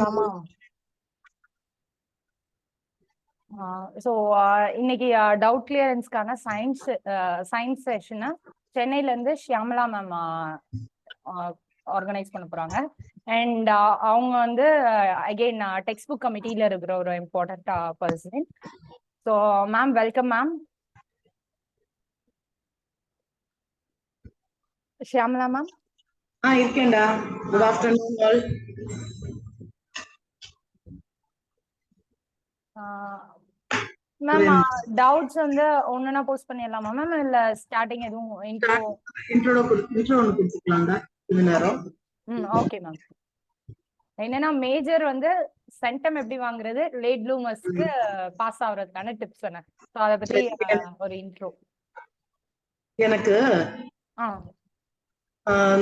ஆமா. ஸோ இன்னைக்கு doubt கிளியரன்ஸ்க்கான science செஷனை சென்னையில இருந்து ஷியாமலா மேம் ஆர்கனைஸ் பண்ண போறாங்க. அண்ட் அவங்க வந்து அகெயின் டெக்ஸ்ட் புக் கமிட்டியில இருக்கிற ஒரு important person. So ma'am, welcome ma'am. Shyamala ma'am. இருக்கேன்டா. Good afternoon all. Ma'am, doubts வந்து ஒண்ணுனா போஸ்ட் பண்ணிடலாமா மேம், இல்ல ஸ்டார்டிங் எதுவும் இன்ட்ரோ ஒன்னு கொடுத்துக்கலாம்டா இந்த நேரம்? Okay ma'am. என்னன்னா மேஜர் வந்து சென்டம் எப்படி வாங்குறது, லேட் ப்ளூமர்ஸ்க்கு பாஸ் ஆகுறதுக்கான டிப்ஸ் என்ன, ஸோ அதை பத்தி ஒரு இன்ட்ரோ. எனக்கு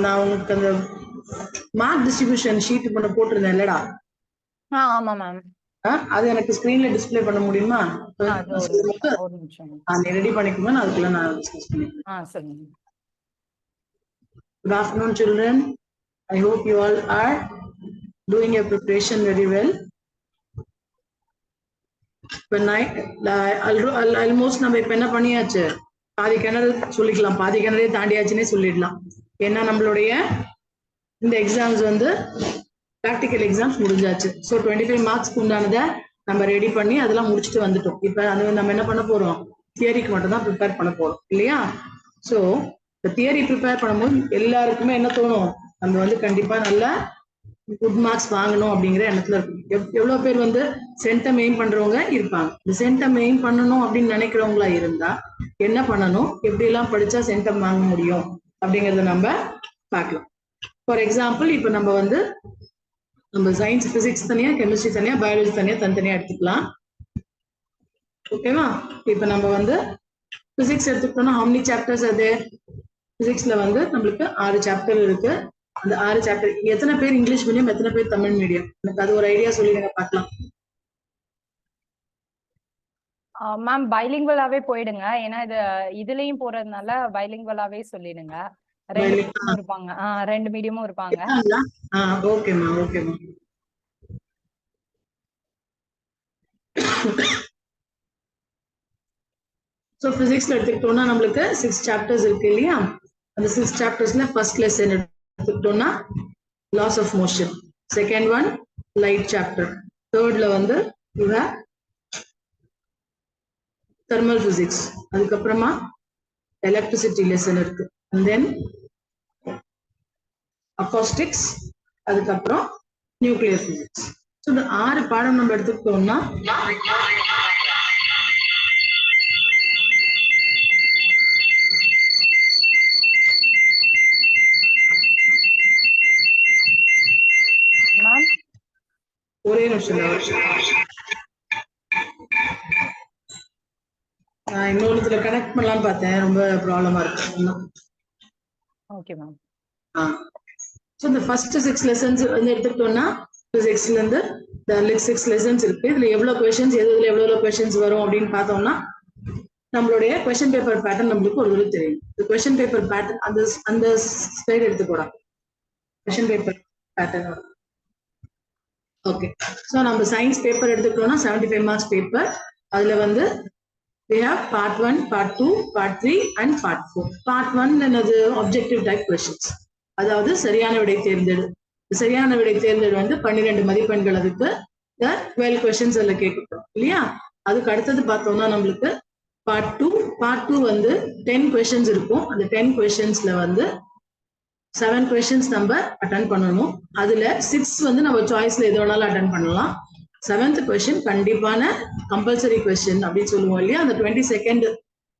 நான் உங்களுக்கு அந்த மார்க் டிஸ்ட்ரிபியூஷன் ஷீட் பண்ண போட்டிருந்தேன் இல்லடா? ஆமா மேம். அது எனக்கு ஸ்கிரீன்ல டிஸ்ப்ளே பண்ண முடியுமா? ரெடி பண்ணிக்கோங்க, நான் அதுக்குள்ள நான் டிஸ்கஸ் பண்ணிக்கிறேன். சொல்லுங்க. Good afternoon, children. I hope you all are doing your preparation very well. Almost நம்ம இப்ப என்ன பண்ணியாச்சு, பாதி கிணறு சொல்லிக்கலாம், பாதி கிணறே தாண்டியாச்சுன்னே சொல்லிடலாம். ஏன்னா நம்மளுடைய இந்த எக்ஸாம்ஸ் வந்து ப்ராக்டிக்கல் எக்ஸாம்ஸ் முடிஞ்சாச்சு. ஸோ 25 மார்க்ஸ்க்கு உண்டானதை நம்ம ரெடி பண்ணி அதெல்லாம் முடிச்சுட்டு வந்துட்டோம். இப்போ அது நம்ம என்ன பண்ண போறோம், தியரிக்கு மட்டும் தான் ப்ரிப்பேர் பண்ண போறோம் இல்லையா? ஸோ இந்த தியரி ப்ரிப்பேர் பண்ணும்போது எல்லாருக்குமே என்ன தோணும், நம்ம வந்து கண்டிப்பா நல்லா குட் மார்க்ஸ் வாங்கணும் அப்படிங்கிற எண்ணத்துல இருக்கும். எவ்வளவு பேர் வந்து சென்டம் எய்ம் பண்றவங்க இருப்பாங்க. இந்த சென்டம் எய்ம் பண்ணணும் அப்படின்னு நினைக்கிறவங்களா இருந்தா என்ன பண்ணணும், எப்படி எல்லாம் படிச்சா சென்டம் வாங்க முடியும் அப்படிங்கறத நம்ம பார்க்கலாம். ஃபார் எக்ஸாம்பிள், இப்ப நம்ம சயின்ஸ், பிசிக்ஸ் தனியா, கெமிஸ்ட்ரி தனியா, பயாலஜி தனியா, தனித்தனியா எடுத்துக்கலாம். ஓகேவா? இப்ப நம்ம வந்து பிசிக்ஸ் எடுத்துக்கிட்டோம்னா how many chapters are there? பிசிக்ஸ்ல வந்து நம்மளுக்கு 6 சாப்டர் இருக்கு. அந்த 6 சாப்டர் எத்தனை பேர் இங்கிலீஷ் மீடியம், எத்தனை பேர் தமிழ் மீடியம், எனக்கு அது ஒரு ஐடியா சொல்லிடுங்க பார்க்கலாம். மேம், பைலிங்குவலாவே போயிடுங்க, ஏன்னா இதுலயும் போறதுனால பைலிங்குவலாவே சொல்லிடுங்க. ரெண்டு இருப்பாங்க, 2 மீடியமும் இருப்பாங்க. ஓகேமா, ஓகேமா. ஸோ பிசிக்ஸ்ல எடுத்துக்கிட்டோம்னா நம்மளுக்கு 6 சாப்டர்ஸ் இருக்கு இல்லையா? அந்த 6 சாப்டர்ஸ்ல ஃபர்ஸ்ட் லெசன் எடுத்துக்கிட்டோம்னா laws of motion, second one light chapter, தேர்ட்ல வந்து தெர்மல் பிசிக்ஸ், அதுக்கப்புறமா எலக்ட்ரிசிட்டி லெசன் இருக்கு, அண்ட் தென் அகாஸ்டிக்ஸ், அதுக்கப்புறம் நியூக்ளியர் பிசிக்ஸ். ஸோ இந்த 6 பாடம் நம்ம எடுத்துக்கிட்டோம்னா ஒரே நிமிஷம் நான் இன்னொருத்துல கனெக்ட் பண்ணலாம்னு பார்த்தேன், ரொம்ப ப்ராப்ளமா இருக்கு. Okay ma'am. ஸோ இந்த ஃபர்ஸ்ட் 6 லெசன்ஸ் வந்து எடுத்துக்கிட்டோம்னா பிசிக்ஸ்ல இருந்து 6 லெசன்ஸ் இருக்கு. இதுல எவ்வளவு கொஸ்டின்ஸ், எதுல எவ்வளவு கொஸ்டின்ஸ் வரும் அப்படின்னு பார்த்தோம்னா நம்மளுடைய கொஸ்டின் பேப்பர் பேட்டர்ன் நம்மளுக்கு ஒரு தெரியும். இந்த கொஸ்டின் பேப்பர் பேட்டர்ன் அந்த ஸ்லைடு எடுத்துக்கூடாது, question paper pattern. Okay, so நம்ம சயின்ஸ் பேப்பர் எடுத்துக்கிட்டோம்னா 75 மார்க்ஸ் பேப்பர். அதுல வந்து we have part 1, part 2, part 3 and part 4. part 1 என்னது, objective type questions, அதாவது சரியான விடை தேர்ந்தெடு. சரியான விடை தேர்ந்தெடு வந்து 12 மதிப்பெண்கள், அதுக்கு 12 questions அதுல கேட்கப்படும் இல்லையா? அதுக்கு அடுத்தது பார்த்தோம்னா நம்மளுக்கு part 2 வந்து 10 questions இருக்கும். அந்த 10 questionsல வந்து 7 questions நம்ம அட்டென்ட் பண்ணணும். அதுல 6 வந்து நம்ம சாய்ஸ்ல எது வேணாலும் அட்டென்ட் பண்ணலாம். 7th question கண்டிப்பான கம்பல்சரி கொஸ்டின் அப்படின்னு சொல்லுவோம் இல்லையா? அந்த 22nd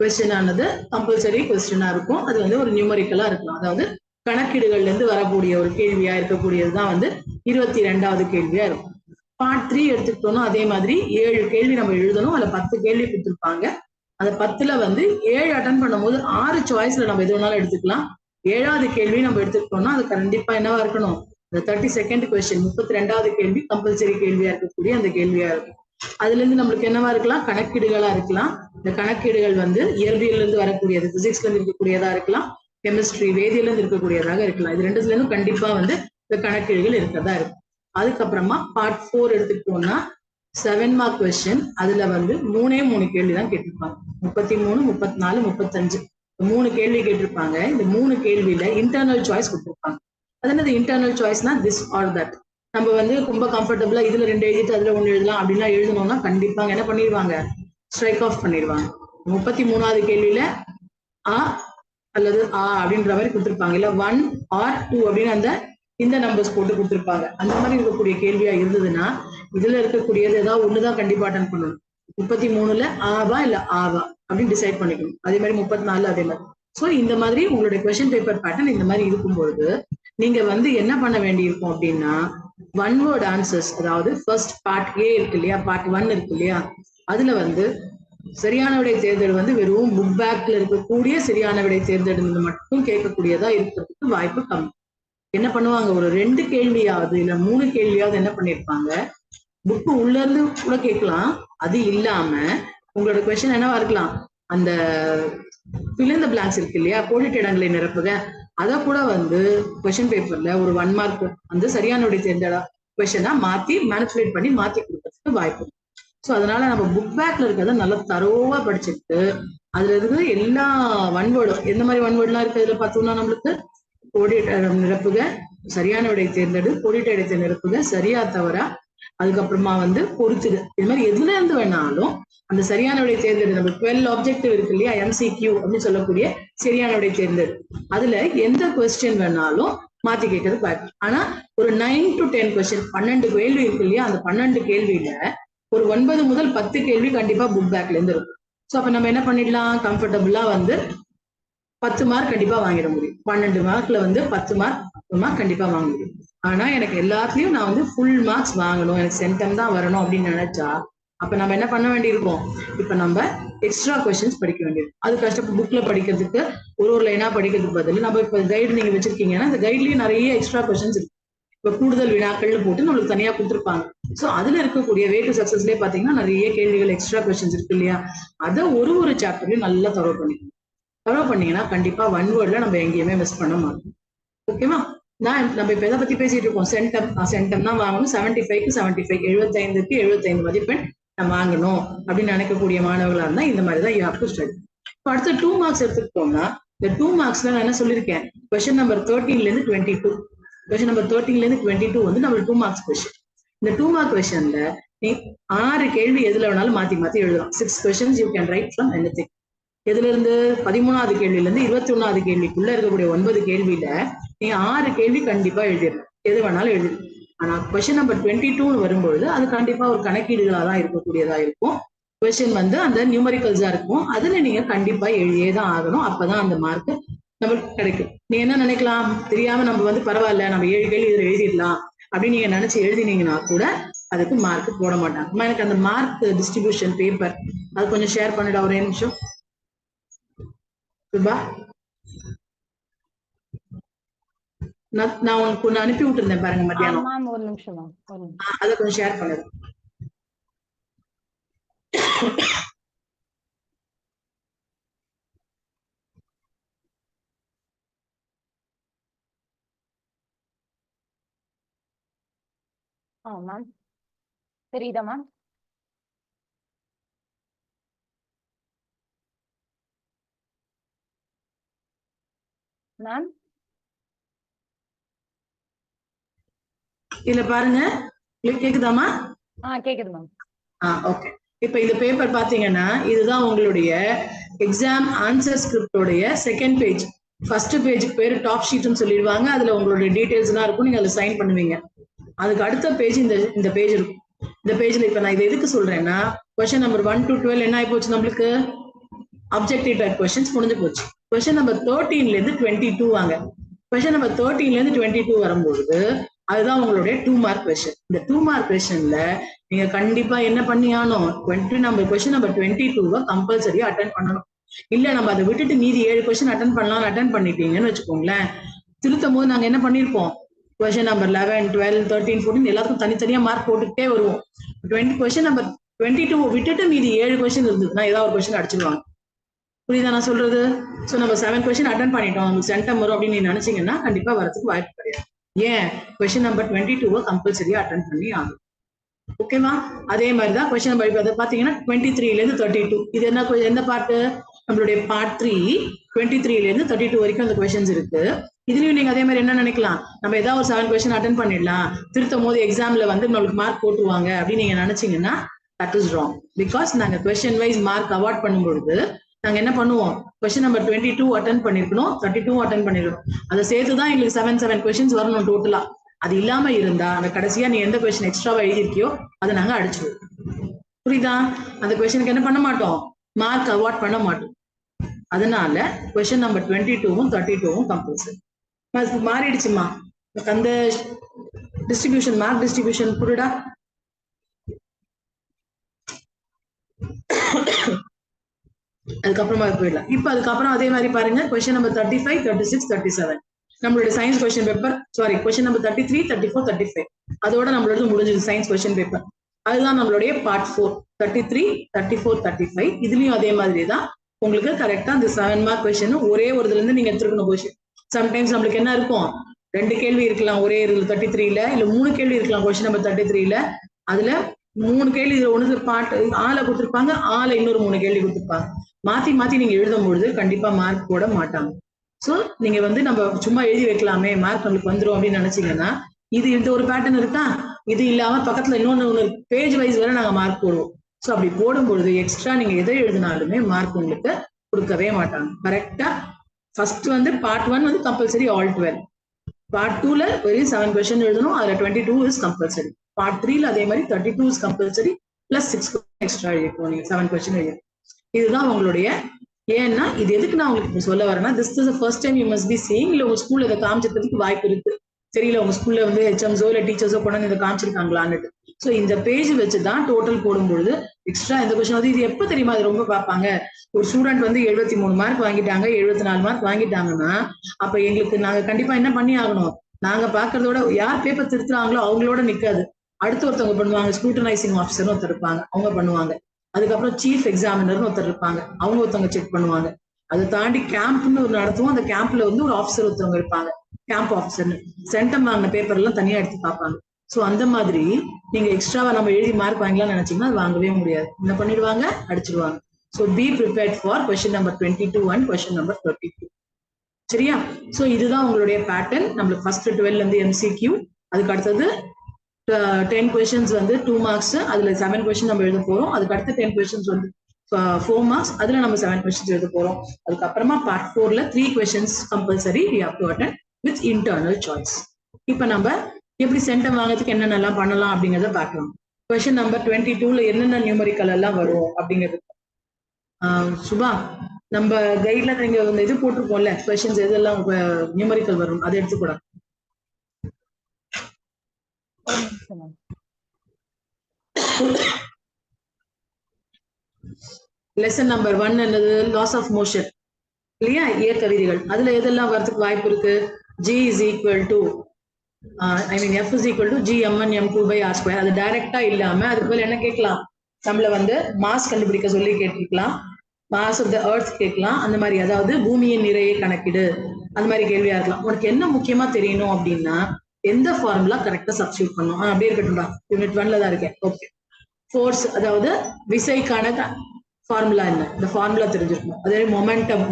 கொஸ்டின் ஆனது கம்பல்சரி கொஸ்டினா இருக்கும். அது வந்து ஒரு நியூமரிக்கலா இருக்கும், அதாவது கணக்கீடுகள்ல இருந்து வரக்கூடிய ஒரு கேள்வியா இருக்கக்கூடியதுதான் வந்து 22வது கேள்வியா இருக்கும். part 3 எடுத்துக்கிட்டோம்னா அதே மாதிரி 7 கேள்வி நம்ம எழுதணும். அதுல 10 கேள்வி கொடுத்துருப்பாங்க. அந்த 10ல வந்து 7 அட்டென்ட் பண்ணும் போது 6 சாய்ஸ்ல நம்ம எது வேணாலும் எடுத்துக்கலாம். 7வது கேள்வி நம்ம எடுத்துக்கிட்டோம்னா அது கண்டிப்பா என்னவா இருக்கணும், இந்த 32nd கொஸ்டின், 32வது கேள்வி கம்பல்சரி கேள்வியா இருக்கக்கூடிய அந்த கேள்வியா இருக்கும். அதுல இருந்து நம்மளுக்கு என்னவா இருக்கலாம், கணக்கீடுகளா இருக்கலாம். இந்த கணக்கீடுகள் வந்து இயற்பியல்ல இருந்து வரக்கூடியது, பிசிக்ஸ்ல இருந்து இருக்கக்கூடியதா இருக்கலாம், கெமிஸ்ட்ரி வேதியில இருந்து இருக்கக்கூடியதாக இருக்கலாம். இது ரெண்டுல இருந்தும் கண்டிப்பா வந்து இந்த கணக்கீடுகள் இருக்கிறதா இருக்கும். அதுக்கப்புறமா பார்ட் 4 எடுத்துக்கிட்டோம்னா 7 மார்க் கொஸ்டின். அதுல வந்து 3 கேள்வி தான் கேட்டிருப்பாங்க. 33, 34, 35 3 கேள்வி கேட்டிருப்பாங்க. இந்த 3 கேள்வியில இன்டர்னல் சாய்ஸ் கொடுத்திருப்பாங்க. அது என்னது இன்டர்னல் சாய்ஸ்னா திஸ் ஆர் தட். நம்ம வந்து ரொம்ப கம்ஃபர்டபுளா இதுல 2 எழுதிட்டு அதுல 1 எழுதலாம் அப்படின்னா எழுதணும்னா கண்டிப்பா என்ன பண்ணிடுவாங்க, ஸ்ட்ரைக் ஆஃப் பண்ணிடுவாங்க. 33வது கேள்வியில ஆ அல்லது ஆ அப்படின்ற மாதிரி கொடுத்திருப்பாங்க. இல்ல 1 or 2 அப்படின்னு அந்த இந்த நம்பர்ஸ் போட்டு கொடுத்திருப்பாங்க. அந்த மாதிரி இருக்கக்கூடிய கேள்வியா இருந்ததுன்னா இதுல இருக்கக்கூடியது ஏதாவது ஒண்ணுதான் கண்டிப்பா அட்டன் பண்ணணும். 33ல ஆவா இல்ல ஆவா அப்படின்னு டிசைட் பண்ணிக்கணும். அதே மாதிரி 34 அதே மாதிரி. சோ இந்த மாதிரி உங்களுடைய கொஸ்டின் பேப்பர் பேட்டர்ன் இந்த மாதிரி இருக்கும்பொழுது நீங்க வந்து என்ன பண்ண வேண்டியிருக்கும் அப்படின்னா ஒன் வேர்ட் ஆன்சர்ஸ், அதாவது ஃபர்ஸ்ட் பார்ட் ஏ இருக்கு இல்லையா, பார்ட் 1 இருக்கு இல்லையா, அதுல வந்து சரியான விடை தேர்தல் வந்து வெறும் புக் பேக்ல இருக்கக்கூடிய சரியான விடை தேர்ந்தெடுத்து மட்டும் கேட்கக்கூடியதா இருக்கிறதுக்கு வாய்ப்பு கம்மி. என்ன பண்ணுவாங்க, ஒரு 2 கேள்வியாவது இல்ல 3 கேள்வியாவது என்ன பண்ணிருப்பாங்க, புக்கு உள்ள இருந்து கூட கேட்கலாம். அது இல்லாம உங்களோட கொஸ்டின் என்னவா இருக்கலாம், அந்த fill in the blanks இருக்கு இல்லையா, கோடிட்ட இடங்களை நிரப்புக, அத கூட வந்து கொஸ்டின் பேப்பர்ல ஒரு 1 மார்க் வந்து சரியான விடை தேர்ந்தெடா கொஸ்டினா மாத்தி மேனிபுலேட் பண்ணி மாத்தி கொடுக்கறதுக்கு வாய்ப்பு. சோ அதனால நம்ம புக் பேக்ல இருக்கிறத நல்லா தரோவா படிச்சுட்டு அதுல இருந்து எல்லா ஒன் வேர்டும் எந்த மாதிரி ஒன் வேர்ட்லாம் இருக்கு இதுல பார்த்தோம்னா நம்மளுக்கு கோடிட்ட நிரப்புக, சரியான விடை தேர்ந்தெடு, கோடிட்ட இடத்தை நிரப்புக, சரியா தவறா, அதுக்கப்புறமா வந்து பொறுத்துக, இது மாதிரி எதுல இருந்து வேணாலும் அந்த சரியான விடை தேர்ந்தெடு. நம்ம 12 ஆப்ஜெக்டிவ் இருக்கு இல்லையா, MCQ அப்படின்னு சொல்லக்கூடிய சரியான விடை தேர்ந்தெடு, அதுல எந்த கொஸ்டின் வேணாலும் மாத்தி கேட்கறது பாக்கு. ஆனா ஒரு 9 to 10 கொஸ்டின் 12 கேள்வி இருக்கு இல்லையா, அந்த 12 கேள்வியில ஒரு 9 முதல் 10 கேள்வி கண்டிப்பா புக் பேக்ல இருந்து இருக்கும். சோ அப்ப நம்ம என்ன பண்ணிடலாம், கம்ஃபர்டபுளா வந்து 10 மார்க் கண்டிப்பா வாங்கிட முடியும். 12 மார்க்ல வந்து 10 மார்க் கண்டிப்பா வாங்க முடியும். ஆனா எனக்கு எல்லாத்துலயும் நான் வந்து ஃபுல் மார்க்ஸ் வாங்கணும், எனக்கு சென்டம் தான் வரணும் அப்படின்னு நினைச்சா அப்ப நம்ம என்ன பண்ண வேண்டியிருக்கும், இப்ப நம்ம எக்ஸ்ட்ரா கொஸ்டின்ஸ் படிக்க வேண்டியிருக்கும். அது கஷ்டப்பட்டு புக்ல படிக்கிறதுக்கு ஒரு லைனா படிக்கிறதுக்கு பதில் நம்ம இப்ப கைடு நீங்க வச்சிருக்கீங்கன்னா இந்த கைட்லயும் நிறைய எக்ஸ்ட்ரா கொஸ்டின்ஸ் இருக்கு. இப்ப கூடுதல் வினாக்கள்னு போட்டு நம்மளுக்கு தனியா கொடுத்துருப்பாங்க. சோ அதுல இருக்கக்கூடிய வே டு சக்சஸ்லயே பாத்தீங்கன்னா நிறைய கேள்விகள் எக்ஸ்ட்ரா கொஸ்டின்ஸ் இருக்கு இல்லையா, அதை ஒரு சாப்டர்லயும் நல்லா தரவு பண்ணிக்கணும். தரவு பண்ணீங்கன்னா கண்டிப்பா ஒன் வேர்ட்ல நம்ம எங்கேயுமே மிஸ் பண்ண மாட்டோம். ஓகேவா, நம்ம இப்ப எதை பத்தி பேசிட்டு இருக்கோம், சென்டம் தான் வாங்கணும். 75க்கு 75, 75க்கு 75 மதிப்பெண் நம்ம வாங்கணும் அப்படின்னு நினைக்கக்கூடிய மாணவர்களா இருந்தா இந்த மாதிரி தான் யூ ஹேவ் டு ஸ்டடி. இப்போ அடுத்த 2 மார்க்ஸ் எடுத்துக்கிட்டோம்னா இந்த 2 மார்க்ஸ்ல நான் என்ன சொல்லியிருக்கேன், கொஸ்டின் நம்பர் 13ல இருந்து 22, கொஸ்டின் நம்பர் 13ல இருந்து 22 வந்து நம்ம 2 மார்க்ஸ் கொஸ்டின். இந்த 2 மார்க் கொஸ்டின்ல நீ 6 கேள்வி எதுல வேணாலும் மாத்தி மாத்தி எழுதலாம். 6 questions you can write from anything. எதுல இருந்து 13வது கேள்வியில இருந்து 21வது கேள்விக்குள்ள இருக்கக்கூடிய 9 கேள்வியில நீ 6 கேள்வி கண்டிப்பா எழுதிடலாம், எது வேணாலும் எழுதிடலாம். ஆனா கொஸ்டின் நம்பர் 22 வரும்பொழுது அது கண்டிப்பா ஒரு கணக்கீடுகளா தான் இருக்கக்கூடியதா இருக்கும். கொஸ்டின் வந்து அந்த நியூமரிக்கல்ஸா இருக்கும், அதுல நீங்க கண்டிப்பா எழுதியே தான் ஆகணும். அப்பதான் அந்த மார்க் நமக்கு கிடைக்கும். நீ என்ன நினைக்கலாம், தெரியாம நம்ம வந்து பரவாயில்ல நம்ம 7 கேள்வி இதுல எழுதிடலாம் அப்படின்னு நீங்க நினைச்சு எழுதினீங்கன்னா கூட அதுக்கு மார்க் போட மாட்டாங்க. எனக்கு அந்த மார்க் டிஸ்ட்ரிபியூஷன் பேப்பர் அது கொஞ்சம் ஷேர் பண்ணிட ஒரே நிமிஷம். நான் உங்களுக்கு ஒண்ணு அனுப்பி விட்டுருந்தேன் பாருங்க மத்தியானம், ஒரு நிமிஷம் அதை கொஞ்சம் ஷேர் பண்ணுங்க. மேம் தெரியுதா மேம்? மேம் இல்ல பாருங்க, கேக்குதாமா? கேக்குது மேம். ஓகே. இப்ப இந்த பேப்பர் பாத்தீங்கன்னா இதுதான் உங்களுடைய எக்ஸாம் ஆன்சர் ஸ்கிரிப்டோடைய செகண்ட் பேஜ். ஃபர்ஸ்ட் பேஜுக்கு பேரு டாப் ஷீட்னு சொல்லிடுவாங்க. அதுல உங்களுடைய டீடைல்ஸ் எல்லாம் இருக்கும், நீங்க அதுல சைன் பண்ணுவீங்க. அதுக்கு அடுத்த பேஜ் இந்த பேஜ் இருக்கும். இந்த பேஜ்ல இப்ப நான் இதை எதுக்கு சொல்றேன்னா, கொஸ்டின் நம்பர் 1 to 12 என்ன ஆகி போச்சு நம்மளுக்கு, அப்ஜெக்டிவ் டைப் கொஸ்டின்ஸ் முடிஞ்சு போச்சு. கொஸ்டின் நம்பர் 13ல இருந்து 22 வாங்க. கொஸ்டின் நம்பர் 13ல இருந்து 22 வரும்போது அதுதான் உங்களுடைய 2 மார்க் கொஸ்டின். இந்த 2 மார்க் கொஸ்டின்ல நீங்க கண்டிப்பா என்ன பண்ணி ஆகணும், கொஸ்டின் நம்பர் 22 கம்பல்சரியா அட்டன் பண்ணணும். இல்ல நம்ம அதை விட்டுட்டு மீதி 7 கொஸ்டின் அட்டன் பண்ணலாம், அட்டன் பண்ணிட்டீங்கன்னு வச்சுக்கோங்களேன், திருத்தும் போது நாங்க என்ன பண்ணிருப்போம், கொஸ்டின் நம்பர் 11, 12, 13, 14 எல்லாத்துக்கும் தனித்தனியா மார்க் போட்டுக்கிட்டே வருவோம். கொஸ்டின் நம்பர் 22 விட்டுட்டு மீதி 7 கொஸ்டின் இருந்ததுன்னா ஏதாவது ஒரு கொஸ்டின் அடிச்சிருவாங்க. புரியுதா நான் சொல்றது? சோ நம்ம 7 கொஸ்டின் அட்டன் பண்ணிட்டோம், சென்டம் வரும் அப்படின்னு நீ நினைச்சீங்கன்னா கண்டிப்பா வரதுக்கு வாய்ப்பு கிடையாது. ஏன் கொஸ்டின் நம்பர் 22 கம்பல்சரியா அட்டென்ட் பண்ணி ஆகும். ஓகேவா? அதே மாதிரிதான் கொஸ்டின் நம்பர் இப்போ பாத்தீங்கன்னா 23ல இருந்து 32 இது என்ன பார்ட்டு நம்மளுடைய பார்ட் 3 23ல இருந்து 32 வரைக்கும் அந்த கொஸ்டின்ஸ் இருக்கு. இதுலயும் நீங்க அதே மாதிரி என்ன நினைக்கலாம், நம்ம ஏதாவது ஒரு 7 கொஸ்டின் அட்டென்ட் பண்ணிடலாம், திருத்தும் போது எக்ஸாம்ல வந்து நம்மளுக்கு மார்க் போட்டுருவாங்க அப்படின்னு நீங்க நினைச்சீங்கன்னா தட் இஸ் ராங். பிகாஸ் நாங்க கொஸ்டின் வைஸ் மார்க் அவார்ட் பண்ணும்பொழுது நாங்க என்ன பண்ணுவோம், கொஸ்டின் நம்பர் 22 அட்டென்ட் பண்ணிருக்கணும், 32 அட்டென்ட் பண்ணிருக்கணும், அதை சேர்த்துதான் எங்களுக்கு 7 கொஸ்டின்ஸ் வரணும் டோட்டலா. அது இல்லாம இருந்தா அந்த கடைசியா நீ எந்த கொஸ்டின் எக்ஸ்ட்ராவா எழுதிருக்கியோ அதை நாங்க அடிச்சிடுவோம். புரியுதா? அந்த கொஸ்டினுக்கு என்ன பண்ண மாட்டோம், மார்க் அவார்ட் பண்ண மாட்டோம். அதனால கொஸ்டின் நம்பர் 22வும் 32வும் கம்பல்சரி. மாறிடுச்சுமா அந்த டிஸ்ட்ரிபியூஷன், மார்க் டிஸ்ட்ரிபியூஷன் புரியுதா? அதுக்கப்புறமா போயிடலாம். இப்ப அதுக்கப்புறம் அதே மாதிரி பாருங்க, கொஸ்டின் நம்பர் 35, 36, 37 நம்மளுடைய science question paper, sorry question number 33, 34, 35 அதோட நம்மளோட முடிஞ்சது சயின்ஸ் கொஸ்டின் பேப்பர். அதுதான் நம்மளுடைய பார்ட் 4 33, 34, 35 இதுலயும் அதே மாதிரி தான் உங்களுக்கு கரெக்டா அந்த 7 மார்க் கொஸ்டின் ஒரே ஒரு இதுல இருந்து நீங்க எடுத்துக்கணும் கொஸ்டின். சம்டைம்ஸ் நம்மளுக்கு என்ன இருக்கும், 2 கேள்வி இருக்கலாம் ஒரே இதுல 33ல, இல்ல 3 கேள்வி இருக்கலாம் கொஸ்டின் நம்பர் 33ல. அதுல 3 கேள்வி இதுல ஒண்ணு பாட்டு ஆளை கொடுத்துருப்பாங்க, ஆளை இன்னொரு 3 கேள்வி கொடுத்துருப்பாங்க. மாத்தி மாத்தி நீங்க எழுதும் பொழுது கண்டிப்பா மார்க் போட மாட்டாங்க. சோ நீங்க வந்து நம்ம சும்மா எழுதி வைக்கலாமே மார்க் நம்மளுக்கு வந்துடும் அப்படின்னு நினைச்சீங்கன்னா, இது இந்த ஒரு பேட்டர்ன் இருக்கா, இது இல்லாம பக்கத்துல இன்னொன்னு பேஜ் வைஸ் வேற நாங்க மார்க் போடுவோம். சோ அப்படி போடும்பொழுது எக்ஸ்ட்ரா நீங்க எதை எழுதினாலுமே மார்க் உங்களுக்கு கொடுக்கவே மாட்டாங்க. கரெக்டா? ஃபர்ஸ்ட் வந்து பார்ட் 1 வந்து கம்பல்சரி ஆல் 12, பார்ட் 2ல வெறும் 7 கொஸ்டின் எழுதணும், அதுல 22 இஸ் கம்பல்சரி. பார்ட் 3ல அதே மாதிரி 32 இஸ் கம்பல்சரி பிளஸ் 6 எக்ஸ்ட்ரா எழுதிக்கணும் நீங்க 7 கொஸ்டின் எழுதி. இதுதான் உங்களுடைய. ஏன்னா இது எதுக்கு நான் உங்களுக்கு சொல்ல வரேன்னா, this is the first time you must be seeing. இல்ல உங்க ஸ்கூல்ல இதை காமிச்சதுக்கு வாய்ப்பு இருக்கு, தெரியல உங்க ஸ்கூல்ல வந்து ஹெச்எம்ஸோ இல்ல டீச்சர்ஸோ கொண்டு இதை காமிச்சிருக்காங்களான்னு. சோ இந்த பேஜ் வச்சுதான் டோட்டல் போடும்பொழுது எக்ஸ்ட்ரா எந்த கொஸ்டின் வந்து இது எப்ப தெரியுமா அது ரொம்ப பார்ப்பாங்க, ஒரு ஸ்டூடெண்ட் வந்து 73 மார்க் வாங்கிட்டாங்க, 74 மார்க் வாங்கிட்டாங்கன்னா அப்ப எங்களுக்கு நாங்க கண்டிப்பா என்ன பண்ணி ஆகணும், நாங்க பாக்குறதோட யார் பேப்பர் திருத்துறாங்களோ அவங்களோட நிக்காது, அடுத்து ஒருத்தவங்க பண்ணுவாங்க, ஸ்க்ரூட்டனைசிங் ஆஃபீஸர்னு ஒருத்தர் இருப்பாங்க அவங்க பண்ணுவாங்க, அதுக்கப்புறம் சீஃப் எக்ஸாமினர்னு ஒருத்தர் இருப்பாங்க அவங்க ஒருத்தவங்க செக் பண்ணுவாங்க, அதை தாண்டி கேம்ப்னு ஒரு நடத்துவோம், அந்த கேம்ப்ல வந்து ஒரு ஆஃபீஸர் ஒருத்தவங்க இருப்பாங்க, கேம்ப் ஆஃபீஸர்னு சென்டம் வாங்கின பேப்பர் எல்லாம் தனியா எடுத்து பார்ப்பாங்க. சோ அந்த மாதிரி நீங்க எக்ஸ்ட்ராவா நம்ம எழுதி மார்க் வாங்கலாம்னு நினைச்சீங்கன்னா அது வாங்கவே முடியாது, என்ன பண்ணிடுவாங்க, அடிச்சிடுவாங்க. So be prepared for question number 22 and question number 32. சரியா? சோ இதுதான் உங்களுடைய பேட்டர்ன். நம்மளுக்கு ஃபர்ஸ்ட் 12 வந்து எம்சிக்யூ, அதுக்கு அடுத்தது 10 கொஸ்டின்ஸ் வந்து 2 மார்க்ஸ், அதுல 7 கொஸ்டின் நம்ம எழுத போறோம், அதுக்கு அடுத்து 10 கொஸ்டின்ஸ் வந்து 4 மார்க்ஸ், அதுல நம்ம 7 கொஸ்டின்ஸ் எழுத போறோம். அதுக்கப்புறமா பார்ட் 4ல 3 questions compulsory we have to attend with internal choice. இப்ப நம்ம எப்படி சென்டம் வாங்குறதுக்கு என்னென்னலாம் பண்ணலாம் அப்படிங்கறத பார்க்கலாம். கொஸ்டின் நம்பர் 22ல என்னென்ன நியூமரிக்கல் எல்லாம் வரும் அப்படிங்கிறது சுபா நம்ம கைட்ல நீங்க இது போட்டிருப்போம்ல, கொஸ்டின்ஸ் எதெல்லாம் நியூமரிக்கல் வரும் அதை எடுத்துக்கூடாது. லெசன் நம்பர் 1 என்னது, லாஸ் ஆஃப் மோஷன் இல்லையா, இயக்க விதிகள். அதுல எதெல்லாம் வரதுக்கு வாய்ப்பு இருக்கு, g is equal to f is equal to gm1 m2 by r square. அது டைரக்டா இல்லாம அதுக்கு மேல என்ன கேட்கலாம், நம்மள வந்து மாஸ் கண்டுபிடிக்க சொல்லி கேட்கலாம், மாஸ் ஆஃப் த எர்த் கேட்கலாம், அந்த மாதிரி அதாவது பூமியின் நிறையை கணக்கிடு அந்த மாதிரி கேள்வியா இருக்கலாம். உனக்கு என்ன முக்கியமா தெரியணும் அப்படின்னா எந்த ஃபார்முலா கரெக்டா சப்ஸ்டியூட் பண்ணும். அப்படியே இருக்கட்டும்டா, யூனிட் 1ல தான் இருக்கேன். ஓகே, ஃபோர்ஸ் அதாவது விசைக்கான ஃபார்முலா என்ன, இந்த ஃபார்முலா தெரிஞ்சிருக்கணும். அதே momentum,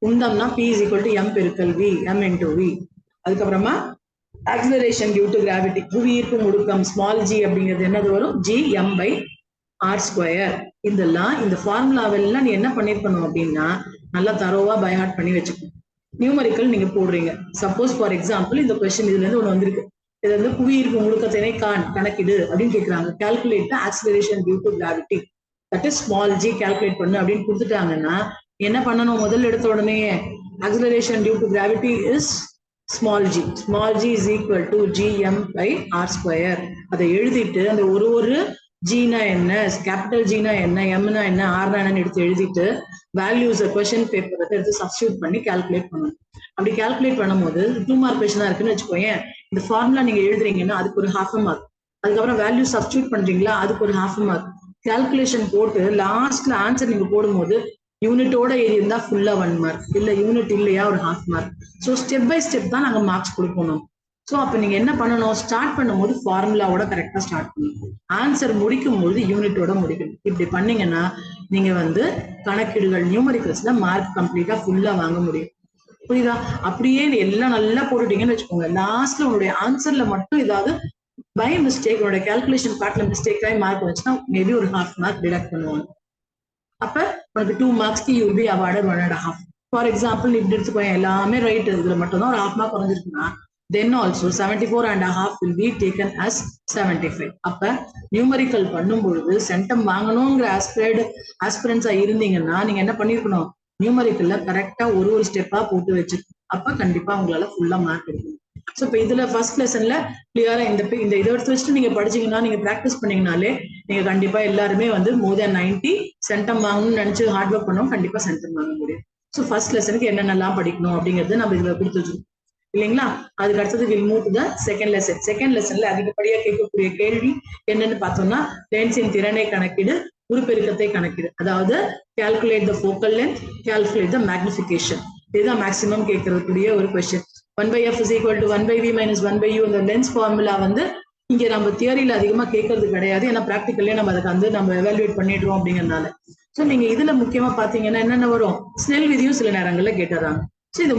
உந்தம்னா p is equal to m பெருக்கல் v, m into v. அதுக்கப்புறமா ஆக்சிலரேஷன் டியூ டு கிராவிட்டி, புவி ஈர்ப்பு முடுக்கம் ஸ்மால் g அப்படிங்கிறது என்னது வரும், g m by r square. இதெல்லாம் இந்த ஃபார்முலாவெல்லாம் நீ என்ன பண்ணிருக்கணும் அப்படின்னா நல்லா தரோவா பை ஹார்ட் பண்ணி வச்சுக்கணும். நியூமரிக்கல் நீங்க போடுறீங்க, சப்போஸ் ஃபார் எக்ஸாம்பிள் இந்த கொஸ்டின் இதுல இருந்து ஒண்ணு வந்திருக்கு, இது வந்து புவி ஈர்ப்பு முடுக்கத்தினை கணக்கிடு அப்படின்னு கேட்கறாங்க. Calculate acceleration due to gravity, that is small g calculate பண்ணு அப்படின்னு கொடுத்துட்டாங்கன்னா என்ன பண்ணணும், முதல்ல எடுத்த உடனே acceleration due to gravity is small g is equal to gm by r square. அதை எழுதிட்டு அந்த ஒரு ஜினா என்ன, கேபிட்டல் ஜினா என்ன, எம்னா என்ன, ஆர்னா என்னன்னு எடுத்து எழுதிட்டு வேல்யூஸ் கொஸ்டின் பேப்பர் எடுத்து சப்ஸ்டியூட் பண்ணி கால்குலேட் பண்ணணும். அப்படி கால்குலேட் பண்ணும்போது 2 மார்க் கொஸ்டினா இருக்குன்னு வச்சுக்கோங்க, இந்த ஃபார்முலா நீங்க எழுதுறீங்கன்னா அதுக்கு ஒரு ½ மார்க், அதுக்கப்புறம் வேல்யூ சப்ஸ்டியூட் பண்றீங்களா அதுக்கு ஒரு ½ மார்க், கால்குலேஷன் போட்டு லாஸ்ட்ல ஆன்சர் நீங்க போடும்போது யூனிட்டோட எழுதியிருந்தா ஃபுல்லா 1 மார்க், இல்ல யூனிட் இல்லையா ஒரு ½ mark. So step by step தான் நாங்க மார்க்ஸ் கொடுக்கணும். ஸோ அப்ப நீங்க என்ன பண்ணணும், ஸ்டார்ட் பண்ணும்போது ஃபார்முலாவோட கரெக்டா ஸ்டார்ட் பண்ணணும், ஆன்சர் முடிக்கும் பொழுது யூனிட்டோட முடிக்கணும். இப்படி பண்ணீங்கன்னா நீங்க வந்து கணக்கீடுகள் நியூமரிக்கல்ஸ்ல மார்க் கம்ப்ளீட்டா ஃபுல்லா வாங்க முடியும். புரியுதா? அப்படியே எல்லாம் நல்லா போட்டுட்டீங்கன்னு வச்சுக்கோங்க, லாஸ்ட்ல உங்களுடைய ஆன்சர்ல மட்டும் ஏதாவது பை மிஸ்டேக் உங்களுடைய கால்குலேஷன் பார்ட்ல மிஸ்டேக் ஆகி மார்க் வந்துச்சுன்னா மேபி ஒரு 1/2 மார்க் டிடக்ட் பண்ணுவாங்க. அப்ப உனக்கு 2 மார்க்ஸ்க்கு you be awarded 1.5. For example இப்படி எடுத்துக்கோங்க, எல்லாமே ரைட், இதுல மட்டும் தான் ஒரு 1/2 மார்க் குறைஞ்சிருக்குன்னா then also 74.5 will be taken as 75. அப்ப நியூமரிக்கல் பண்ணும் பொழுது சென்டம் வாங்கணுங்கிற ஆஸ்பிரன்ஸா இருந்தீங்கன்னா நீங்க என்ன பண்ணிருக்கணும், நியூமரிக்கல்ல கரெக்டா ஒரு ஸ்டெப்பா போட்டு வச்சிருக்கணும். அப்ப கண்டிப்பா உங்களால ஃபுல்லா மார்க் எடுக்கணும். ஸோ இப்போ இதுல ஃபர்ஸ்ட் லெசன்ல கிளியரா இந்த இதை எடுத்து வச்சுட்டு நீங்க படிச்சீங்கன்னா, நீங்க ப்ராக்டிஸ் பண்ணீங்கனாலே நீங்க கண்டிப்பா எல்லாருமே வந்து more than 90 சென்டம் வாங்கணும்னு நினைச்சு ஹார்ட் ஒர்க் பண்ணவும் கண்டிப்பா சென்டம் வாங்க முடியும். ஸோ ஃபர்ஸ்ட் லெசனுக்கு என்னென்னலாம் படிக்கணும் அப்படிங்கறது நம்ம இதுல கொடுத்து வச்சிருக்கோம் இல்லைங்களா? அதுக்கு அடுத்தது will move to the second lesson. Second லெசன்ல அதிகப்படியா கேட்கக்கூடிய கேள்வி என்னன்னு பார்த்தோம்னா, லென்ஸின் திறனை கணக்கீடு, உருப்பெருக்கத்தை கணக்கீடு, அதாவது calculate the focal length, calculate the magnification. இதுதான் மேக்ஸிமம் கேட்கறதுக்கூடிய ஒரு question. 1/f is equal to 1/v minus 1/u. இந்த லென்ஸ் ஃபார்முலா வந்து இங்க நம்ம தியரியில அதிகமா கேட்கறது கிடையாது, ஏன்னா ப்ராக்டிக்கல்லே நம்ம அதுக்கு வந்து நம்ம எவாலுவேட் பண்ணிடுறோம் அப்படிங்கறதுனால. ஸோ நீங்க இதுல முக்கியமா பாத்தீங்கன்னா என்னென்ன வரும், ஸ்னெல் விதியும் சில நேரங்கள்ல கேட்டுறாங்க. ஸோ இது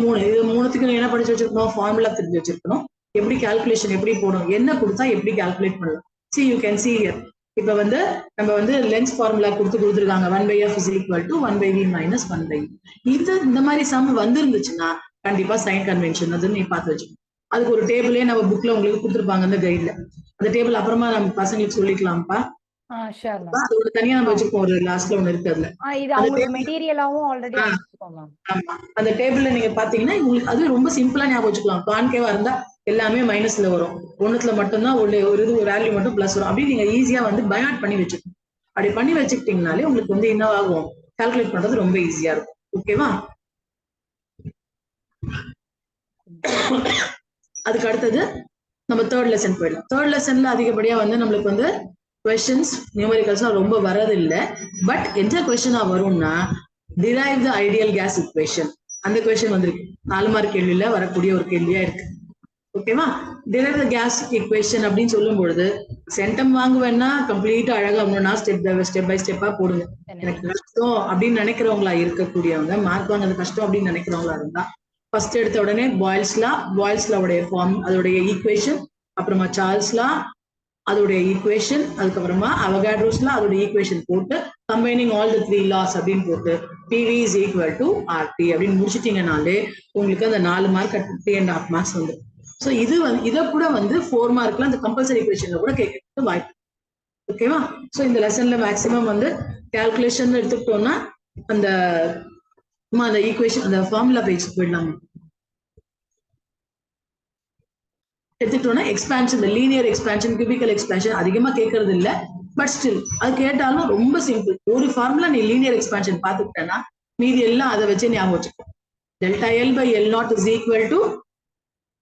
மூணுத்துக்கு நீங்க என்ன படிச்சு வச்சிருக்கணும், ஃபார்முலா தெரிஞ்சு வச்சிருக்கணும், எப்படி கால்குலேஷன் எப்படி போடும், என்ன கொடுத்தா எப்படி கால்குலேட் பண்ணலாம். C you can see here. இப்ப வந்து நம்ம வந்து லென்ஸ் ஃபார்முலா கொடுத்துருக்காங்க 1/f is equal to 1/v minus 1/u. இந்த மாதிரி சம் வந்துருந்துச்சுன்னா கண்டிப்பா சைன் கன்வென்ஷன் அது நீ பார்த்து வச்சுக்கணும். அதுக்கு ஒரு டேபிளே நம்ம புக்ல உங்களுக்கு கொடுத்துருப்பாங்க அந்த கைட்ல. அந்த டேபிள் அப்புறமா நம்ம பசங்களுக்கு சொல்லிக்கலாம்ப்பா. அதோட தனியா நம்ம வச்சிருக்கோம், ஒரு லாஸ்ட்ல ஒண்ணு இருக்கு அதுல. இது அவங்களுக்கு மெட்டீரியலாவும் ஆல்ரெடி அனுப்பிச்சிருக்கோம் மேம். ஆமா, அந்த டேபிள்ல நீங்க பாத்தீங்கன்னா உங்களுக்கு அது ரொம்ப சிம்பிளா ஞாபகம் வச்சுக்கலாம். கான்கேவா இருந்தா எல்லாமே மைனஸ்ல வரும், ஒண்ணுத்துல மட்டும்தான் ஒரு வேல்யூ மட்டும் பிளஸ் வரும். அப்படி நீங்க ஈஸியா வந்து பயாட் பண்ணி வச்சுக்கணும். அப்படி பண்ணி வச்சுக்கிட்டீங்கனாலே உங்களுக்கு வந்து என்ன ஆகும், கால்குலேட் பண்றது ரொம்ப ஈஸியா இருக்கும். ஓகேவா? அதுக்கு அடுத்தது நம்ம தேர்ட் லெசன் போயிடலாம். தேர்ட் லெசன்ல அதிகப்படியா வந்து நம்மளுக்கு வந்து கொஸ்டின்ஸ் நியூமரிக்கல்ஸ் ரொம்ப வரது இல்லை. பட் எந்த கொஸ்டினா வரும்னா, derive the ideal gas equation. அந்த கொஸ்டின் வந்திருக்கு, 4 மார்க் கேள்வியில வரக்கூடிய ஒரு கேள்வியா இருக்கு. ஓகேவா? derive the gas equation அப்படின்னு சொல்லும் பொழுது சென்டம் வாங்குவேன்னா கம்ப்ளீட்டா அழகா ஒண்ணுன்னா ஸ்டெப் பை ஸ்டெப்பா போடுங்க. எனக்கு கஷ்டம் அப்படின்னு நினைக்கிறவங்களா இருக்கக்கூடியவங்க, மார்க் வாங்குறது கஷ்டம் அப்படின்னு நினைக்கிறவங்களா இருந்தா ஃபர்ஸ்ட் எடுத்த உடனே பாயில்ஸ் லாவுடைய ஃபார்ம், அதோடைய ஈக்குவேஷன், அப்புறமா சார்ல்ஸ் லா அதோடைய ஈக்குவேஷன், அதுக்கப்புறமா அவகாட்ரோஸ் லா அதோட ஈக்குவேஷன் போட்டு கம்பைனிங் ஆல் தி 3 லாஸ் அப்படின்னு போட்டு PV is equal to RT அப்படின்னு முடிச்சிட்டீங்கனாலே உங்களுக்கு அந்த 4 மார்க் 3.5 மார்க்ஸ் வந்துடும். ஸோ இதை கூட வந்து 4 மார்க்ல அந்த கம்பல்சரி ஈக்குவேஷன்ல கூட கேட்கறதுக்கு வாய்ப்பு. ஓகேவா? ஸோ இந்த லெசன்ல மேக்ஸிமம் வந்து கால்குலேஷன் எடுத்துக்கிட்டோம்னா அந்த ஈக்குவேஷன் அந்த ஃபார்முலா பேஜ் போயிடலாம். எடுத்துட்டோம்னா எக்ஸ்பான்ஷன், இந்த லீனியர் எக்ஸ்பான்ஷன், கியூபிக்கல் எக்ஸ்பான்ஷன் அதிகமா கேட்கறது இல்ல. பட் ஸ்டில் அது கேட்டாலும் ரொம்ப சிம்பிள். ஒரு ஃபார்முலா நீ லீனியர் எக்ஸ்பான்ஷன் பார்த்துக்கிட்டேன்னா மீதி எல்லாம் அதை வச்சு ஞாபகம் வச்சுக்கோ. Delta L by L not is equal to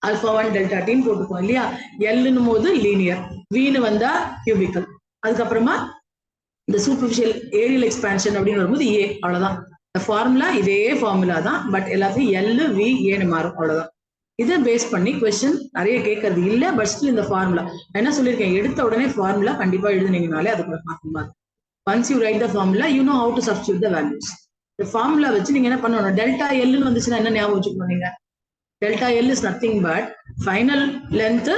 alpha 1 delta டின்னு போட்டுக்கோம் இல்லையா? எல்னும் போது லீனியர், வீனு வந்தா கியூபிக்கல், அதுக்கப்புறமா இந்த சூப்பர்ஃபிஷியல் ஏரியல் எக்ஸ்பான்ஷன் அப்படின்னு வரும்போது ஏ. அவ்வளவுதான். இந்த ஃபார்முலா இதே ஃபார்முலா தான், பட் எல்லாத்தையும் எல் வி ஏன்னு மாறும். அவ்வளவுதான். இதை பேஸ் பண்ணி கொஸ்டின் நிறைய கேட்கறது இல்ல. பட் ஸ்டில் இந்த ஃபார்முலா என்ன சொல்லியிருக்கேன், எடுத்த உடனே ஃபார்முலா கண்டிப்பா எழுதுனீங்கனாலே அதுக்கு பார்க்குமா. Once you write the formula you know how to substitute the values. இந்த ஃபார்முலா வச்சு நீங்க என்ன பண்ணணும், டெல்டா எல்னு வந்துச்சுன்னா என்ன ஞாபகம் வச்சுக்கணும் நீங்க, delta L is nothing but final length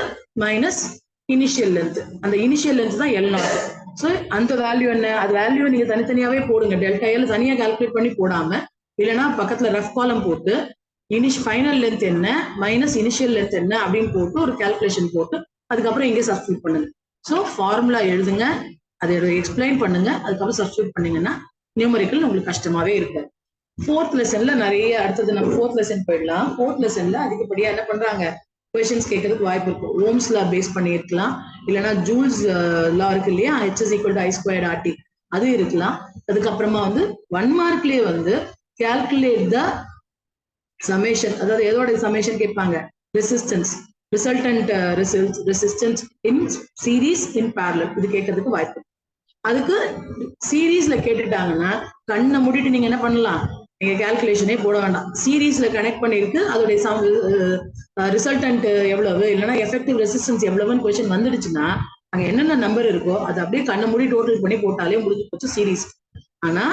minus initial length. அந்த இனிஷியல் லென்த் தான் எல் நாட். ஸோ அந்த வேல்யூ என்ன, அது வேல்யூ நீங்க தனித்தனியாவே போடுங்க. டெல்டா எல் தனியா கால்குலேட் பண்ணி போடாம, இல்லைன்னா பக்கத்துல ரஃப் காலம் போட்டு ஃபைனல் லென்த் என்ன மைனஸ் இனிஷியல் லென்த் என்ன அப்படின்னு போட்டு ஒரு கால்குலேஷன் போட்டு அதுக்கப்புறம் இங்கே சப்ஸ்டிட்யூட் பண்ணுங்க. ஸோ ஃபார்முலா எழுதுங்க, அதை எக்ஸ்பிளைன் பண்ணுங்க, அதுக்கப்புறம் சப்ஸ்டிட்யூட் பண்ணீங்கன்னா நியூமரிக்கல் உங்களுக்கு கஷ்டமாவே இருக்கும். ஃபோர்த் லெசன்ல நிறைய அடுத்தது நம்ம ஃபோர்த் லெசன் போயிடலாம். ஃபோர்த் லெசன்ல அதிகப்படியா என்ன பண்றாங்க, கொஸ்டின்ஸ் கேட்கறதுக்கு வாய்ப்பு இருக்கும். ஓம்ஸ் லா பேஸ் பண்ணி இருக்கலாம், இல்லைன்னா ஜூல்ஸ் லா இருக்கு இல்லையா, H is equal to I² RT அது இருக்கலாம். அதுக்கப்புறமா வந்து 1 மார்க்லயே வந்து கால்குலேட் த சமேஷன், அதாவது எதோட சமேஷன் கேட்பாங்க, ரெசிஸ்டன்ஸ், ரிசல்டன்ட் ரெசிஸ்டன்ஸ் இன் சீரீஸ் இன் பேரலல், இது கேட்கறதுக்கு வாய்ப்பு. அதுக்கு சீரீஸ்ல கேட்டுட்டாங்கன்னா கண்ணை மூடிட்டு நீங்க என்ன பண்ணலாம், நீங்க கால்குலேஷனே போட வேண்டாம். சீரீஸ்ல கனெக்ட் பண்ணிருக்கு அதோடைய ரிசல்டன்ட் எவ்வளவு இல்லைன்னா எஃபெக்டிவ் ரெசிஸ்டன்ஸ் எவ்வளவுன்னு கொஸ்டின் வந்துடுச்சுன்னா அங்க என்னென்ன நம்பர் இருக்கோ அதை அப்படியே கண்ணை மூடி டோட்டல் பண்ணி போட்டாலே முடிஞ்சு போச்சு சீரீஸ். ஆனா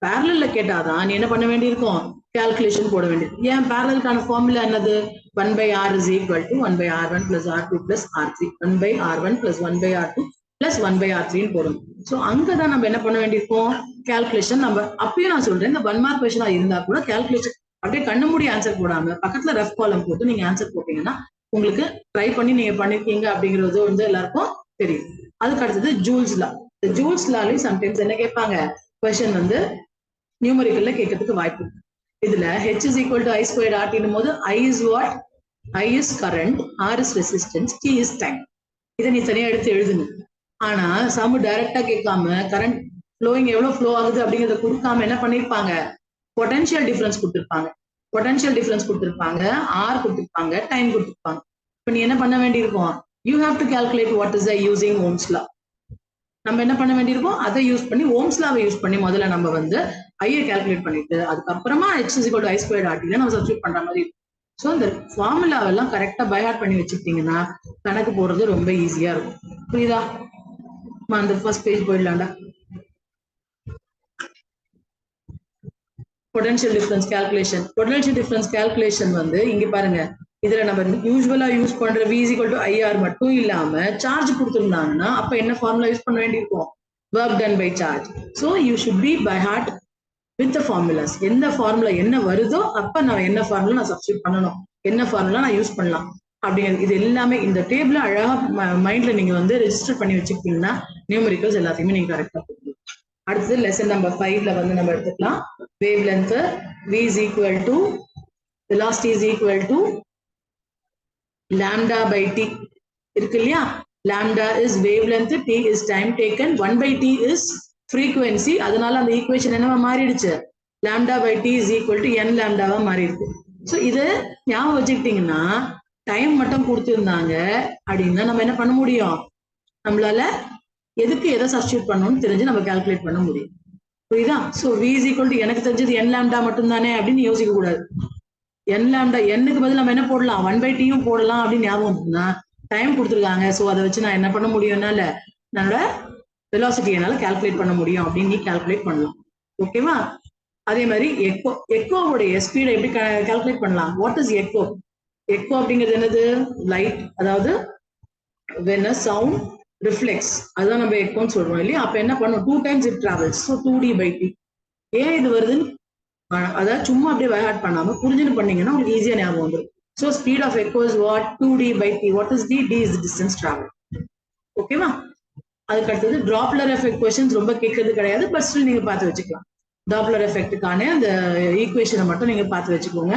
பேரலல்ல கேட்டாதான் நீ என்ன பண்ண வேண்டியிருக்கும், கால்குலேஷன் போட வேண்டியது. ஏன் பேரலலுக்கான ஃபார்முலா என்னது, 1/r is equal to 1/r1 plus r2 plus r3, 1/r1 plus 1/r2 plus 1/r3 போடணும். ஸோ அங்கதான் நம்ம என்ன பண்ண வேண்டியிருக்கோம், கால்குலேஷன். நம்ம அப்பயும் நான் சொல்றேன், இந்த 1 மார்க் கொஸ்டினா இருந்தா கூட கால்குலேஷன் அப்படியே கண்ணு மூடி ஆன்சர் போடாம பக்கத்துல ரஃப் காலம் போட்டு நீங்க ஆன்சர் போட்டீங்கன்னா உங்களுக்கு ட்ரை பண்ணி நீங்க பண்ணிருக்கீங்க அப்படிங்கிறது வந்து எல்லாருக்கும் தெரியும். அதுக்கு அடுத்தது ஜூல்ஸ் லா. இந்த ஜூல்ஸ் லாலையும் சம்டைம்ஸ் என்ன கேட்பாங்க, கொஸ்டின் வந்து நியூமரிக்கல்ல கேட்கறதுக்கு வாய்ப்பு இருக்கு. இதுல h is equal to I squared RT போது I is what, I is current, R is resistance, T is time. இதை நீ தனியா எடுத்து எழுதுங்க. ஆனா சம் டைரக்டா கேட்காம கரண்ட் ஃப்ளோயிங் எவ்வளவு ஃப்ளோ ஆகுது அப்படிங்கறத கொடுக்காம என்ன பண்ணிருப்பாங்க, பொட்டன்ஷியல் டிஃபரன்ஸ் கொடுத்திருப்பாங்க. பொட்டன்ஷியல் டிஃபரன்ஸ் கொடுத்திருப்பாங்க, ஆர் கொடுத்திருப்பாங்க, டைம் கொடுத்திருப்பாங்க. இப்ப நீ என்ன பண்ண வேண்டியிருக்கும், you have to calculate what is using Ohm's law. நம்ம என்ன பண்ண வேண்டியிருக்கோம், அதை யூஸ் பண்ணி ஓம்ஸ் லாவை யூஸ் பண்ணி முதல்ல நம்ம வந்து ஐயை கால்குலேட் பண்ணிட்டு அதுக்கப்புறமா h is equal to I squared RT நம்ம சப்ஸ்டிட்யூட் பண்ற மாதிரி இருக்கும். ஸோ இந்த ஃபார்முலாவெல்லாம் கரெக்டா பை ஹார்ட் பண்ணி வச்சுக்கிட்டீங்கன்னா கணக்கு போடுறது ரொம்ப ஈஸியா இருக்கும். புரியுதா? அந்த ஃபர்ஸ்ட் பேஜ் போயிடலாம்டா. Potential difference calculation. Potential difference calculation வந்து இங்க பாருங்க, இதுல நம்ம யூஸ்வலா யூஸ் பண்ற v is equal to IR மட்டும் இல்லாம சார்ஜ் கொடுத்திருந்தாங்கன்னா அப்ப என்ன ஃபார்முலா யூஸ் பண்ண வேண்டியிருக்கும், work done by charge. So you should be by heart with the formulas. எந்த ஃபார்முலா என்ன வருதோ அப்ப நான் என்ன ஃபார்முலா நான் சப்ஸ்டிட்யூட் பண்ணணும், என்ன ஃபார்முலா நான் யூஸ் பண்ணலாம் அப்படிங்கிறது இது எல்லாமே இந்த டேபிள அழகா மைண்ட்ல நீங்க வந்து ரெஜிஸ்டர் பண்ணி வச்சுக்கிட்டீங்கன்னா நியூமரிக்கல்ஸ் எல்லாத்தையுமே நீங்க கரெக்டா போடுவீங்க. அடுத்தது லெசன் நம்பர் 5ல வந்து நம்ம எடுத்துக்கலாம். Wave length v is equal to velocity is equal to lambda by t இருக்கு இல்லையா. lambda is wavelength, t is time taken, 1/t is frequency. அதனால அந்த ஈக்குவேஷன் என்னவா மாறிடுச்சு, lambda by t is equal to n lambda-வா மாறி இருக்கு. So இது ஞாபகம் வச்சுக்கிட்டீங்கன்னா டைம் மட்டும் கொடுத்துருந்தாங்க அப்படின்னா நம்ம என்ன பண்ண முடியும், நம்மளால எதுக்கு எதை சப்ஸ்டிட்யூட் பண்ணணும்னு தெரிஞ்சு நம்ம கால்குலேட் பண்ண முடியும். புரியுதா? So v is equal to எனக்கு தெரிஞ்சது n lambda மட்டும் தானே அப்படின்னு யோசிக்க கூடாது. n lambda n-க்கு பதில் நம்ம என்ன போடலாம், 1/t-யும் போடலாம் அப்படின்னு ஞாபகம் இருக்குன்னா டைம் கொடுத்துருக்காங்க. ஸோ அதை வச்சு நான் என்ன பண்ண முடியும்னால என்னோட வெலாசிட்டி என்னால கால்குலேட் பண்ண முடியும் அப்படின்னு நீ கால்குலேட் பண்ணலாம். ஓகேவா? அதே மாதிரி எக்கோ, எக்கோவுடைய ஸ்பீடை எப்படி கால்குலேட் பண்ணலாம், வாட் இஸ் எக்கோ. எக்கோ அப்படிங்கிறது என்னது, லைட், அதாவது when a sound reflects, அதுதான் நம்ம எக்கோன்னு சொல்றோம் இல்லையா. அப்ப என்ன பண்ணும், 2 times it travels, so 2d/t. ஏன் இது வருதுன்னு அதாவது சும்மா அப்படியே வயஹாட் பண்ணாம புரிஞ்சுன்னு பண்ணீங்கன்னா உங்களுக்கு ஈஸியா ஞாபகம் வந்துடும். So speed of echo is what, 2d/t. What is d is the distance traveled. ஓகேவா? அதுக்கு அடுத்தது டாப்லர் எஃபெக்ட் கொஸ்டின்ஸ் ரொம்ப கேட்கறது கிடையாது, பட் ஸ்டில் நீங்க பார்த்து வச்சுக்கலாம். டாப்லர் எஃபெக்ட்டுக்கான அந்த ஈக்குவேஷனை மட்டும் நீங்க பார்த்து வச்சுக்கோங்க.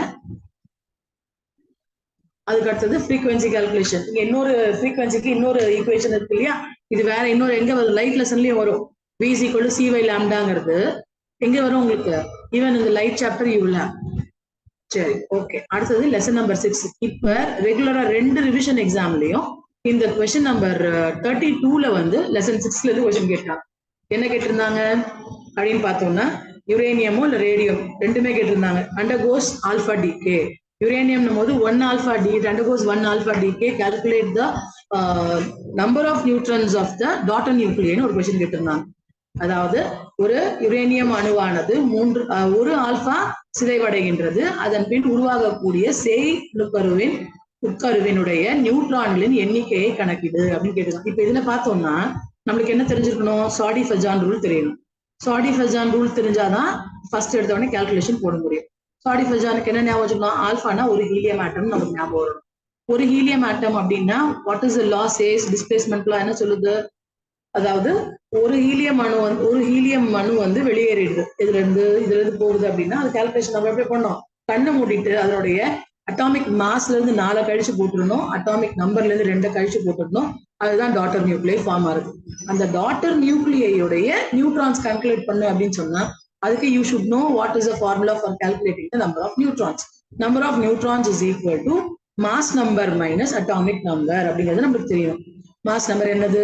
அதுக்கு அடுத்தது ஃப்ரீக்வன்சி கால்குலேஷன். இங்க இன்னொரு ஃப்ரீக்வன்சிக்கு இன்னொரு ஈக்குவேஷன் இருக்கு இல்லையா. இது வேற இன்னொரு எங்க வரும், லைட் லெசன்லயும் வரும். v is equal to c/λ எங்க வரும் உங்களுக்கு, ஈவன் இந்த light chapter you will have. சரி, ஓகே. அடுத்தது லெசன் நம்பர் 6. இப்ப ரெகுலரா 2 ரிவிஷன் எக்ஸாம்லயும் இந்த கொஸ்டின் நம்பர் 32ல வந்து லெசன் 6ல இருந்து கொஸ்டின் கேட்டாங்க. என்ன கேட்டிருந்தாங்க அப்படின்னு பார்த்தோம்னா, யுரேனியமோ இல்ல ரேடியம் ரெண்டுமே கேட்டிருந்தாங்க. undergoes alpha decay. யுரேனியம் போது 1 alpha d, it undergoes 1 alpha decay, calculate the number of neutrons of the daughter nuclei ஒரு கொஸ்டின் கேட்டிருந்தாங்க. அதாவது ஒரு யுரேனியம் அணுவானது 1 ஆல்பா சிதைவடைகின்றது, அதன் பின் உருவாகக்கூடிய உட்கருவினுடைய நியூட்ரான்களின் எண்ணிக்கையை கணக்கிடு அப்படின்னு கேட்டுருக்காங்க. இப்ப இதுல பார்த்தோம்னா நம்மளுக்கு என்ன தெரிஞ்சிருக்கணும், சாடி-ஃபெஜான் ரூல் தெரியணும். சாடி-ஃபெஜான் ரூல் தெரிஞ்சாதான் ஃபர்ஸ்ட் எடுத்த உடனே கால்குலேஷன் போட முடியும். சாடி-ஃபெஜானுக்கு என்ன ஞாபகம் வச்சுக்கணும், ஆல்பானா ஒரு ஹீலியம் ஆட்டம் நமக்கு ஞாபகம் வரும். ஒரு ஹீலியம் ஆட்டம் அப்படின்னா what is law says displacement law என்ன சொல்லுது, அதாவது ஒரு ஹீலியம் அணு வந்து வெளியேறிடுது, இதுல இருந்து போகுது அப்படின்னா அது கால்குலேஷன் நம்ம எப்படி பண்ணோம், கண்ணை மூடிட்டு அதனுடைய அட்டாமிக் மாஸ்ல இருந்து 4 கழிச்சு போட்டுருந்தோம், அட்டாமிக் நம்பர்ல இருந்து 2 கழிச்சு போட்டுருந்தோம். அதுதான் டாட்டர் நியூக்ளியை ஃபார்ம் ஆகுது. அந்த டாட்டர் நியூக்ளியோடைய நியூட்ரான்ஸ் கால்குலேட் பண்ணு அப்படின்னு சொன்னா அதுக்கு you should know what is the formula for calculating the number of neutrons. Number of neutrons is equal to mass number minus atomic number அப்படிங்கிறது நமக்கு தெரியும். மாஸ் நம்பர் என்னது?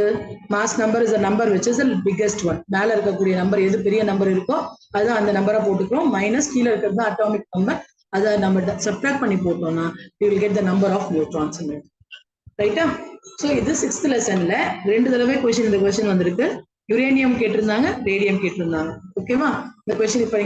Mass number is a number which is the biggest one. மேல இருக்கக்கூடிய number எது பெரிய number இருக்கோ அதுதான் அந்த நம்பரை போட்டுக்கிறோம். மைனஸ் கீழே இருக்கிறது அட்டாமிக் நம்பர். அதை நம்ம சப்ட்ராக்ட் பண்ணி போட்டோம்னா we will get the number of neutrons in it. ரைட்டா? ஸோ இது 6th லெசன்ல 2 தடவை கொஸ்டின் இந்த கொஸ்டின் வந்திருக்கு. யுரேனியம் கேட்டிருந்தாங்க, ரேடியம் கேட்டிருந்தாங்க. ஓகேவா? இந்த கொஸ்டின் இப்ப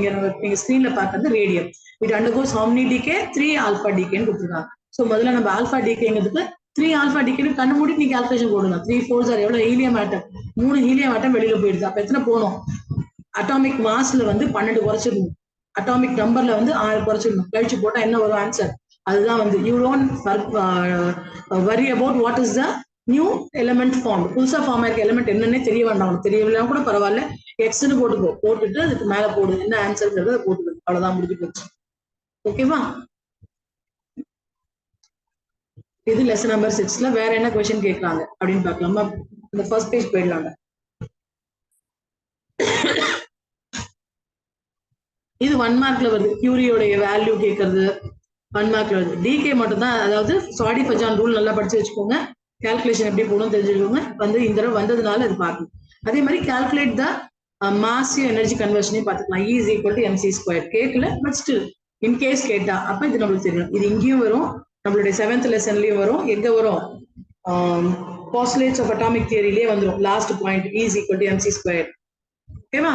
நீங்க ஸ்கிரீன்ல பாக்குறது radium. It undergoes how many decay? 3 alpha டிகேன்னு கொடுத்துருக்காங்க. ஸோ முதல்ல நம்ம ஆல்பா டிகேங்கிறதுக்கு 3 ஆல்பா டிகேன்னு கண்ணு மூடி நீ கால்குலேஷன் போடணும். 3 4 ஆர் எவ்வளவு? ஹீலியம் ஆட்டம் 3 ஹீலியம் ஆட்டம் வெளியில போயிடுது. அப்ப எத்தனை போகணும்? அட்டாமிக் மாஸ்ல வந்து 12 குறைச்சிடணும். அட்டாமிக் நம்பர்ல வந்து 6 குறைச்சிடணும். கழிச்சு போட்டா என்ன வரும் ஆன்சர்? அதுதான் வந்து you don't worry about what is the new element form. புதுசா ஃபார்ம் ஆயிருக்க எலிமெண்ட் என்னன்னே தெரிய வேண்டாம். உனக்கு தெரியலாம் கூட பரவாயில்ல, எக்ஸ்ன்னு போட்டுக்கோ. போட்டுட்டு அதுக்கு மேல போடு, என்ன ஆன்சர்ங்கிறத போட்டுக்கோ. அவ்வளவுதான், முடிஞ்சு போச்சு. ஓகேவா? இது லெசன் நம்பர் 6ல வேற என்ன கொஸ்டின் கேட்கறாங்க அப்படின்னு பார்க்கலாமா? இந்த ஃபர்ஸ்ட் பேஜ் போயிடலாங்க. இது 1 மார்க்ல வருது. கியூரியோடைய வேல்யூ கேட்கறது 1 மார்க்ல வருது. டிகே மட்டும் தான், அதாவது சாடி ஃபஜான் ரூல் நல்லா படிச்சு வச்சுக்கோங்க. கால்குலேஷன் எப்படி போகணும் தெரிஞ்சுக்கோங்க. வந்து இந்த தடவை வந்ததுனால அது பார்க்கணும். அதே மாதிரி கால்குலேட் த மாஸ் எனர்ஜி கன்வர்ஷனையும் பார்த்துக்கலாம். E is equal to mc². கேட்கல, பட் ஸ்டில் இன்கேஸ் கேட்டா அப்ப இது நம்மளுக்கு தெரியும். இது இங்கேயும் வரும், நம்மளுடைய 7th லெசன்லயும் வரும். எங்க வரும்? போஸ்டுலேட்ஸ் ஆஃப் அட்டாமிக் தியரியிலே வந்துடும். Last point E is equal to mc². ஓகேவா?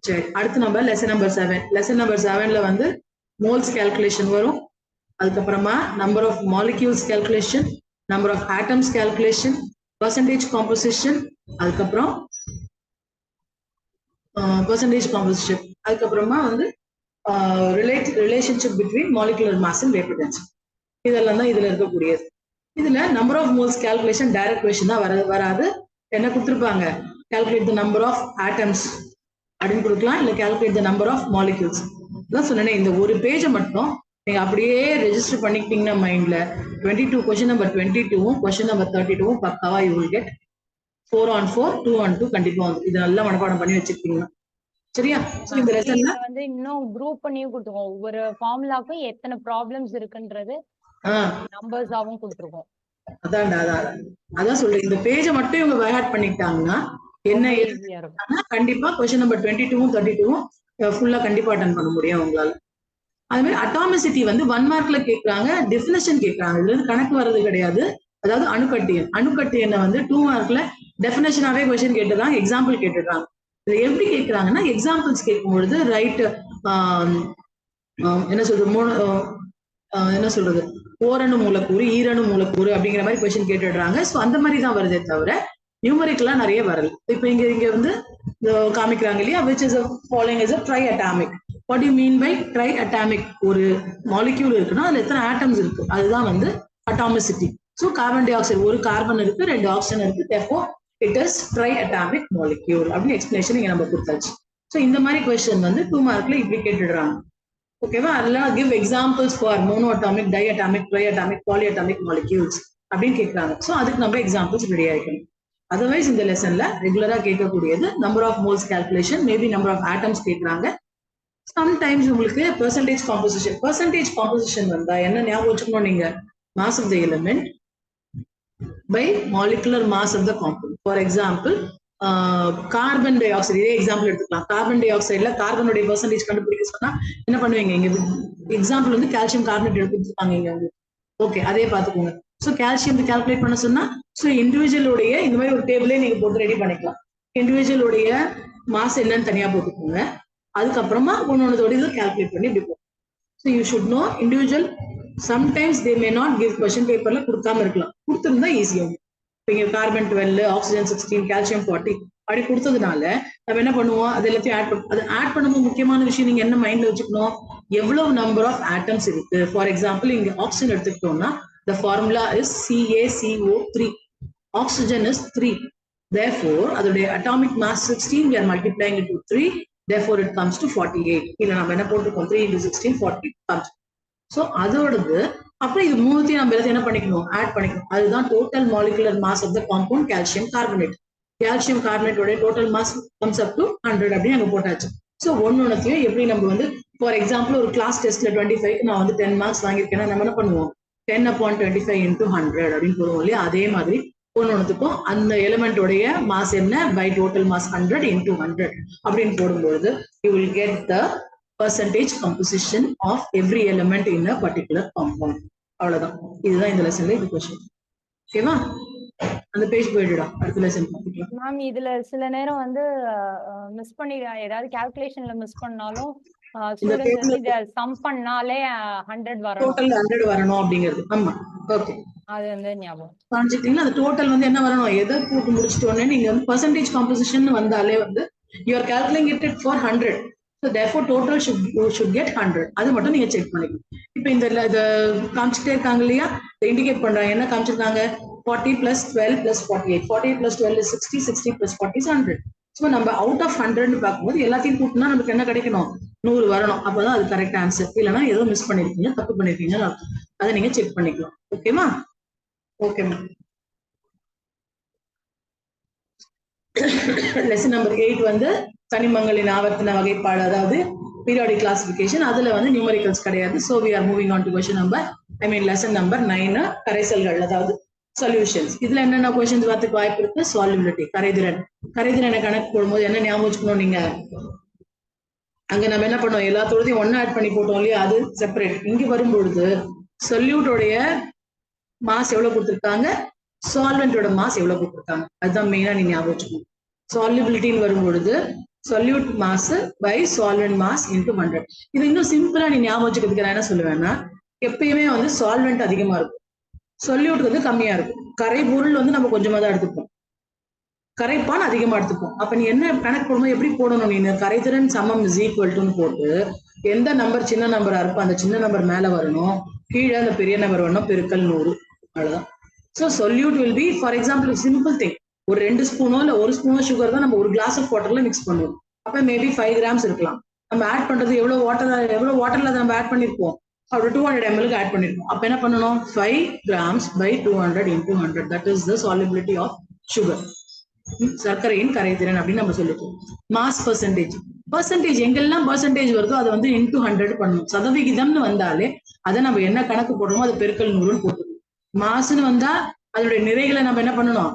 சரி, அடுத்து நம்ம லெசன் நம்பர் 7. லெசன் நம்பர் 7ல வந்து மோல்ஸ் கால்குலேஷன் வரும். அதுக்கப்புறமா number of molecules calculation, number of atoms calculation, percentage composition, அதுக்கப்புறம் பர்சன்டேஜ் காம்போசிஷன், அதுக்கப்புறமா வந்து relationship between molecular mass and vapour density. இதெல்லாம் தான் இதுல இருக்கக்கூடியது. இதுல number of moles calculation direct question தான் வராது. என்ன கொடுத்துருப்பாங்க? Calculate the number of atoms அப்படின்னு கொடுக்கலாம், இல்ல calculate the number of molecules. அதான் சொன்னேன், இந்த ஒரு பேஜை மட்டும் நீங்க அப்படியே ரெஜிஸ்டர் பண்ணிக்கிட்டீங்கன்னா மைண்ட்ல 22 கொஸ்டின் நம்பர் 22வும் கொஸ்டின் நம்பர் 32வும் பக்காவா you will get 4 on 4 2 on 2 கண்டிப்பா வந்து இது நல்லா மனப்பாடம் பண்ணி வச்சிருக்கீங்க. சரியா? சோ இந்த லெசன்ல வந்து இன்னும் குரூப் பண்ணியும் கொடுத்துருக்கோம். ஒவ்வொரு ஃபார்முலாக்கும் எத்தனை ப்ராப்ளம்ஸ் இருக்குன்றது நம்பர்ஸாவும் கொடுத்துருக்கோம். அதான் சொல்றேன், இந்த பேஜை மட்டும் இவங்க பைஹார்ட் பண்ணிட்டாங்கன்னா என்ன கண்டிப்பா கொஸ்டின் நம்பர் 22வும் 32வும் ஃபுல்லா கண்டிப்பா அட்டெண்ட் பண்ண முடியும் உங்களால. அது மாதிரி அட்டாமிசிட்டி வந்து 1 மார்க்ல கேட்கறாங்க, டெஃபினிஷன் கேட்கறாங்க. இதுல இருந்து கணக்கு வர்றது கிடையாது. அதாவது அணுக்கட்டியன், அணுக்கட்டியனை வந்து 2 மார்க்ல டெஃபினேஷனாவே கொஸ்டின் கேட்டுறாங்க, எக்ஸாம்பிள் கேட்டுறாங்க. இது எப்படி கேட்கறாங்கன்னா, எக்ஸாம்பிள்ஸ் கேட்கும்பொழுது ரைட் என்ன சொல்றது ஓரணு மூலக்கூறு, ஈரணு மூலக்கூறு அப்படிங்கிற மாதிரி கொஸ்டின் கேட்டுடுறாங்க. ஸோ அந்த மாதிரி தான் வருதே தவிர நியூமரிக்கெல்லாம் நிறைய வரல. இப்போ இங்க வந்து காமிக்கிறாங்க இல்லையா, which is following is triatomic. What you mean by triatomic? ஒரு மாலிக்யூல் இருக்குன்னா அதுல எத்தனை ஆட்டம்ஸ் இருக்கு, அதுதான் வந்து atomicity. So carbon dioxide, ஒரு கார்பன் இருக்கு, 2 ஆக்சிஜன் இருக்கு, therefore it is tri-atomic molecule அப்படின்னு எக்ஸ்பிளேஷன் இங்க நம்ம கொடுத்தாச்சு. ஸோ இந்த மாதிரி கொஸ்டின் வந்து 2 மார்க்ல இப்படி கேட்டுடுறாங்க. ஓகேவா? அதெல்லாம் give examples for monoatomic, diatomic, triatomic, polyatomic molecules அப்படின்னு கேட்கறாங்க. ஸோ அதுக்கு நம்ம எக்ஸாம்பிள்ஸ் ரெடி ஆயிக்கணும். அதர்வைஸ் இந்த லெசன்ல ரெகுலரா கேட்கக்கூடியது number of moles calculation, maybe number of atoms கேட்கறாங்க. சம்டைம்ஸ் உங்களுக்கு பெர்சன்டேஜ் காம்போசிஷன். பெர்சன்டேஜ் காம்போசிஷன் வந்தா என்ன ஞாபகம் வச்சுக்கணும் நீங்க? Mass of the element by molecular mass of the compound. For example, carbon dioxide, இதே எக்ஸாம்பிள் எடுத்துக்கலாம். கார்பன் டை ஆக்சைடுல கார்பனுடைய பெர்சன்டேஜ் கண்டுபிடிக்க சொன்னா என்ன பண்ணுவீங்க? இங்க எக்ஸாம்பிள் வந்து கால்சியம் கார்பனேட் எடுத்துருப்பாங்க இங்க வந்து. ஓகே, அதே பாத்துக்கோங்க. ஸோ கால்சியம் கால்குலேட் பண்ண சொன்னா, ஸோ இண்டிவிஜுவலுடைய இந்த மாதிரி ஒரு டேபிளே நீங்க போட்டு ரெடி பண்ணிக்கலாம். இண்டிவிஜுவலுடைய மாஸ் என்னன்னு தனியா போட்டுக்கோங்க. அதுக்கப்புறமா ஒன்னொன்னதோட இது கால்குலேட் பண்ணி இப்படி போகும். So you should no individual. Sometimes they may not give question பேப்பர்ல கொடுக்காம இருக்கலாம், கொடுத்துருந்தா ஈஸியாகும். இப்போ கார்பன் 12, ஆக்சிஜன் 16, கால்சியம் 40 அப்படி கொடுத்ததுனால நம்ம என்ன பண்ணுவோம்? அது எல்லாத்தையும் ஆட் பண்ணுவோம். அது ஆட் பண்ணும்போது முக்கியமான விஷயம் நீங்க என்ன மைண்ட்ல வச்சுக்கணும்? எவ்வளவு நம்பர் ஆஃப் ஆட்டம்ஸ் இருக்கு. ஃபார் எக்ஸாம்பிள் இங்க ஆக்சிஜன் எடுத்துக்கிட்டோம்னா the formula is CaCO3. Oxygen is 3. Therefore, அதோடைய atomic mass 16, we are multiplying it to 3. Therefore, it comes to 48. இல்ல நம்ம என்ன போட்டுக்கோம்? 3 into 16, 40 comes. ஸோ அதோடது அப்புறம் இது மூணுத்தையும் நம்ம என்ன பண்ணிக்கணும்? ஆட் பண்ணிக்கணும். அதுதான் total molecular mass of the compound calcium carbonate. Calcium கார்பனேட்டோட total mass comes up to 100 அப்படின்னு நம்ம போட்டாச்சு. ஸோ ஒன்னொன்னையும் எப்படி நம்ம வந்து ஃபார் எக்ஸாம்பிள் ஒரு கிளாஸ் டெஸ்ட்ல 25க்கு நான் வந்து 10 மார்க்ஸ் வாங்கியிருக்கேன்னா நம்ம என்ன பண்ணுவோம்? 10/25 into 100 அப்படின்னு போடுவோம் இல்லையா? அதே மாதிரி ஒன்னொன்னுக்கும் அந்த எலிமெண்டோடைய மாஸ் என்ன பை டோட்டல் மாஸ் 100 into 100 அப்படின்னு போடும்பொழுது you will get the percentage composition of every element in a particular compound. அவ்வளவுதான். இதுதான் இந்த லெசன்ல இது क्वेश्चन. ஓகேவா? அந்த பேஜ் போய்டுடா. அடுத்த லெசன் பார்க்கலாம். மேம் இதுல சில நேரம் வந்து மிஸ் பண்ணி ஏதாவது கால்குலேஷன்ல மிஸ் பண்ணாலும் ஸ்டூடண்ட்ஸ் வந்து இத சம் பண்ணாலே 100 வரணும். டோட்டல் 100 வரணும் அப்படிங்கிறது. ஆமா. ஓகே. அது வந்து ஞாபகம். கான்செப்ட்ல அந்த டோட்டல் வந்து என்ன வரணும்? எதை போட்டு முடிச்சிட்ட உடனே நீங்க வந்து percentage composition வந்தாலே வந்து you are calculating it for 100. So therefore total should get 100. அது மட்டும் நீங்க செக் பண்ணிக்கணும். இப்போ இந்த காமிச்சிட்டே இருக்காங்க இல்லையா? இண்டிகேட் பண்றாங்க. என்ன காமிச்சிருக்காங்க? 40 plus 12 plus 48. 48 plus 12 is 60. 60 plus 40 is 100. So நம்ம அவுட் ஆஃப் 100 பார்க்கும்போது எல்லாத்தையும் கூட்டினா நமக்கு என்ன கிடைக்கணும்? 100 வரணும். அப்பதான் அது கரெக்ட் ஆன்சர். இல்லைன்னா ஏதோ மிஸ் பண்ணிருக்கீங்க, தப்பு பண்ணிருக்கீங்கன்னு அர்த்தம். அதை நீங்க செக் பண்ணிக்கலாம். ஓகேவா? Okay ma'am. லெசன் நம்பர் 8 வந்து தனிமங்களின் ஆவர்த்தன வகைப்பாடு, அதாவது பீரியாடிக் கிளாசிபிகேஷன். அதுல வந்து நியூமரிக்கல்ஸ் கிடையாது. So we are moving on to question number lesson number 9 கரைசல்கள், அதாவது சொல்யூஷன்ஸ். இதுல என்னென்ன क्वेश्चंस வரதுக்கு வாய்ப்பு இருக்கு? சால்யூபிலிட்டி, கரைதிறன். கரைதிறனை கணக்கு போடும்போது என்ன ஞாபகம் வச்சுக்கணும் நீங்க? அங்க நம்ம என்ன பண்ணோம்? எல்லாத்தோடையும் ஒண்ணா ஆட் பண்ணி போட்டோம் இல்லையா? அது செப்பரேட். இங்க வரும்பொழுது சொல்யூட்டோடைய மாஸ் எவ்வளவு கொடுத்திருக்காங்க, சால்வெண்டோட மாஸ் எவ்வளவு கொடுத்திருக்காங்க, அதுதான் மெயினா நீங்க ஞாபகம் வச்சுக்கணும். சால்யூபிலிட்டின்னு வரும்பொழுது solute mass by solvent mass into 100. இது இன்னும் சிம்பிளா நீ ஞாபகம் வச்சுக்கிறதுக்கு நான் என்ன சொல்லுவேன்னா, எப்பயுமே வந்து சால்வெண்ட் அதிகமா இருக்கும், சொல்யூட் வந்து கம்மியா இருக்கும். கரை பொருள் வந்து நம்ம கொஞ்சமா தான் எடுத்துப்போம், கரைப்பான் அதிகமா எடுத்துப்போம். அப்ப நீ என்ன கணக்கு போடும்போது எப்படி போடணும்? நீ கரைதிறன் சமம் இஸ் ஈக்குவல் டுன்னு போட்டு எந்த நம்பர் சின்ன நம்பரா இருக்கோ அந்த சின்ன நம்பர் மேல வரணும், கீழே அந்த பெரிய நம்பர் வரணும், பெருக்கல் 100. அவ்வளவுதான். So solute will be, for example simple thing, ஒரு 2 ஸ்பூனோ இல்ல 1 ஸ்பூனோ சுகர் தான் நம்ம ஒரு கிளாஸ் ஆஃப் வாட்டர்ல மிக்ஸ் பண்ணுவோம். அப்ப மேபி 5 கிராம்ஸ் இருக்கலாம். நம்ம ஆட் பண்றது எவ்வளவு வாட்டர்ல நம்ம ஆட் பண்ணிருப்போம்? ஒரு 200 ml ஆட் பண்ணிருப்போம். அப்ப என்ன பண்ணணும்? 5 grams by 200 into 100. That is the solubility of sugar. சர்க்கரையின் கரைதிறன் அப்படின்னு நம்ம சொல்லிப்போம். மாஸ் பர்சன்டேஜ் எங்கெல்லாம் பர்சன்டேஜ் வருதோ அதை வந்து இன்டூ 100 பண்ணணும். சதவிகிதம்னு வந்தாலே அதை நம்ம என்ன கணக்கு போடுறோமோ அது பெருக்கல் 100 போட்டுக்கணும். மாசுன்னு வந்தா அதனுடைய நிறைகளை நம்ம என்ன பண்ணணும்?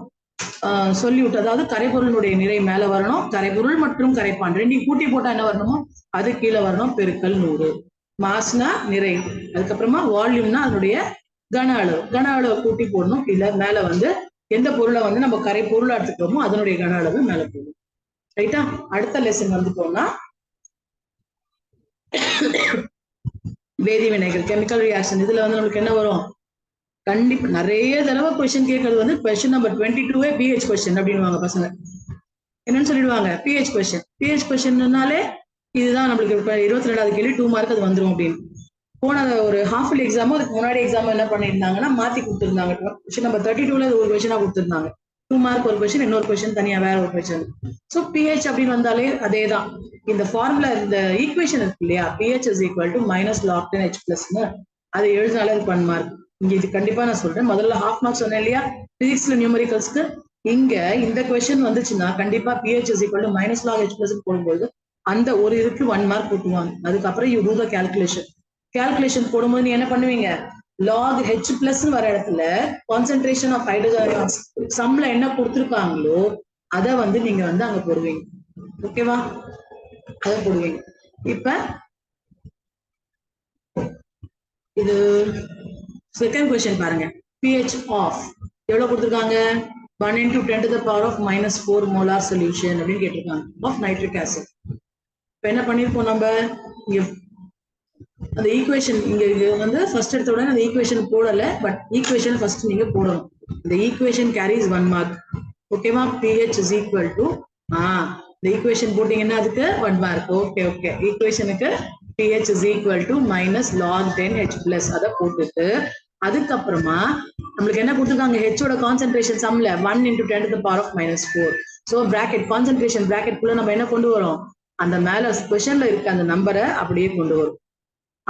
சொல்லிவிட்டு, அதாவது கரைபொருளுடைய நிறை மேல வரணும், கரைபொருள் மற்றும் கரைப்பான் ரெண்டையும் கூட்டி போட்டா என்ன வரணுமோ அது கீழே வரணும், பெருக்கல் 100. மாஸ்னா நிறை, அதுக்கப்புறமா வால்யூம்னா அதனுடைய கன அளவு கூட்டி போடணும். கீழே மேல வந்து எந்த பொருளை வந்து நம்ம கரை பொருளா எடுத்துக்கிறோமோ அதனுடைய கன அளவு மேல போடும். ரைட்டா? அடுத்த லெசன் வந்துட்டோம்னா வேதிவினைகள், கெமிக்கல் ரியாக்ஷன். இதுல வந்து நம்மளுக்கு என்ன வரும்? கண்டிப்பா நிறைய தடவை கொஸ்டின் கேட்கறது வந்து கொஸ்டின் நம்பர் 22 பிஹெச் கொஸ்டின் அப்படின்வாங்க பசங்க. என்னன்னு சொல்லிடுவாங்க? பிஹெச் கொஸ்டின்னாலே இதுதான் நம்மளுக்கு 22வது கேள்வி 2 மார்க் அது வந்துடும் அப்படின்னு. போன ஒரு ஹாஃப் இயர்லி எக்ஸாமோ அதுக்கு முன்னாடி எக்ஸாமோ என்ன பண்ணியிருந்தாங்கன்னா மாத்தி கொடுத்துருந்தாங்க. கொஸ்டின் நம்பர் 32ல ஒரு கொஸ்டினா கொடுத்துருந்தாங்க. 2 மார்க் ஒரு கொஸ்டின், இன்னொரு கொஸ்டின் தனியா வேற ஒரு கொஸ்டின். ஸோ பிஹெச் அப்படின்னு வந்தாலே அதே தான். இந்த ஃபார்முலா, இந்த ஈக்குவேஷன் இருக்கு இல்லையா, pH is equal to minus log 10 H பிளஸ்ன்னு அதை எழுதினாலே அது 1 மார்க். இங்க இது கண்டிப்பா நான் சொல்றேன். முதல்ல ஹாஃப் மார்க் சொன்னேன் இல்லையா பிசிக்ஸ்ல நியூமரிக்கல்ஸ்க்கு. இங்க இந்த கொஸ்டின் வந்துச்சுன்னா கண்டிப்பா pH is equal to minus log H plus போடும்போது அந்த ஒரு இதுக்கு 1 மார்க் போட்டுவாங்க. அதுக்கப்புறம் யூ டூ த கால்குலேஷன் போடும்போது நீ என்ன பண்ணுவீங்க? log H பிளஸ் வர இடத்துல கான்சென்ட்ரேஷன் ஆஃப் ஹைட்ரஜன் அயான்ஸ் சம்ல என்ன கொடுத்துருக்காங்களோ அதை வந்து நீங்க வந்து அங்க போடுவீங்க. ஓகேவா? அதை போடுவீங்க. இப்ப இது செகண்ட் கொஸ்டின் பாருங்க. pH ஆஃப் எவ்வளவு கொடுத்துருக்காங்க? 1 into 10 to the power of -4 molar solution அப்படின்னு கேட்டிருக்காங்க ஆஃப் நைட்ரிக் ஆசிட். இப்ப என்ன பண்ணிருப்போம் நம்ம? அந்த ஈக்குவேஷன் இங்க வந்து ஃபர்ஸ்ட் எடுத்த உடனே அந்த ஈக்குவேஷன் போடல, பட் ஈக்குவேஷன் ஃபர்ஸ்ட் நீங்க போடணும். இந்த ஈக்குவேஷன் கேரிஸ் 1 மார்க். ஓகேவா? pH is equal to இந்த ஈக்குவேஷன் போட்டீங்கன்னா அதுக்கு 1 மார்க். ஓகே ஈக்குவேஷனுக்கு pH is equal to minus log 10 H plus அதை போட்டுட்டு அதுக்கப்புறமா நம்மளுக்கு என்ன கொடுத்துருக்காங்க? H ஓட கான்சென்ட்ரேஷன் சம்ல 1 into 10 to the power of -4. So bracket concentration பிராக்கெட்குள்ள நம்ம என்ன கொண்டு வரோம்? அந்த மேல கொஸ்டின்ல இருக்க அந்த நம்பரை அப்படியே கொண்டு வரும்.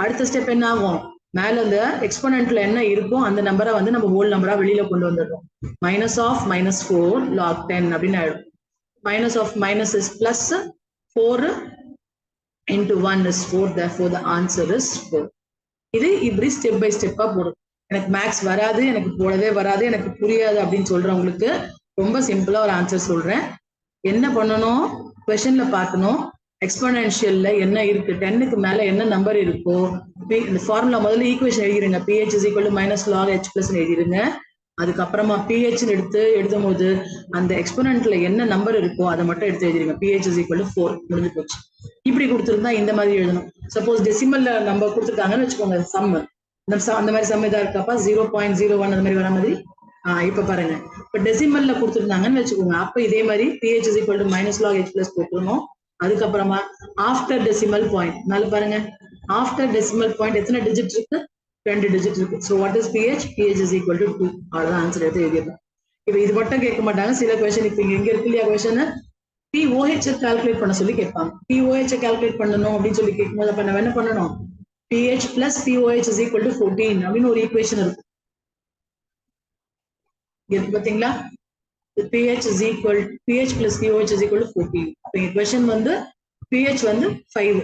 அடுத்த ஸ்டெப் என்ன ஆகும்? மேல இந்த எக்ஸ்போனன்ட்ல என்ன இருக்கும் அந்த நம்பரை வந்து நம்ம ஹோல் நம்பரா வெளியில கொண்டு வந்துடுறோம். மைனஸ் ஆஃப் -4 log 10 அப்படின்னு ஆயிடும். Minus of minus is plus, 4 into 1 is 4, therefore the answer is 4. இது இப்படி ஸ்டெப் பை ஸ்டெப்பா போடும். எனக்கு மேக்ஸ் வராது, எனக்கு போடவே வராது, எனக்கு புரியாது அப்படின்னு சொல்றவங்களுக்கு ரொம்ப சிம்பிளா ஒரு ஆன்சர் சொல்றேன். என்ன பண்ணணும், கொஸ்டின்ல பார்க்கணும், எக்ஸ்போனென்ஷியல்ல என்ன இருக்கு, 10க்கு மேல என்ன நம்பர் இருக்கோ, இந்த ஃபார்முலா முதல்ல ஈக்குவேஷன் எழுதிருங்க. pH is equal to minus log h plus எழுதிருங்க. அதுக்கப்புறமா pH எழுதும் போது அந்த எக்ஸ்போனன்ட்ல என்ன நம்பர் இருக்கோ அதை மட்டும் எடுத்து எழுதிருங்க. pH is equal to 4 முடிஞ்சு போச்சு. இப்படி கொடுத்துருந்தா இந்த மாதிரி எழுதணும். சப்போஸ் டெசிமல்ல நம்ம கொடுத்துருக்காங்கன்னு வச்சுக்கோங்க, சம் அந்த மாதிரி சம் இதா இருக்கப்பா 0.01 அந்த மாதிரி வர மாதிரி. இப்ப பாருங்க, இப்ப டெசிமல்ல கொடுத்துருந்தாங்கன்னு வச்சுக்கோங்க, அப்ப இதே மாதிரி pH is equal to minus log h plus போட்டுருணும். அதுக்கப்புறமா ஆஃப்டர் டெசிமல் பாயிண்ட், நல்லா பாருங்க, ஆஃப்டர் டெசிமல் பாயிண்ட் எத்தனை டிஜிட் இருக்கு, 2 டிஜிட் இருக்கு. So what is pH? pH is equal to 2. அவ்வளவுதான் ஆன்சர் எடுத்து எழுதிடலாம். இப்ப இது மட்டும் கேட்க மாட்டாங்க, சில கொஸ்டின் இப்ப இங்க இருக்கு இல்லையா கொஸ்டின், POH கால்குலேட் பண்ண சொல்லி கேட்பாங்க. POH கால்குலேட் பண்ணணும் அப்படின்னு சொல்லி கேட்கும்போது அப்ப நம்ம என்ன பண்ணணும், pH plus POH is equal to 14 அப்படின்னு ஒரு ஈக்குவேஷன் இருக்கு. இருக்கு பாத்தீங்களா, pH is equal, pH plus POH is equal to 14. அப்ப இந்த கொஸ்டின் வந்து pH வந்து 5,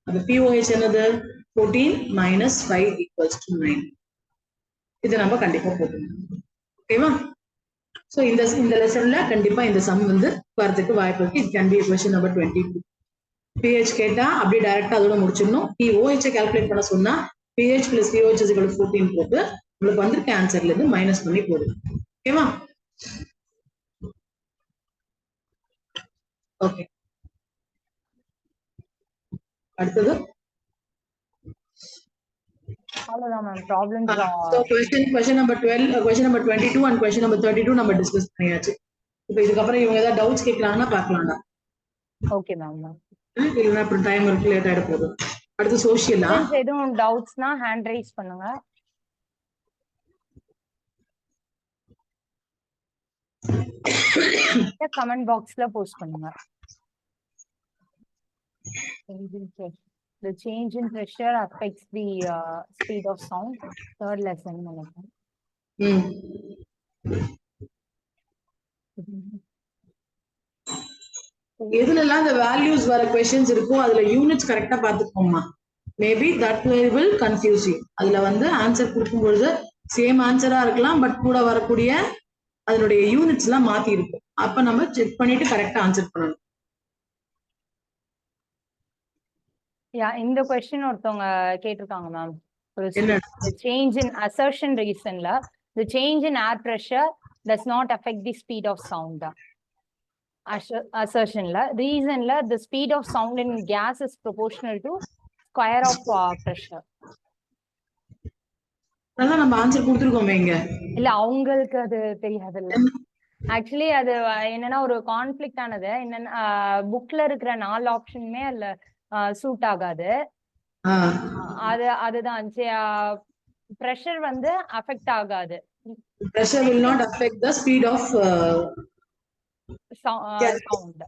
அப்ப POH என்னது 14 minus 5 equals to 9. இது நம்ம கண்டிப்பா போட்டுக்கணும். ஓகேவா? சோ இந்த லெசன்ல கண்டிப்பா இந்த சம் வந்து வரதுக்கு வாய்ப்பு இருக்கு. It can be question number 22. pH கேட்டா அப்படியே டைரக்டா அதோட முடிச்சிடணும். POH கால்குலேட் பண்ண சொன்னா pH plus POH is equal to 14 போட்டு உங்களுக்கு வந்திருக்க ஆன்சர்ல இருந்து மைனஸ் பண்ணி போடுங்க. ஓகேவா? ஓகே, அடுத்தது அவ்வளவுதான் ma'am. Problem so question number 12, question number 22 and question number 32 நம்ம டிஸ்கஸ் பண்ணியாச்சு. இப்போ இதுக்கு அப்புறம் இவங்க ஏதாவது டவுட்ஸ் கேட்கறாங்கன்னா பார்க்கலாம்டா. Okay ma'am. இல்லைன்னா அப்புறம் டைம் இருக்கு, லேட் ஆயிட போகுது. அடுத்து சோஷியலா, எதுவும் டவுட்ஸ்னா ஹேண்ட் ரைஸ் பண்ணுங்க. கமெண்ட் பாக்ஸ்ல போஸ்ட் பண்ணுங்க. The change in pressure affects the speed of sound. Third lesson நினைக்கிறேன். எதுலலாம் அந்த வேல்யூஸ் வர क्वेश्चंस இருக்கோ அதுல யூனிட்ஸ் கரெக்ட்டா பாத்துக்கோமா. Maybe that will confuse you. அதுல வந்து ஆன்சர் கொடுக்கும்போது சேம் ஆன்சரா இருக்கலாம், பட் கூட வரக்கூடிய அதனுடைய யூனிட்ஸ் எல்லாம் மாத்தி இருக்கும். அப்ப நம்ம செக் பண்ணிட்டு கரெக்ட்டா ஆன்சர் பண்ணணும். இந்த கொஸ்டின் ஒருத்தவங்க கேட்டிருக்காங்க ma'am. The change in assertion reasonல the change in air pressure does not affect the speed of sound. Assertionல reasonல the speed of sound in gas is proportional to square of pressure. அதான் நம்ம answer கொடுத்துருக்கோமே இங்க. இல்ல அவங்களுக்கு அது தெரியாது இல்ல. ஆக்சுவலி அது என்னன்னா ஒரு கான்ஃபிளிக்ட் ஆனது. என்னன்னா புக்ல இருக்கிற 4 ஆப்ஷனுமே அதுல சூட் ஆகாது. அதுதான் பிரஷர் வந்து அஃபெக்ட் ஆகாது. Pressure will not affect the speed of sound.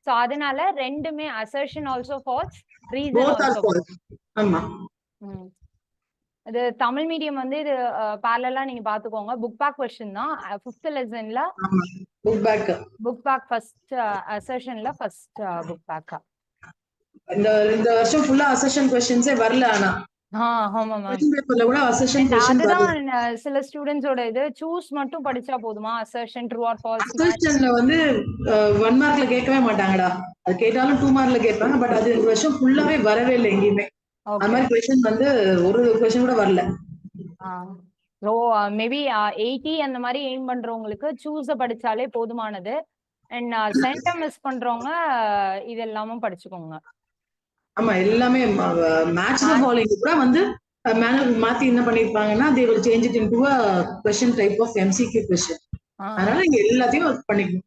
So அதனால ரெண்டுமே assertion also false, reason both also false. ஆமா. இது தமிழ் மீடியம் வந்து இது parallel-ஆ நீங்க பாத்துக்கோங்க. புக் பேக் क्वेश्चन தான் 5th லெசன்ல. ஆமா, புக் பேக் ஃபர்ஸ்ட் assertionல ஃபர்ஸ்ட் புக் பேக். இந்த வருஷம் ஃபுல்லா அசெஷன் क्वेश्चंसே வரல. ஆனா ஆமா மேம், क्वेश्चन பேப்பர்ல கூட அசெஷன் क्वेश्चन வரல. அதுதான் சில ஸ்டூடண்ட்ஸோட இது சூஸ் மட்டும் படிச்சா போதுமா, assertion true or false. அசெஷன்ல வந்து 1 மார்க்ல கேட்கவே மாட்டாங்கடா. அது கேட்டாலும் 2 மார்க்ல கேட்பாங்க. பட் அது இந்த வருஷம் ஃபுல்லாவே வரவே இல்லை எங்கேயுமே. அந்த மாதிரி क्वेश्चन வந்து ஒரு क्वेश्चन கூட வரல. சோ மேபி 80 அந்த மாதிரி எய்ம் பண்றவங்களுக்கு சூஸ படிச்சாலே போதுமானது. அண்ட் சென்டம் மிஸ் பண்றவங்க இது எல்லாமும் படிச்சுக்கோங்க. ஆமா, எல்லாமே மேக்ஸிமம் ஃபாலோயிங் கூட வந்து மாத்தி என்ன பண்ணிருப்பாங்கன்னா they will change it into a question type of MCQ question. அதனால நீங்க எல்லாத்தையும் பண்ணிக்கணும்.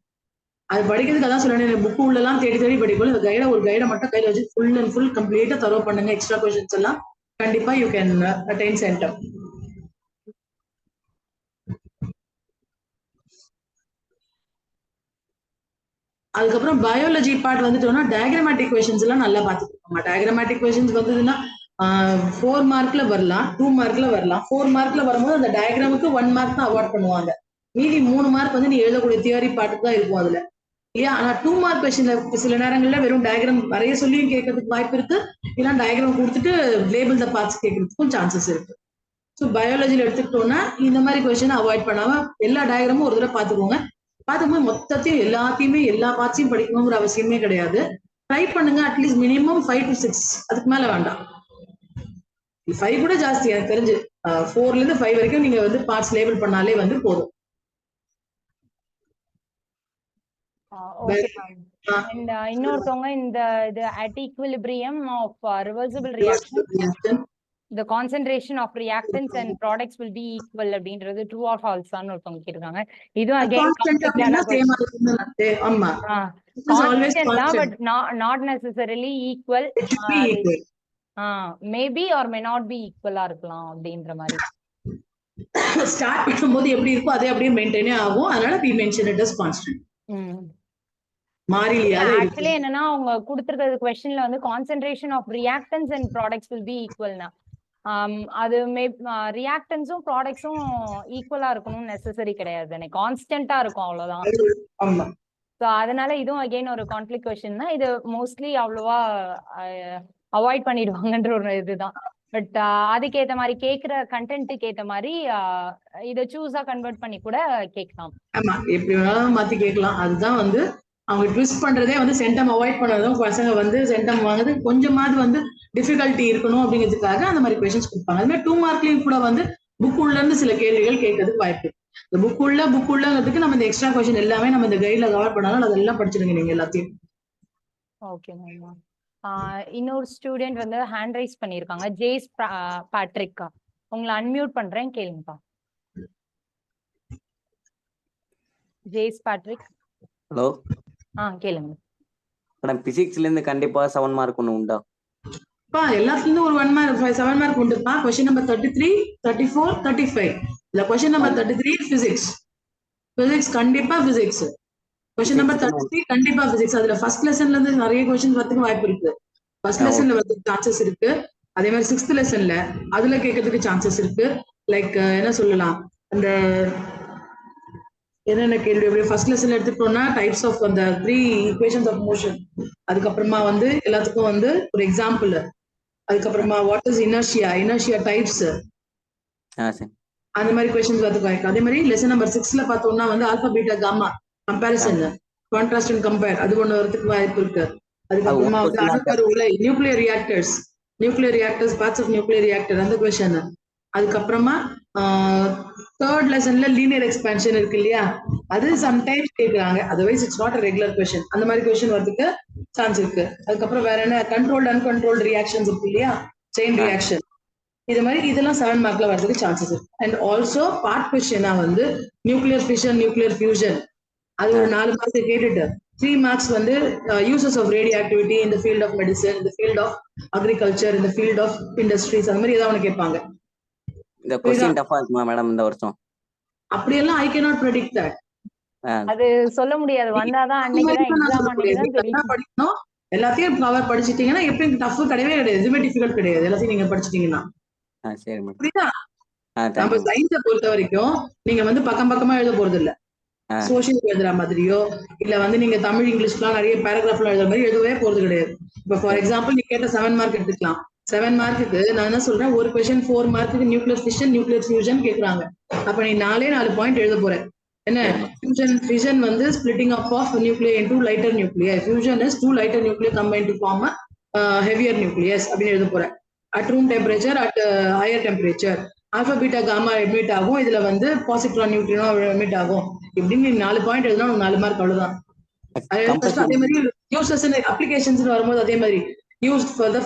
அது படிக்கிறதுக்கு அதான் சொல்றேன், புக் உள்ள எல்லாம் தேடி தேடி படிக்கணும். இந்த ஒரு கைடை மட்டும் கையில வச்சு ஃபுல் அண்ட் ஃபுல் கம்ப்ளீட்டா தரோ பண்ணுங்க. எக்ஸ்ட்ரா क्वेश्चंस எல்லாம் கண்டிப்பா யூ கேன் அட்டைன் சென்டம். அதுக்கப்புறம் பயாலஜி பார்ட் வந்துட்டோம்னா டயக்ராமேட்டிக் क्वेश्चंस எல்லாம் நல்லா பாத்துக்கோங்க. டயக்ராமேட்டிக் क्वेश्चंस வந்ததுன்னா 4 மார்க்ல வரலாம், 2 மார்க்ல வரலாம். 4 மார்க்ல வரும்போது அந்த டயக்ராமுக்கு 1 மார்க் தான் அவார்ட் பண்ணுவாங்க. மீதி 3 மார்க் வந்து நீ எழுதக்கூடிய தியரி பார்ட் தான் இருக்கும் அதுல இல்லையா. ஆனா 2 மார்க் क्वेश्चनல சில நேரங்கள்ல வெறும் டயக்ராம் வரைய சொல்லியும் கேட்கறதுக்கு வாய்ப்பு இருக்கு. இல்ல டயக்ராம் கொடுத்துட்டு லேபிள் த பார்ட்ஸ் கேட்கறதுக்கும் சான்சஸ் இருக்கு. ஸோ பயாலஜில எடுத்துக்கிட்டோம்னா இந்த மாதிரி கொஸ்டின் அவாய்ட் பண்ணாம எல்லா டயக்ராமும் ஒரு தடவை பார்த்துக்கோங்க. பார்த்துக்கும்போது மொத்தத்தையும் எல்லாத்தையுமே எல்லா பார்ட்ஸையும் படிக்கணுங்கிற அவசியமே கிடையாது. ட்ரை பண்ணுங்க, அட்லீஸ்ட் மினிமம் 5 to 6, அதுக்கு மேல வேண்டாம். 5 கூட ஜாஸ்தி எனக்கு தெரிஞ்சு. 4ல இருந்து 5 வரைக்கும் நீங்க வந்து பார்ட்ஸ் லேபிள் பண்ணாலே வந்து போதும். Okay ma'am. அண்ட் இன்னொருத்தவங்க இந்த இது at equilibrium of reversible reaction the concentration of reactants and products will be equal அப்படின்றது true or false ஆன்னு ஒருத்தவங்க கேட்டிருக்காங்க. இதுவும் again ஆமா constant தான், but not necessarily equal. Maybe R may not be ஈக்குவலா இருக்கலாம் அப்படின்ற மாதிரி. ஸ்டார்ட் பண்ணும்போது எப்படி இருக்கோ அதே அப்படியே மெயின்டைனே ஆகும். அதனால we mention it as constant. மாறிலியா ஆக்சுவலி என்னன்னா அவங்க கொடுத்திருக்கிறது क्वेश्चनல வந்து concentration of reactants and products will be equalனா அது ரியாக்டன்ஸும் ப்ராடக்ட்ஸும் ஈக்குவலா இருக்கணும்னு நெசசரி கிடையாது, கான்ஸ்டன்டா இருக்கும் அவ்வளவுதான். ஆமா. சோ அதனால இதுவும் அகைன் ஒரு கான்ஃப்ளிக்ட் क्वेश्चन தான். இது மோஸ்ட்லி அவ்வளவா அவாய்ட் பண்ணிடுவாங்கன்ற ஒரு இதுதான். பட் அதுக்கேத்த மாதிரி கேக்குற கண்டென்ட்டுக்கு ஏத்த மாதிரி இதை சூஸா கன்வெர்ட் பண்ணி கூட கேட்கலாம். ஆமா, எப்படி வேணாலும் மாத்தி கேட்கலாம். அதுதான் வந்து அவங்க ட்விஸ்ட் பண்றதே வந்து சென்டம் அவாய்ட் பண்ணதும் பசங்க வந்து சென்டம் வாங்குறது கொஞ்சமாவது வந்து டிஃபிகல்ட்டி இருக்கணும் அப்படிங்கிறதுக்காக அந்த மாதிரி கொஸ்டின்ஸ் கொடுப்பாங்க. அது மாதிரி 2 மார்க்லயும் கூட வந்து புக் உள்ள இருந்து சில கேள்விகள் கேட்கறதுக்கு வாய்ப்பு. இந்த புக் உள்ளங்கிறதுக்கு நம்ம இந்த எக்ஸ்ட்ரா கொஸ்டின் எல்லாமே நம்ம இந்த கைட்ல கவர் பண்ணாலும் அதெல்லாம் படிச்சிருங்க நீங்க எல்லாத்தையும். Okay ma'am. இன்னொரு ஸ்டூடெண்ட் வந்து ஹேண்ட் ரைஸ் பண்ணிருக்காங்க, ஜேஸ் பேட்ரிக்கா. உங்களை அன்மியூட் பண்றேன், கேளுங்கப்பா. Jess Patrick. ஹலோ. கேளுங்க மேடம். பிசிக்ஸ்ல இருந்து கண்டிப்பா 7 மார்க் ஒண்ணு உண்டா? எல்லாத்துலயும் ஒரு 1 மார்க் 7 மார்க் உண்டுப்பா. Question number 33, 34, 35. இல்ல क्वेश्चन நம்பர் 33 பிசிக்ஸ் கண்டிப்பா பிசிக்ஸ். क्वेश्चन நம்பர் 33 கண்டிப்பா பிசிக்ஸ். அதுல ஃபர்ஸ்ட் லெசன்ல இருந்து நிறைய क्वेश्चन வரதுக்கு வாய்ப்பு இருக்கு. ஃபர்ஸ்ட் லெசன்ல வரதுக்கு சான்சஸ் இருக்கு. அதே மாதிரி 6th லெசன்ல அதுல கேட்கறதுக்கு சான்சஸ் இருக்கு. லைக் என்ன சொல்லலாம், அந்த என்னென்ன கேள்வி ஃபர்ஸ்ட் லெசன்ல எடுத்துட்டோம்னா டைப்ஸ் ஆஃப் அந்த 3 ஈக்குவேஷன்ஸ் ஆஃப் மோஷன், அதுக்கப்புறமா வந்து எல்லாத்துக்கும் வந்து ஒரு எக்ஸாம்பிள், அதுக்கப்புறமா வாட் இஸ் இனர்ஷியா டைப்ஸ், அந்த மாதிரி கொஸ்டின்ஸ் வரதுக்கு வாய்ப்பு. அதே மாதிரி லெசன் நம்பர் 6ல பார்த்தோம்னா வந்து alpha beta gamma comparison, contrast and compare, அது ஒண்ணு வரதுக்கு வாய்ப்பு இருக்கு. அதுக்கப்புறமா வந்து அணுக்கருவுல nuclear reactors parts of nuclear reactor அந்த கொஸ்டின். அதுக்கப்புறமா 3rd லெசன்ல லீனியர் எக்ஸ்பான்ஷன் இருக்கு இல்லையா, அது சம்டைம்ஸ் கேட்கறாங்க. Otherwise it's not a regular question. அந்த மாதிரி கொஸ்டின் வரதுக்கு சான்ஸ் இருக்கு. அதுக்கப்புறம் வேற என்ன, கண்ட்ரோல்ட் அன்கண்ட்ரோல்ட் ரியாக்ஷன்ஸ் இருக்கு இல்லையா, செயின் ரியாக்ஷன், இது மாதிரி இதெல்லாம் 7 மார்க்ல வரதுக்கு சான்சஸ் இருக்கு. அண்ட் ஆல்சோ பார்ட் கொஸ்டினா வந்து நியூக்ளியர் ஃபிஷன், நியூக்ளியர் ஃபியூஷன், அது ஒரு 4 மார்க் கேட்டுட்டு 3 மார்க்ஸ் வந்து யூசஸ் ஆஃப் ரேடியோ ஆக்டிவிட்டி இந்த ஃபீல்ட் ஆஃப் மெடிசன், இந்த ஃபீல்ட் ஆஃப் அக்ரிகல்ச்சர், இந்த ஃபீல்ட் ஆஃப் இண்டஸ்ட்ரீஸ், அந்த மாதிரி ஏதாவது ஒன்று கேட்பாங்க. இந்த क्वेश्चन டஃபா இருக்குமா மேடம் இந்த வருஷம்? அப்படியெல்லாம் I cannot predict that. அது சொல்ல முடியாது, வந்தாதான் அன்னைக்கு தான் எக்ஸாம் அன்னைக்கு தான் தெரியும். படிக்கணும், எல்லாத்தையும் கவர் படிச்சிட்டீங்கன்னா எப்பயும் டஃப் கிடையவே கிடையாது, எதுவுமே டிஃபிகல்ட் கிடையாது, எல்லாத்தையும் நீங்க படிச்சிட்டீங்கன்னா. சரி மேடம். புரியுதா? நம்ம சயின்ஸை பொறுத்த வரைக்கும் நீங்க வந்து பக்கமா எழுத போறது இல்ல. சோசியல் எழுதுற மாதிரியோ இல்ல வந்து நீங்க தமிழ் இங்கிலீஷ்லாம் நிறைய பேராகிராஃப்லாம் எழுதுற மாதிரி எழுதவே போறது கிடையாது. இப்போ ஃபார் எக்ஸாம்பிள் நீ கேட்ட 7 மார்க் எடுத்துக்கலாம். 7 மார்க்குக்கு நான் என்ன சொல்றேன், ஒரு கொஸ்டின் 4 மார்க்குக்கு நியூக்ளியர் ஃபிஷன், நியூக்ளியர் ஃபியூஷன் கேக்குறாங்க. அப்ப நீ 4 பாயிண்ட் எழுத போற. என்ன ஃபியூஷன் வந்து splitting up of nuclei into lighter nuclei. Fusion is 2 lighter nuclei combined to form a heavier nucleus அப்படின்னு எழுத போற. At room temperature, at higher temperature, alpha beta gamma emit ஆகும், இதுல வந்து positron neutrino emit ஆகும். இப்படின்னு 4 point எழுதுனா 4 mark அவ்வளவுதான். அதே மாதிரி யூசஸ் அண்ட் அப்ளிகேஷன்ஸ் வரும்போது அதே மாதிரி used for the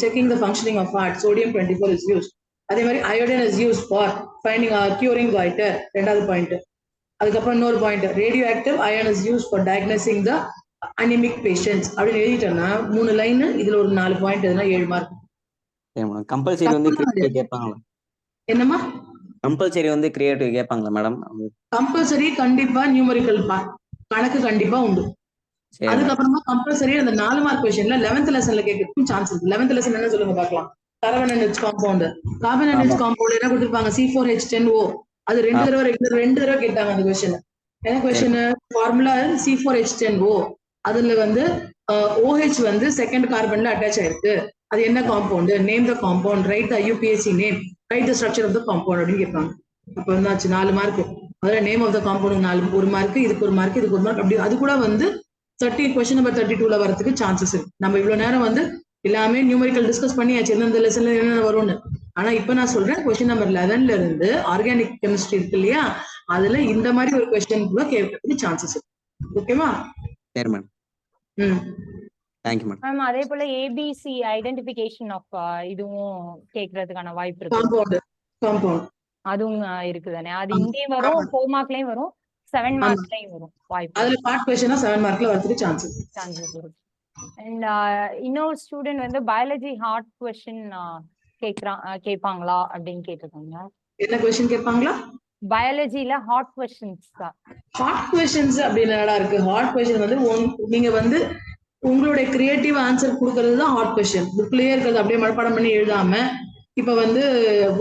checking the functioning of heart, sodium 24 is used. அதே மாதிரி iodine is used for finding curing goiter, 2வது பாயிண்ட். அதுக்கப்புறம் இன்னொரு point, radioactive iron is use for diagnosing the anaemic patients அப்படின்னு எழுதிட்டோம்னா 3 லைன், இதுல ஒரு 4 point எதுனா 7 மார்க். கம்பல்சரி வந்து கிரியேட்டிவ் கேட்பாங்களா? என்னமா கம்பல்சரி வந்து கிரியேட்டிவ் கேட்பாங்களா மேடம்? கம்பல்சரி கண்டிப்பா நியூமரிக்கல் கணக்கு கண்டிப்பா உண்டு. அதுக்கப்புறமா கம்பல்சரி அந்த 4 மார்க் கொஸ்டின்ல 11th லெசன்ல கேட்கறதுக்கு சான்ஸ் இருக்கு. 11th லெசன் என்ன சொல்லுங்க பார்க்கலாம். Carbon and H compound, carbon and H compound என்ன கொடுத்திருப்பாங்க, C4H10O. அது 2 தடவை கேட்டாங்க அந்த கொஸ்டின். என்ன கொஸ்டின், ஃபார்முலா C4H10O. அதுல வந்து OH வந்து 2nd கார்பன்ல அட்டாச் ஆயிருக்கு. அது என்ன compound, name the compound, write the IUPAC name. Write the structure of the compound அப்படின்னு கேட்பாங்க. அப்ப வந்தாச்சு 4 மார்க். முதல்ல name of the compound 4 1 mark, இதுக்கு 1 மார்க், இதுக்கு 1 மார்க். அப்படி அது கூட வந்து 30 கொஸ்டின் நம்பர் 32ல வரதுக்கு சான்சஸ் இருக்கு. நம்ம இவ்வளவு நேரம் வந்து எல்லாமே நியூமெரிக்கல் டிஸ்கஸ் பண்ணியாச்சு, எந்தெந்த லெசன்ல என்னென்ன வரும்னு. ஆனா இப்ப நான் சொல்றேன் கொஸ்டின் நம்பர் 11ல இருந்து ஆர்கானிக் கெமிஸ்ட்ரி இருக்கு இல்லையா, அதுல இந்த மாதிரி ஒரு கொஸ்டின் கூட கேட்கறதுக்கு சான்சஸ் இருக்கு. ஓகேவா? சரி மேடம். Thank you madam. மேம் அதே போல ஏபிசி ஐடென்டிபிகேஷன் ஆஃப் இதுவும் கேட்கறதுக்கான வாய்ப்பு இருக்கு. காம்பவுண்ட் அதுவும் இருக்குதானே, அது இங்கேயும் வரும், 4 மார்க்லயும் வரும், 7 மார்க்லயும் வரும் வாய்ப்பு. அதுல பார்ட் கொஸ்டினா 7 மார்க்ல வரதுக்கு சான்சஸ் இருக்கு. அண்ட் இன்னொரு ஸ்டூடெண்ட் வந்து பயாலஜி ஹார்ட் கொஸ்டின் கேட்பாங்களா அப்படின்னு கேட்டிருக்காங்க. என்ன கொஸ்டின் கேட்பாங்களா? பயாலஜில ஹார்ட் கொஸ்டின்ஸ் தான். ஹார்ட் கொஸ்டின்ஸ் அப்படின்னு என்னடா இருக்கு? ஹார்ட் கொஸ்டின் வந்து நீங்க வந்து உங்களுடைய கிரியேட்டிவ் ஆன்சர் கொடுக்கறது தான் ஹார்ட் கொஸ்டின். புக்லயே இருக்கிறது அப்படியே மனப்பாடம் பண்ணி எழுதாம, இப்ப வந்து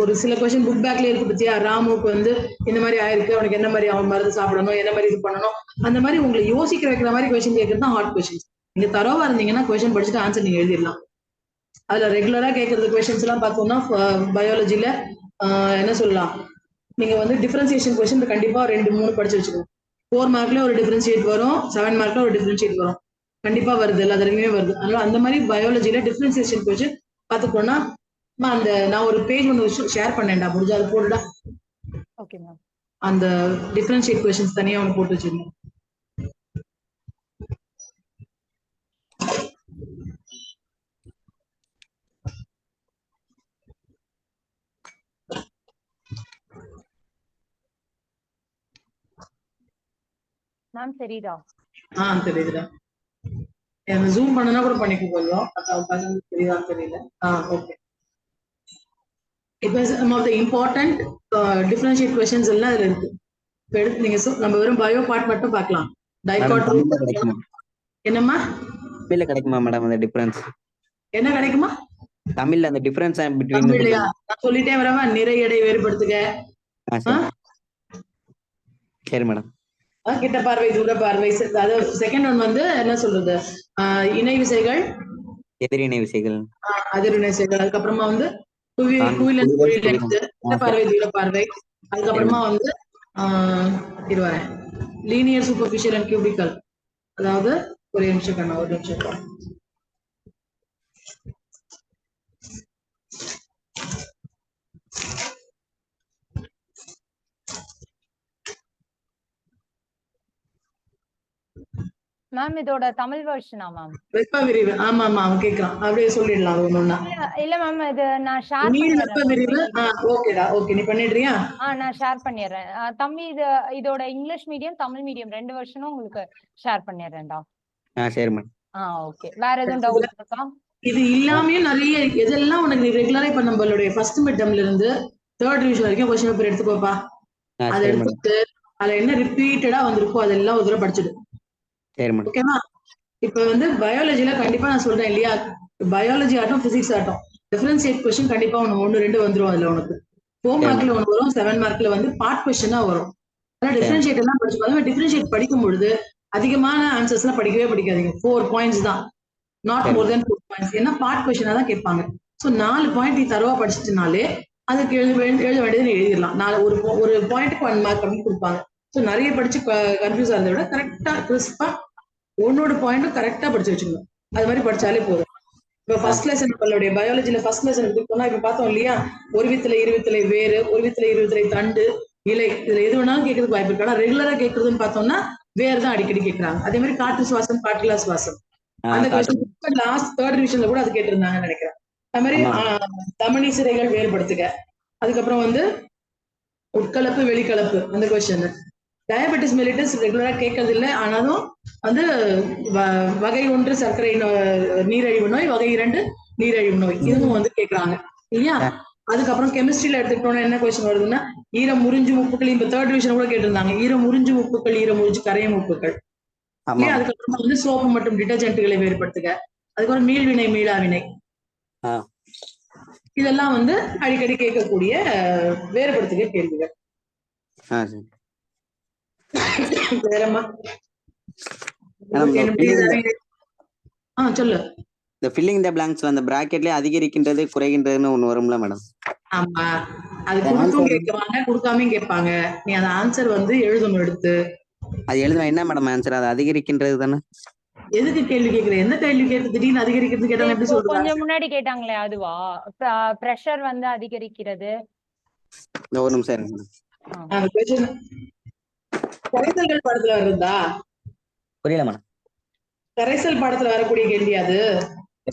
ஒரு சில கொஸ்டின் புக் பேக்ல இருக்கு பத்தியா, ராமுக்கு வந்து இந்த மாதிரி ஆயிருக்கு, அவனுக்கு என்ன மாதிரி அவன் மருந்து சாப்பிடணும், என்ன மாதிரி இது பண்ணணும், அந்த மாதிரி உங்களை யோசிக்க வைக்கிற மாதிரி கொஸ்டின் கேட்கறது தான் ஹார்ட் கொஸ்டின். நீங்க தரோவா இருந்தீங்கன்னா கொஸ்டின் படிச்சுட்டு ஆன்சர் நீங்க எழுதிடலாம். அதுல ரெகுலரா கேட்கறது கொஸ்டின்ஸ் எல்லாம் பார்த்தோம்னா பயாலஜில என்ன சொல்லலாம், நீங்க வந்து டிஃபரன்சியேஷன் கொஸ்டின் கண்டிப்பா 2-3 படிச்சு வச்சுக்கணும். 4 மார்க்ல ஒரு டிஃபரன்ஷியேட் வரும், 7 மார்க்ல ஒரு டிஃபரன்ஷியேட் வரும், கண்டிப்பா வருது, எல்லாத்துலயுமே வருது. அதனால அந்த மாதிரி பயாலஜில டிஃபரன்சியேஷன் கொஸ்டின் பார்த்துக்கோன்னா, அந்த நான் ஒரு பேஜ் வந்து ஷேர் பண்ணேன்டா, முடிஞ்சா அது போடுடா. Okay ma'am. அந்த டிஃபரன்ஷியேட் கொஸ்டின்ஸ் தனியா ஒன்று போட்டு வச்சிருந்தேன். மேம் தெரியுதா? தெரியுதுடா. ஜூம் பண்ணனா கூட பண்ணிக்க கொஞ்சம், பசங்க தெரியுதான்னு தெரியல. ஓகே. இப்போ some of the important differentiate questions எல்லாம் இதுல இருக்கு. இப்போ எடுத்து நீங்க நம்ம வெறும் பயோ பார்ட் மட்டும் பார்க்கலாம். டைகாட் என்னம்மா தமிழ்ல கிடைக்குமா மேடம் அந்த டிஃபரன்ஸ்? என்ன கிடைக்குமா தமிழ்ல அந்த டிஃபரன்ஸ் பிட்வீன்? நான் சொல்லிட்டே வரவா, நிறை எடை வேறுபடுத்துக. சரி மேடம். கிட்ட பார்வை, தூர பார்வை. அதாவது செகண்ட் ஒன் வந்து என்ன சொல்றது, இணை விசைகள், எதிரிணை விசைகள், அதிர்வினை விசைகள். அதுக்கப்புறமா வந்து பார்வை, தூர பார்வை. அதுக்கப்புறமா வந்து இருவாரேன் லீனியர் சூப்பர்ஃபிஷியல் அண்ட் கியூபிக்கல். அதாவது ஒரு நிமிஷம் கண்ணா, ஒரு நிமிஷம். மேம் இதோட தமிழ் வெர்ஷனா மேம்? வெப்ப விரிவு. ஆமா ஆமா, அவன் கேக்குறான், அப்படியே சொல்லிடலாம் ஒண்ணுன்னா. இல்ல மேம், இது நான் ஷேர் பண்ணிடுறேன். வெப்ப விரிவு. ஓகேடா, ஓகே, நீ பண்ணிடுறியா? நான் ஷேர் பண்ணிடுறேன். தம்பி இதோட இங்கிலீஷ் மீடியம், தமிழ் மீடியம் 2 வெர்ஷனும் உங்களுக்கு ஷேர் பண்ணிடுறேன்டா. சரி மேம். ஓகே. வேற எதுவும் டவுட் இருக்கா? இது இல்லாமயே நிறைய எதெல்லாம் உனக்கு ரெகுலரா இப்ப நம்மளுடைய ஃபர்ஸ்ட் மிட் டர்ம்ல இருந்து 3rd டிவிஷன் வரைக்கும் क्वेश्चन பேப்பர் எடுத்துக்கோப்பா. அதை எடுத்துட்டு அதுல என்ன ரிப்பீட்டடா வந்திருக்கோ அதெல்லாம் ஒரு தடவை படிச்சிடு. ஓகேவா? இப்ப வந்து பயாலஜில கண்டிப்பா நான் சொல்றேன் இல்லையா, பயாலஜி ஆட்டும் பிசிக்ஸ் ஆட்டும் டிஃபரன்ஷியேட் கொஸ்டின் கண்டிப்பா உனக்கு 1-2 வந்துரும். அதுல உனக்கு 4 மார்க்ல ஒன்று வரும், 7 மார்க்ல வந்து பார்ட் கொஸ்டினா வரும். ஆனா டிஃபரன்ஷியேட் எல்லாம் படிச்சு டிஃபரன்ஷியேட் படிக்கும் பொழுது அதிகமான ஆன்சர்ஸ் எல்லாம் படிக்கவே படிக்காதீங்க. 4 பாயிண்ட்ஸ் தான், நாட் மோர் தென் 4 பாயிண்ட்ஸ். ஏன்னா பார்ட் கொஸ்டினா தான் கேட்பாங்க. ஸோ 4 பாயிண்ட் நீ தரவா படிச்சுட்டுனாலே அதுக்கு எழுத வேண்டியது எழுதிடலாம். ஒரு பாயிண்ட்டுக்கு 1 மார்க் அப்படின்னு கொடுப்பாங்க. ஸோ நிறைய படிச்சு கன்ஃபியூஸ் ஆகிறத விட கரெக்டா கிறிஸ்பா ஒன்னோட பாயிண்ட்டும் கரெக்டா படிச்சு வச்சுக்கணும். அது மாதிரி படிச்சாலே போதும். இப்ப ஃபர்ஸ்ட் லெசன் நம்மளுடைய பயாலஜில ஃபர்ஸ்ட் லெசன் எடுத்துக்கோனா, இப்ப பார்த்தோம் இல்லையா, ஒரு வித்துல இருவித்தலை வேறு, ஒரு வித்துல இருவித்தலை தண்டு, இலை, இதுல எது வேணாலும் கேட்கறதுக்கு வாய்ப்பு இருக்கு. ஆனா ரெகுலரா கேட்கறதுன்னு பார்த்தோம்னா வேறு தான் அடிக்கடி கேட்கறாங்க. அதே மாதிரி காற்று சுவாசம், காற்றில்லா சுவாசம், அந்த கொஸ்டின் லாஸ்ட் 3rd டிவிஷன்ல கூட அது கேட்டிருந்தாங்கன்னு நினைக்கிறேன். அது மாதிரி தமனி சிறைகள் வேறுபடுத்துக. அதுக்கப்புறம் வந்து உட்கலப்பு வெளிக்கலப்பு அந்த கொஸ்டின். டயபெட்டிஸ் மெலிட்டஸ் ரெகுலரா கேட்கறது இல்லை, ஆனாலும் வந்து வகை 1 சர்க்கரை நீரிழிவு நோய், வகை 2 நீரிழிவு நோய், இதுவும் வந்து கேட்கறாங்க இல்லையா. அதுக்கப்புறம் கெமிஸ்ட்ரியில எடுத்துக்கிட்டோம்னா என்ன கொஸ்டின் வருதுன்னா, ஈரம் உறிஞ்சும் உப்புக்கள். இப்ப 3rd டிவிஷன் கூட கேட்டிருந்தாங்க, ஈரம் உறிஞ்சும் உப்புக்கள், ஈரம் உறிஞ்சு கரையும் உப்புக்கள். அதுக்கப்புறமா வந்து சோப்பு மற்றும் டிடர்ஜென்ட்களை வேறுபடுத்துக. அதுக்கப்புறம் மீள்வினை, மீளாவினை, இதெல்லாம் வந்து அடிக்கடி கேட்கக்கூடிய வேறுபடுத்துக கேள்விகள். வேறம்மா சொல்லு. இந்த ஃபில்லிங் தி பிளாங்க்ஸ்ல அந்த பிராக்கெட்லயே அதிகரிக்கின்றது குறைகின்றதுன்னு ஒன்னு வரும்ல மேடம்? ஆமா, அது கொடுத்தும் கேட்குவாங்க, கொடுக்காமையும் கேட்பாங்க. நீ அந்த ஆன்சர் வந்து எழுதணும் எடுத்து. அது எழுதுனா என்ன மேடம் ஆன்சர்? அது அதிகரிக்கின்றது தானே? எதுக்கு கேள்வி கேட்குற? எந்த கேள்வி கேட்டு திடீர்னு அதிகரிக்கிறது கேட்டாலும் எப்படி சொல்றது? கொஞ்சம் முன்னாடி கேட்டாங்களே அதுவா? பிரஷர் வந்து அதிகரிக்கிறது. ஒரு நிமிஷம் இருங்க மேடம். அந்த கொஸ்டின் கரைசல்கள் பாடத்துல வருதா? புரியல மேடம். கரைசல் பாடத்துல வரக்கூடிய கேள்வி அது.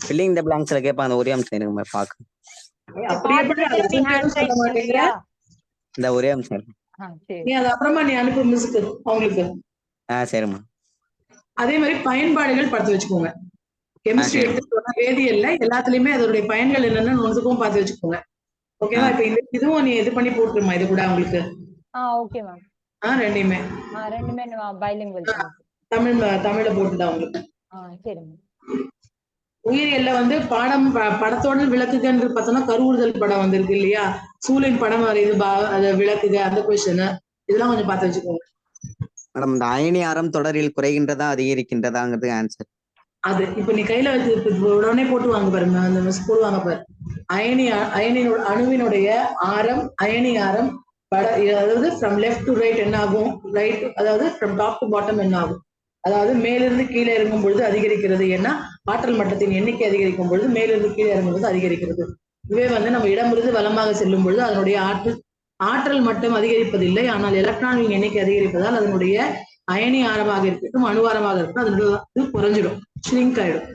ஃபில்லிங் தி பிளாங்க்ஸ்ல கேட்பாங்க. ஒரே நிமிஷம் இருங்க மேடம் பாக்க. அப்படி எப்படி அது சொல்ல மாட்டேங்கிற? இந்த ஒரே நிமிஷம் இருக்கு. நீ அது அப்புறமா நீ அனுப்பு மிஸ்க்கு அவங்களுக்கு. சரிம்மா. அதே மாதிரி பயன்பாடுகள் பார்த்து வச்சுக்கோங்க. கெமிஸ்ட்ரி எடுத்துக்கிட்டோம்னா வேதியியல்ல எல்லாத்துலயுமே அதோடைய பயன்கள் என்னன்னு ஒன்றுக்கும் பார்த்து வச்சுக்கோங்க. ஓகேவா? இப்ப இதுவும் நீ இது பண்ணி போட்டுருமா இது கூட அவங்களுக்கு. Okay ma'am. ரெண்டுமே பைலிங்குவல். தமிழ்ல போட்டுடா உங்களுக்கு. சரி. உயிரியல்ல வந்து படத்தோட விளக்குகன்னு பார்த்தோம்னா கருவுறுதல் படம் வந்திருக்கு இல்லையா? சூழின் படம் இது அதை விளக்குக அந்த கொஸ்டின் இதெல்லாம் கொஞ்சம் பார்த்து வச்சுக்கோங்க. மேடம் இந்த அயனி ஆரம் தொடரில் குறைகின்றதா அதிகரிக்கின்றதாங்கிறது ஆன்சர். அது இப்ப நீ கையில வச்சு உடனே போட்டு வாங்க பாருங்க. அந்த மிஸ் போடுவாங்க பாரு. அயனினோட அணுவினுடைய ஆரம், அயனி ஆரம் அதாவது ஃப்ரம் லெஃப்ட் டு ரைட் என்ன ஆகும்? ரைட் அதாவது ஃப்ரம் டாப் டு பாட்டம் என்ன ஆகும்? அதாவது மேலிருந்து கீழே இறங்கும் பொழுது அதிகரிக்கிறது. ஏன்னா ஆற்றல் மட்டத்தின் எண்ணிக்கை அதிகரிக்கும் பொழுது மேலிருந்து கீழே இறங்கும் பொழுது அதிகரிக்கிறது. இவே வந்து நம்ம இடமிருந்து வலமாக செல்லும் பொழுது அதனுடைய ஆற்றல் மட்டம் அதிகரிப்பதில்லை. ஆனால் எலக்ட்ரானின் எண்ணிக்கை அதிகரிப்பதால் அதனுடைய அயனி ஆரமாக இருக்கட்டும் அணுவாரமாக இருக்கட்டும் அதனுடைய குறைஞ்சிடும், ஷ்ரிங்க் ஆயிடும்,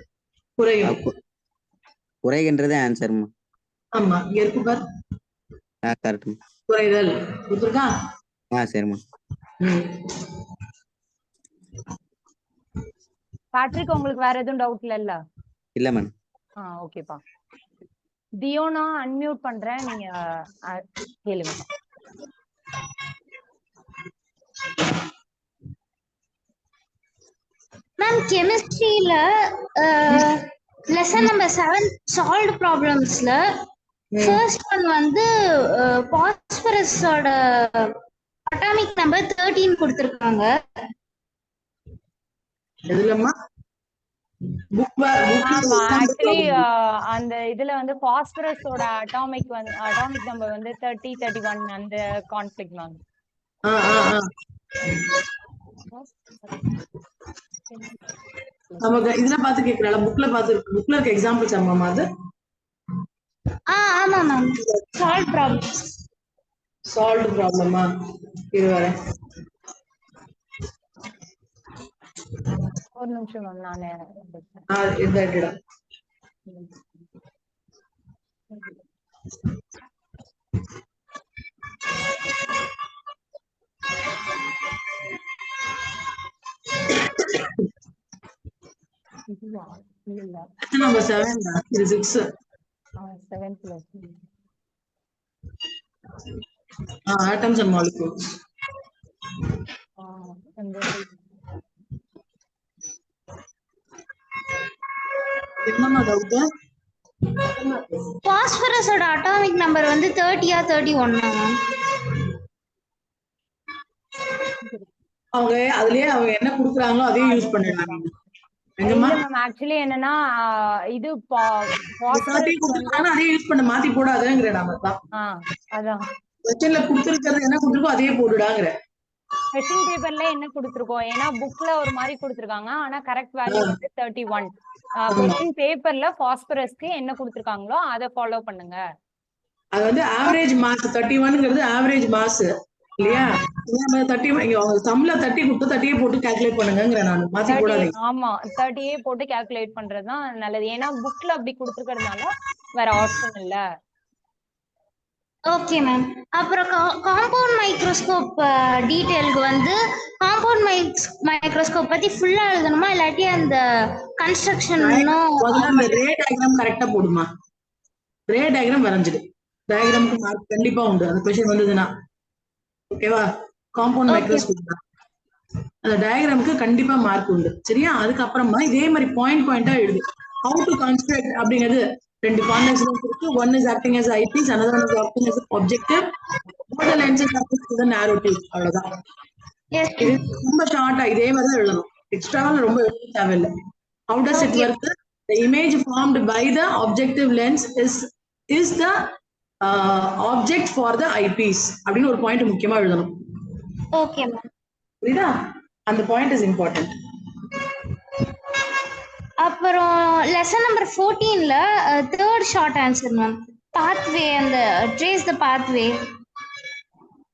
குறையும். குறைகின்றது ஆன்சர். ஆமா, இங்க இருக்கு பார். கரெக்ட். குறைதல் கொடுத்துருக்கா? சரிம்மா. பேட்ரிக், உங்களுக்கு வேற எதுவும் டவுட் இல்ல? இல்ல மேம். ஓகேப்பா. தியோனா அன்மியூட் பண்றேன், நீங்க கேளுங்க. மேம் கெமிஸ்ட்ரியில லெசன் நம்பர் 7 சால்வ்ட் ப்ராப்ளம்ஸ்ல ஃபர்ஸ்ட் ஒன் வந்து பாஸ்பரஸோட அட்டாமிக் நம்பர் 13 கொடுத்திருக்காங்க. எதுலம்மா? ஆக்சுவலி அந்த இதுல வந்து பாஸ்பரஸோட அட்டாமிக் நம்பர் வந்து 30, 31 அந்த கான்ஃபிளிக்ட் மேம். நமக்கு இதுல பாத்து கேக்குறால, புக்ல இருக்க எக்ஸாம்பிள்ஸ் அம்மா அது. ஆமா மேம். சால்வ்ட் ப்ராப்ளமா? இது வர ஒரு நிமிஷம் மேம், நானே இதாகிடும். நம்பர் 7 இது 6. 7 plus atoms and molecules. என்னமா டவுட்? பாஸ்பரஸோட அட்டாமிக் நம்பர் வந்து 30 31 மேம். அதுலயே அவங்க என்ன குடுக்குறாங்களோ அதையும் யூஸ் பண்ணிடுறாங்க. ஆக்சுவலி என்னன்னா இது அதே யூஸ் பண்ண மாத்தி போடாதேங்கற நாம தான். அதான் क्वेश्चनல கொடுத்திருக்கிறது என்ன கொடுத்திருக்கோ அதே போடுடாங்கற. क्वेश्चन பேப்பர்ல என்ன கொடுத்திருக்கோம்? ஏனா புக்ல ஒரு மாதிரி கொடுத்திருக்காங்க, ஆனா கரெக்ட் வேல்யூ வந்து 31. क्वेश्चन பேப்பர்ல பாஸ்பரஸ்க்கு என்ன கொடுத்திருக்காங்களோ அத ஃபாலோ பண்ணுங்க. அது வந்து ஆவரேஜ் மாஸ் 31ங்கிறது ஆவரேஜ் மாஸ் இல்லையா? நம்ம 30 இங்க அவங்க சம்ல 30 கொடுத்து 30 போட்டு கால்குலேட் பண்ணுங்கங்கற நான் மாத்தி போடாதீங்க. ஆமா 30 போட்டு கால்குலேட் பண்றது தான் நல்லது. ஏனா புக்ல அப்படி கொடுத்திருக்கிறதுனால வேற ஆப்ஷன் இல்ல. Okay ma'am. அப்புறம் காம்பவுண்ட் மைக்ரோஸ்கோப் டீடைலுக்கு வந்து காம்பவுண்ட் மைக்ரோஸ்கோப் பத்தி ஃபுல்லா எழுதணுமா இல்லாட்டி அந்த கன்ஸ்ட்ரக்ஷன் அந்த ரே டயகிராம் கரெக்ட்டா போடுமா? ரே டயகிராம் வரைஞ்சிடு. டயகிராம்க்கு மார்க் கண்டிப்பா உண்டு. அந்த क्वेश्चन வந்ததுனா. ஓகேவா? காம்பவுண்ட் மைக்ரோஸ்கோப் அந்த டயகிராம்க்கு கண்டிப்பா மார்க் உண்டு. சரியா? அதுக்கு அப்புறமா இதே மாதிரி பாயிண்டா எழுது. how to construct அப்படிங்கிறது ரெண்டு கான்வெக்ஸ் லென்ஸ் இருக்கு. one is acting as eyepiece, another one is acting as objective. both the lenses are fixed with a narrow tube. அவ்வளவுதான். இது ரொம்ப ஷார்ட்டா இதே மாதிரி தான் எழுதணும். எக்ஸ்ட்ராவா ரொம்ப எழுத தேவையில்லை. how does it work? The image formed by the objective lens is the object for the eyepiece அப்படின்னு ஒரு பாயிண்ட் முக்கியமா எழுதணும். Okay ma'am. புரியுதா? அந்த பாயிண்ட் இஸ் இம்பார்ட்டன்ட். அப்புறம் லெசன் நம்பர் 14ல third short answer ma'am. Pathway அந்த ட்ரேஸ் த பாத்வே.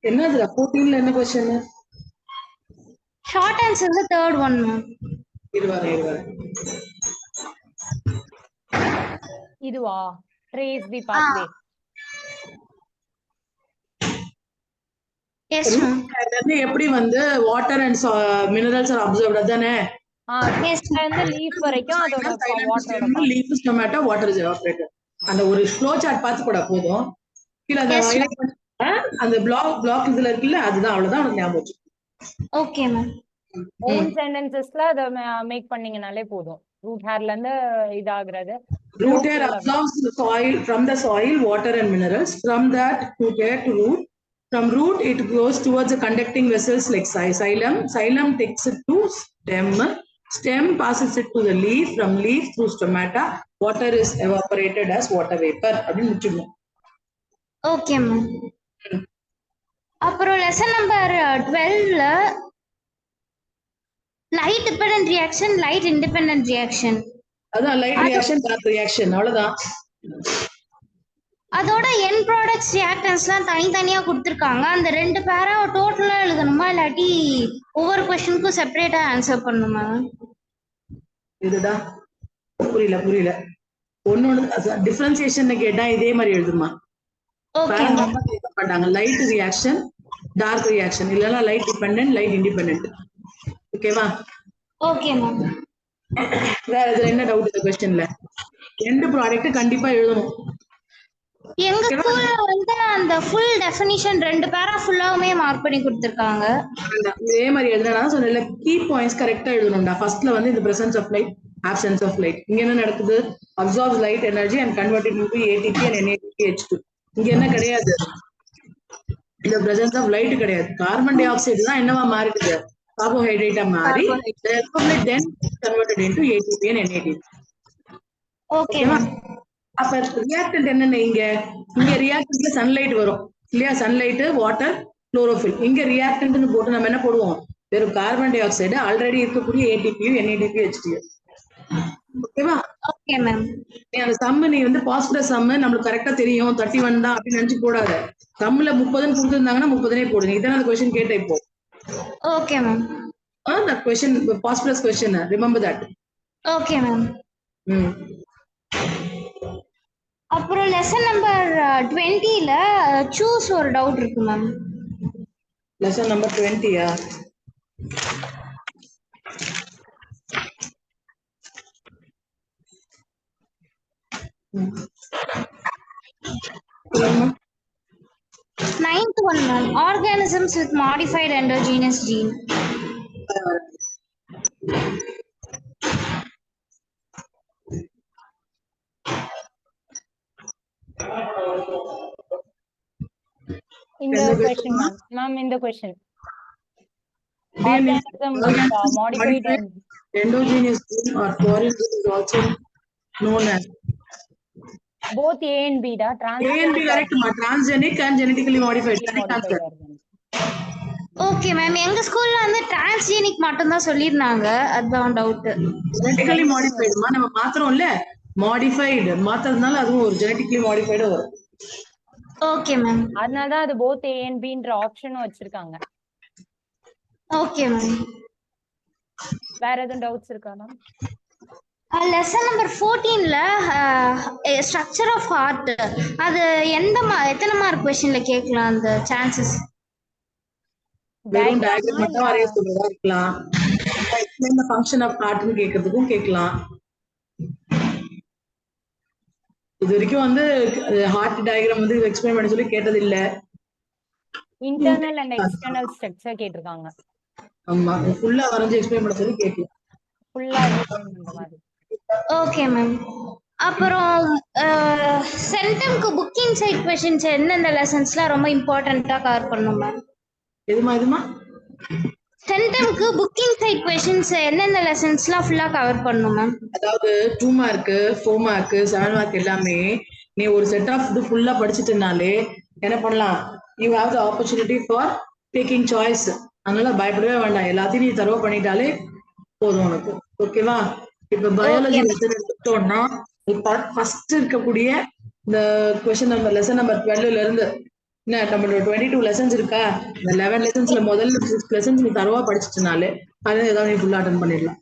என்னதுடா 14ல என்ன क्वेश्चन? ஷார்ட் ஆன்சர்ல தேர்ட் ஒன் மேம். இருவாரே. இதுவா? Trace the pathway. Yes ma'am. அது எப்படி வந்து water and minerals are absorbed அதானே? அந்த லீஃப் வரைக்கும் அதோட வாட்டரோட leaf tomato water is evaporated. அந்த ஒரு ஃப்ளோ சார்ட் பார்த்து கூட போதும். கீழ அந்த பிளாக் இதுல இருக்குல்ல அதுதான், அவ்வளவுதான் உனக்கு ஞாபகம். Okay ma'am. ஓன் சென்டென்சஸ்ல அத மேக் பண்ணீங்கனாலே போதும். ரூட் ஹேர்ல இருந்து இதாகிறது. Root hair absorbs the soil from the soil, water and minerals. From that root hair to root. From root it goes towards the conducting vessels like xylem. Xylem takes it to stem. Stem passes it to the leaf. From leaf through stomata, water is evaporated as water vapor. அப்படின்னு முடிச்சிடணும். Okay ma'am. அப்புறம் lesson number 12ல light dependent reaction, light independent reaction. அதான் light reaction, dark reaction, அவ்வளவுதான். அதோட end products ரியாக்டன்ஸ்லாம் தனித்தனியா கொடுத்துருக்காங்க. அந்த ரெண்டு பேரா டோட்டலா எழுதணுமா இல்லாட்டி ஒவ்வொரு क्वेश्चनக்கும் செப்பரேட்டா ஆன்சர் பண்ணணுமா? இதுடா புரியல. ஒன்னொன்னு டிஃபரன்சியேஷன் கேட்டா இதே மாதிரி எழுதுமா? Okay ma'am. பண்ணாங்க லைட் ரியாக்ஷன், டார்க் ரியாக்ஷன், இல்லனா லைட் டிபெண்டன்ட், லைட் இண்டிபெண்டன்ட். ஓகேவா? Okay ma'am. வேற இதுல என்ன டவுட் இந்த क्वेश्चनல? எண்ட் ப்ராடக்ட் கண்டிப்பா எழுதணும். எங்க ஸ்கூல்ல வந்து அந்த ஃபுல் டெஃபினிஷன் ரெண்டு பேரா ஃபுல்லாவுமே மார்க் பண்ணி கொடுத்திருக்காங்க. இதே மாதிரி எழுதுனா சொன்னல கீ பாயிண்ட்ஸ் கரெக்ட்டா எழுதணும்டா. ஃபர்ஸ்ட்ல வந்து இந்த presence of light, absence of light. இங்க என்ன நடக்குது? Absorbs light energy and convert it into ATP and NADP H2. இங்க என்ன கிடையாது? இந்த பிரசன்ஸ் ஆஃப் லைட் கிடையாது. கார்பன் டை ஆக்சைடு தான் என்னவா மாறிடுது? கார்போஹைட்ரேட்டா மாறி then converted into ATP and NADP. Okay ma'am. அப்ப ரியாக்டன்ட் என்னென்ன? இங்க ரியாக்டன்ட்ல சன்லைட் வரும் இல்லையா? Sunlight, water, chlorophyll. இங்க ரியாக்டன்ட்னு போட்டு நம்ம என்ன போடுவோம்? வெறும் கார்பன் டை ஆக்சைடு, ஆல்ரெடி இருக்கக்கூடிய ATP, NADP, H2. ஓகேவா? Okay ma'am. அந்த சம் நீ வந்து பாஸ்பரஸ் சம் நமக்கு கரெக்டா தெரியும் 31 தான் அப்படின்னு நினைச்சு போடாத. சம்ல 30 கொடுத்திருந்தாங்கன்னா 30 போடுங்க. இதான் அந்த क्वेश्चन கேட்ட இப்போ. Okay ma'am. The question, phosphorus question, remember that. Okay ma'am. அப்புறம் லெசன் நம்பர் 20ல சூஸ் ஒரு டவுட் இருக்கு மேம். லெசன் நம்பர் 20யா? Ninth one ma'am, organisms with modified endogenous gene. In the question, ma'am, in the question. Organism with modified endogenous gene or foreign gene is also known as both A and B da A and B correct ma, transgenic and genetically modified. Okay ma'am, எங்க ஸ்கூல்ல வந்து transgenic மட்டும் தான் சொல்லிருந்தாங்க. அதான் doubt. Genetically modified மா நம்ம மாத்திரம் இல்ல, மாடிஃபைட் மாத்திரதுனால அதுவும் ஒரு ஜெனடிக்கலி மாடிஃபைட் வரும். ஓகே மேம், அதனால தான் அது both A and B ன்ற ஆப்ஷனும் வச்சிருக்காங்க. Okay ma'am. வேற எதுவும் டவுட்ஸ் இருக்கா மேம்? லெசன் நம்பர் 14ல ஸ்ட்ரக்சர் ஆஃப் ஹார்ட், அது எத்தனை மார்க் क्वेश्चनல கேட்கலாம்? அந்த சான்சஸ் வெறும் டயக்ராம் மட்டும் வரைய சொல்றதா இருக்கலாம், எக்ஸ்பிளைன் தி ஃபங்க்ஷன் ஆஃப் ஹார்ட்னு கேக்குறதுக்கும் கேட்கலாம். இது வரைக்கும் வந்து ஹார்ட் டயக்ராம் வந்து எக்ஸ்பிளைன் பண்ண சொல்லி கேட்டது இல்ல. இன்டர்னல் அண்ட் எக்ஸ்டர்னல் ஸ்ட்ரக்சர் கேட்டிருக்காங்க. ஆமா, ஃபுல்லா வரைஞ்சு எக்ஸ்பிளைன் பண்ண சொல்லி கேட்கலாம். ஃபுல்லா எக்ஸ்பிளைன் பண்ற மாதிரி. Okay ma'am. அப்புறம் சென்டம்க்கு புக்கிங் சைட் क्वेश्चंस என்னென்ன லெசன்ஸ்லாம் ரொம்ப இம்பார்ட்டன்ட்டா கவர் பண்ணனும் மேம்? எதுமா சென்டம்க்கு புக்கிங் சைட் क्वेश्चंस என்னென்ன லெசன்ஸ்லாம் ஃபுல்லா கவர் பண்ணனும் மேம்? அதாவது 2 மார்க், 4 மார்க், 7 மார்க் எல்லாமே நீ ஒரு செட் ஆஃப் இது ஃபுல்லா படிச்சுட்டனாலே என்ன பண்ணலாம், you have the opportunity for taking choice. அதனால பயப்படவே வேண்டாம், எல்லாத்தையும் நீ தரவு பண்ணிட்டாலே போதும் உனக்கு. ஓகேவா? இப்ப பயாலஜி லெசன் எடுத்துட்டோம்னா இப்ப ஃபர்ஸ்ட் இருக்கக்கூடிய இந்த கொஸ்டின் நம்பர் லெசன் நம்பர் 12ல இருந்து என்ன நம்மளோட 22 லெசன்ஸ் இருக்கா, இந்த 11 லெசன்ஸ்ல முதல்ல 6 லெசன்ஸ் நீ தரவா படிச்சுட்டனாலே அது ஏதாவது நீ ஃபுல்லா அட்டெண்ட் பண்ணிடலாம்.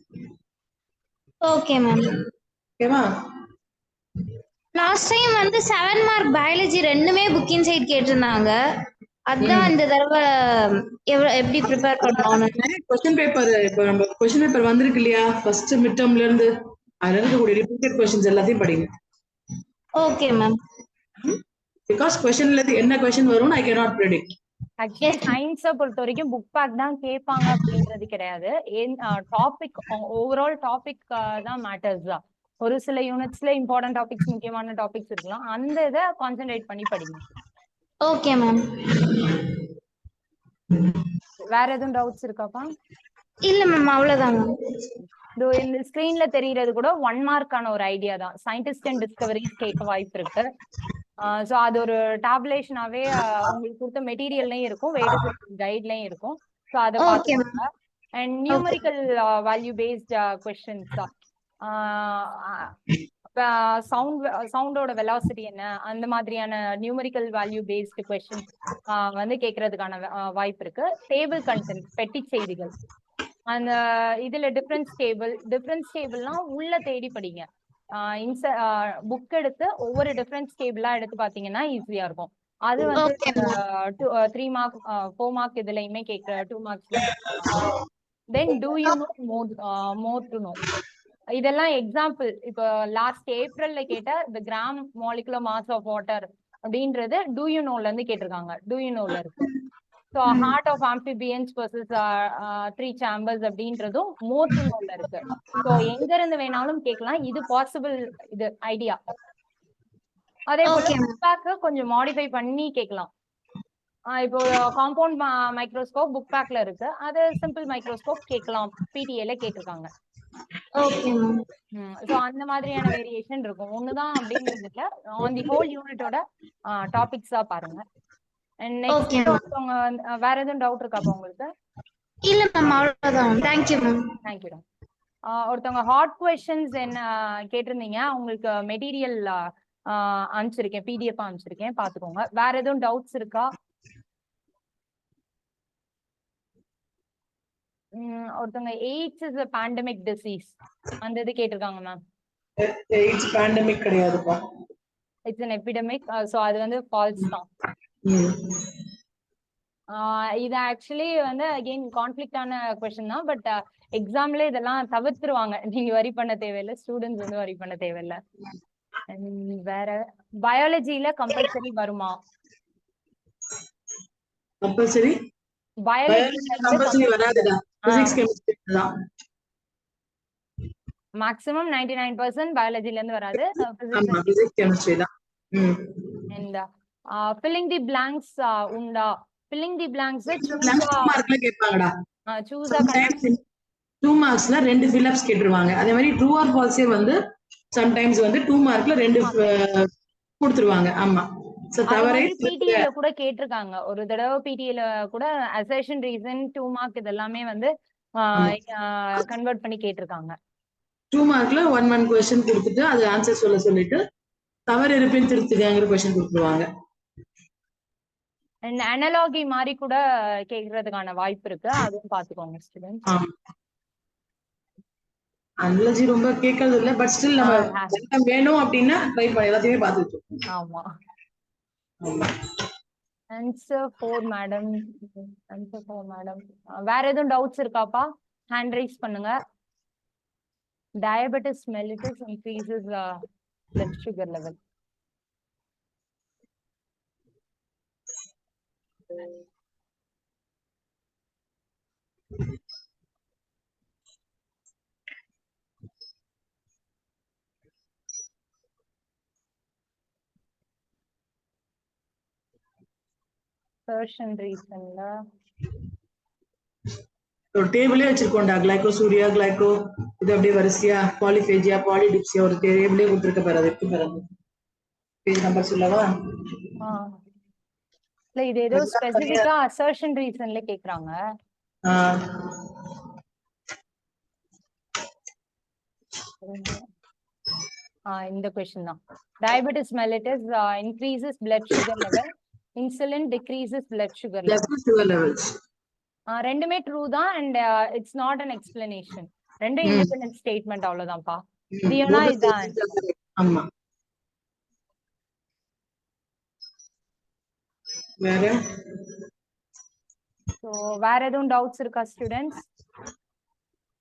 Okay ma'am. ஓகேவா? லாஸ்ட் டைம் வந்து 7 மார்க் பயாலஜி ரெண்டுமே புக் இன்சைட் கேட்டிருந்தாங்க. அதான் இந்த தடவை எப்படி ப்ரிப்பேர் பண்ணணும்? क्वेश्चन पेपर இப்போ நம்ம क्वेश्चन पेपर வந்திருக்கு இல்லையா ஃபர்ஸ்ட் மிட் டர்ம்ல இருந்து, அதுல இருக்கக்கூடிய ரிப்பீட்டட் क्वेश्चंस எல்லாத்தையும் படிங்க. Okay ma'am. பிகாஸ் क्वेश्चनல என்ன क्वेश्चन வரும்னு I cannot predict. ஆக்சுவலி சயின்ஸை பொறுத்த வரைக்கும் புக் பேக் தான் கேட்பாங்க அப்படின்றது கிடையாது. டாபிக் ஓவரால் டாபிக் தான் மேட்டர்ஸ் தான். ஒரு சில யூனிட்ஸ்ல இம்பார்ட்டன்ட் டாபிக்ஸ் முக்கியமான டாபிக்ஸ் இருக்கலாம், அந்த இதை கான்சென்ட்ரேட் பண்ணி படிங்க. Okay ma'am. வேற எதுவும் டவுட்ஸ் இருக்காப்பா? இல்ல மேம், அவ்வளவுதான் மேம். இந்த ஸ்கிரீன்ல தெரியறது கூட 1 மார்க்கான ஒரு ஐடியா தான். சயின்டிஸ்ட் அண்ட் டிஸ்கவரிஸ் கேட்க வாய்ப்பு இருக்கு. சோ அது ஒரு டேபுலேஷனாவே உங்களுக்கு கொடுத்த மெட்டீரியல்லையும் இருக்கும், வேடஸ் கைட்லயும் இருக்கும். சோ அதை பார்த்துக்கோங்க. And numerical value paste questions தான். சவுண்டோட வெலாசிட்டி என்ன, அந்த மாதிரியான நியூமரிக்கல் வேல்யூ பேஸ்டு கொஸ்டின் வந்து கேட்கறதுக்கான வாய்ப்பு இருக்கு. டேபிள் கண்டென்ட், பெட்டி செய்திகள், அந்த இதுல டிஃபரன்ஸ் டேபிள்னா உள்ள தேடி படிங்க. புக் எடுத்து ஒவ்வொரு டிஃபரன்ஸ் டேபிளா எடுத்து பாத்தீங்கன்னா ஈஸியா இருக்கும். அது வந்து 3 மார்க் 4 மார்க் இதுலயுமே கேட்கிற 2 marks. Then do you know more to know, இதெல்லாம் எக்ஸாம்பிள். இப்போ லாஸ்ட் ஏப்ரல்ல கேட்ட இந்த gram molecular mass of water அப்படின்றது டூ யூ நோல இருந்து கேட்டிருக்காங்க, டூ யூ நோல இருக்கு. So heart of amphibians versus 3 chambers அப்படின்றதும் மோர் டு நோல இருக்கு. ஸோ எங்க இருந்து வேணாலும் கேட்கலாம், இது பாசிபிள், இது ஐடியா. அதே போல புக் பேக்க கொஞ்சம் மாடிஃபை பண்ணி கேட்கலாம். இப்போ காம்பவுண்ட் மைக்ரோஸ்கோப் புக் பேக்ல இருக்கு, அது சிம்பிள் மைக்ரோஸ்கோப் கேட்கலாம், பிடிஏல கேட்டிருக்காங்க. சோ அந்த மாதிரியான வேரியேஷன் இருக்கும். ஒண்ணுதான் அப்படிங்கிறது இல்ல, ஆன் தி ஹோல் யூனிட்டோட டாபிக்ஸா பாருங்க. வேற எதுவும் டவுட் இருக்காப்பா உங்களுக்கு? இல்ல மேம், அவ்வளவுதான். Thank you ma'am. தேங்க்யூ. ஒருத்தவங்க ஹாட் கொஸ்டின்ஸ் என்ன கேட்டிருந்தீங்க, உங்களுக்கு மெட்டீரியல் அனுப்பிச்சிருக்கேன், பிடிஎஃப் அனுப்பிச்சிருக்கேன், பாத்துக்கோங்க. வேற எதுவும் டவுட்ஸ் இருக்கா? ஒருத்தவங்க AIDS is a pandemic disease அந்த இது கேட்டிருக்காங்க மேம். எய்ட்ஸ் பேண்டமிக் கிடையாதுப்பா, இட்ஸ் an epidemic. சோ அது வந்து ஃபால்ஸ் தான். இது ஆக்சுவலி வந்து அகைன் கான்ஃபிளிக்டான கொஸ்டின் தான், பட் எக்ஸாம்ல இதெல்லாம் தவிர்த்துருவாங்க, நீங்க வரி பண்ண தேவையில்லை, ஸ்டூடெண்ட்ஸ் வந்து வரி பண்ண தேவையில்லை. வேற பயாலஜில கம்பல்சரி வருமா? கம்பல்சரி பயாலஜி கம்பல்சரி வராதுடா, பிசிக்ஸ் கெமிஸ்ட்ரி தான். மேக்ஸிமம் 99% பயாலஜில இருந்து வராது, ஆமா பிசிக்ஸ் கெமிஸ்ட்ரி தான். and filling the blanks உண்டா? filling the blanks மார்க்ல கேட்பாங்கடா. choose a 2 மார்க்ஸ்ல 2 fill ups கேட்றுவாங்க. அதே மாதிரி ட்ரூ ஆர் ஃபால்ஸே வந்து sometimes வந்து 2 மார்க்ல 2 கொடுத்துருவாங்க. ஆமா, சோ தவறே பிடிஏல கூட கேட்டிருக்காங்க ஒரு தடவை. பிடிஏல கூட அசர்ஷன் ரீசன் 2 மார்க் இதெல்லாமே வந்து கன்வெர்ட் பண்ணி கேட்டிருக்காங்க. 2 மார்க்ல 1 क्वेश्चन கொடுத்துட்டு அது ஆன்சர் சொல்லிட்டு தவறு இருப்பின் திருத்துங்கங்கிற क्वेश्चन கொடுத்துருவாங்க. அண்ட் அனலாகி மாதிரி கூட கேக்குறதுக்கான வாய்ப்பு இருக்கு, அதுவும் பாத்துக்கோங்க ஸ்டூடெண்ட்ஸ். அனலாஜி ரொம்ப கேட்கறது இல்ல, பட் ஸ்டில் நம்ம வேணும் அப்படின்னா ட்ரை பண்ணி எல்லாத்தையுமே பார்த்துட்டு. ஆமா. Answer 4 madam. வேற எதுவும் டவுட்ஸ் இருக்காப்பா? ஹேண்ட் ரைஸ் பண்ணுங்க. Diabetes mellitus increases blood sugar level. Certain reasonல ஒரு டேபிளே வச்சிருக்கோம்டா, கிளைகோசூரியா, கிளைகோ இது அப்படியே வரிசையா, பாலிபேஜியா, பாலிடிப்சியா ஒரு டேபிளே கொடுத்துருக்க பாரு, அதுக்கு பாருங்க. பேஜ் நம்பர் சொல்லவா? இல்ல இது ஏதோ ஸ்பெசிபிக்கா அசர்ஷன் ரீசன்ல கேக்குறாங்க. இந்த क्वेश्चन தான். Diabetes mellitus increases blood sugar level. Insulin decreases blood sugar levels. ரெண்டுமே ட்ரூ தான் and it's not an explanation. ரெண்டு independent statement அவ்வளவுதான்ப்பா. Diana is the answer. ஆமா. வேற எதுவும் டவுட்ஸ் இருக்கா ஸ்டூடெண்ட்ஸ்?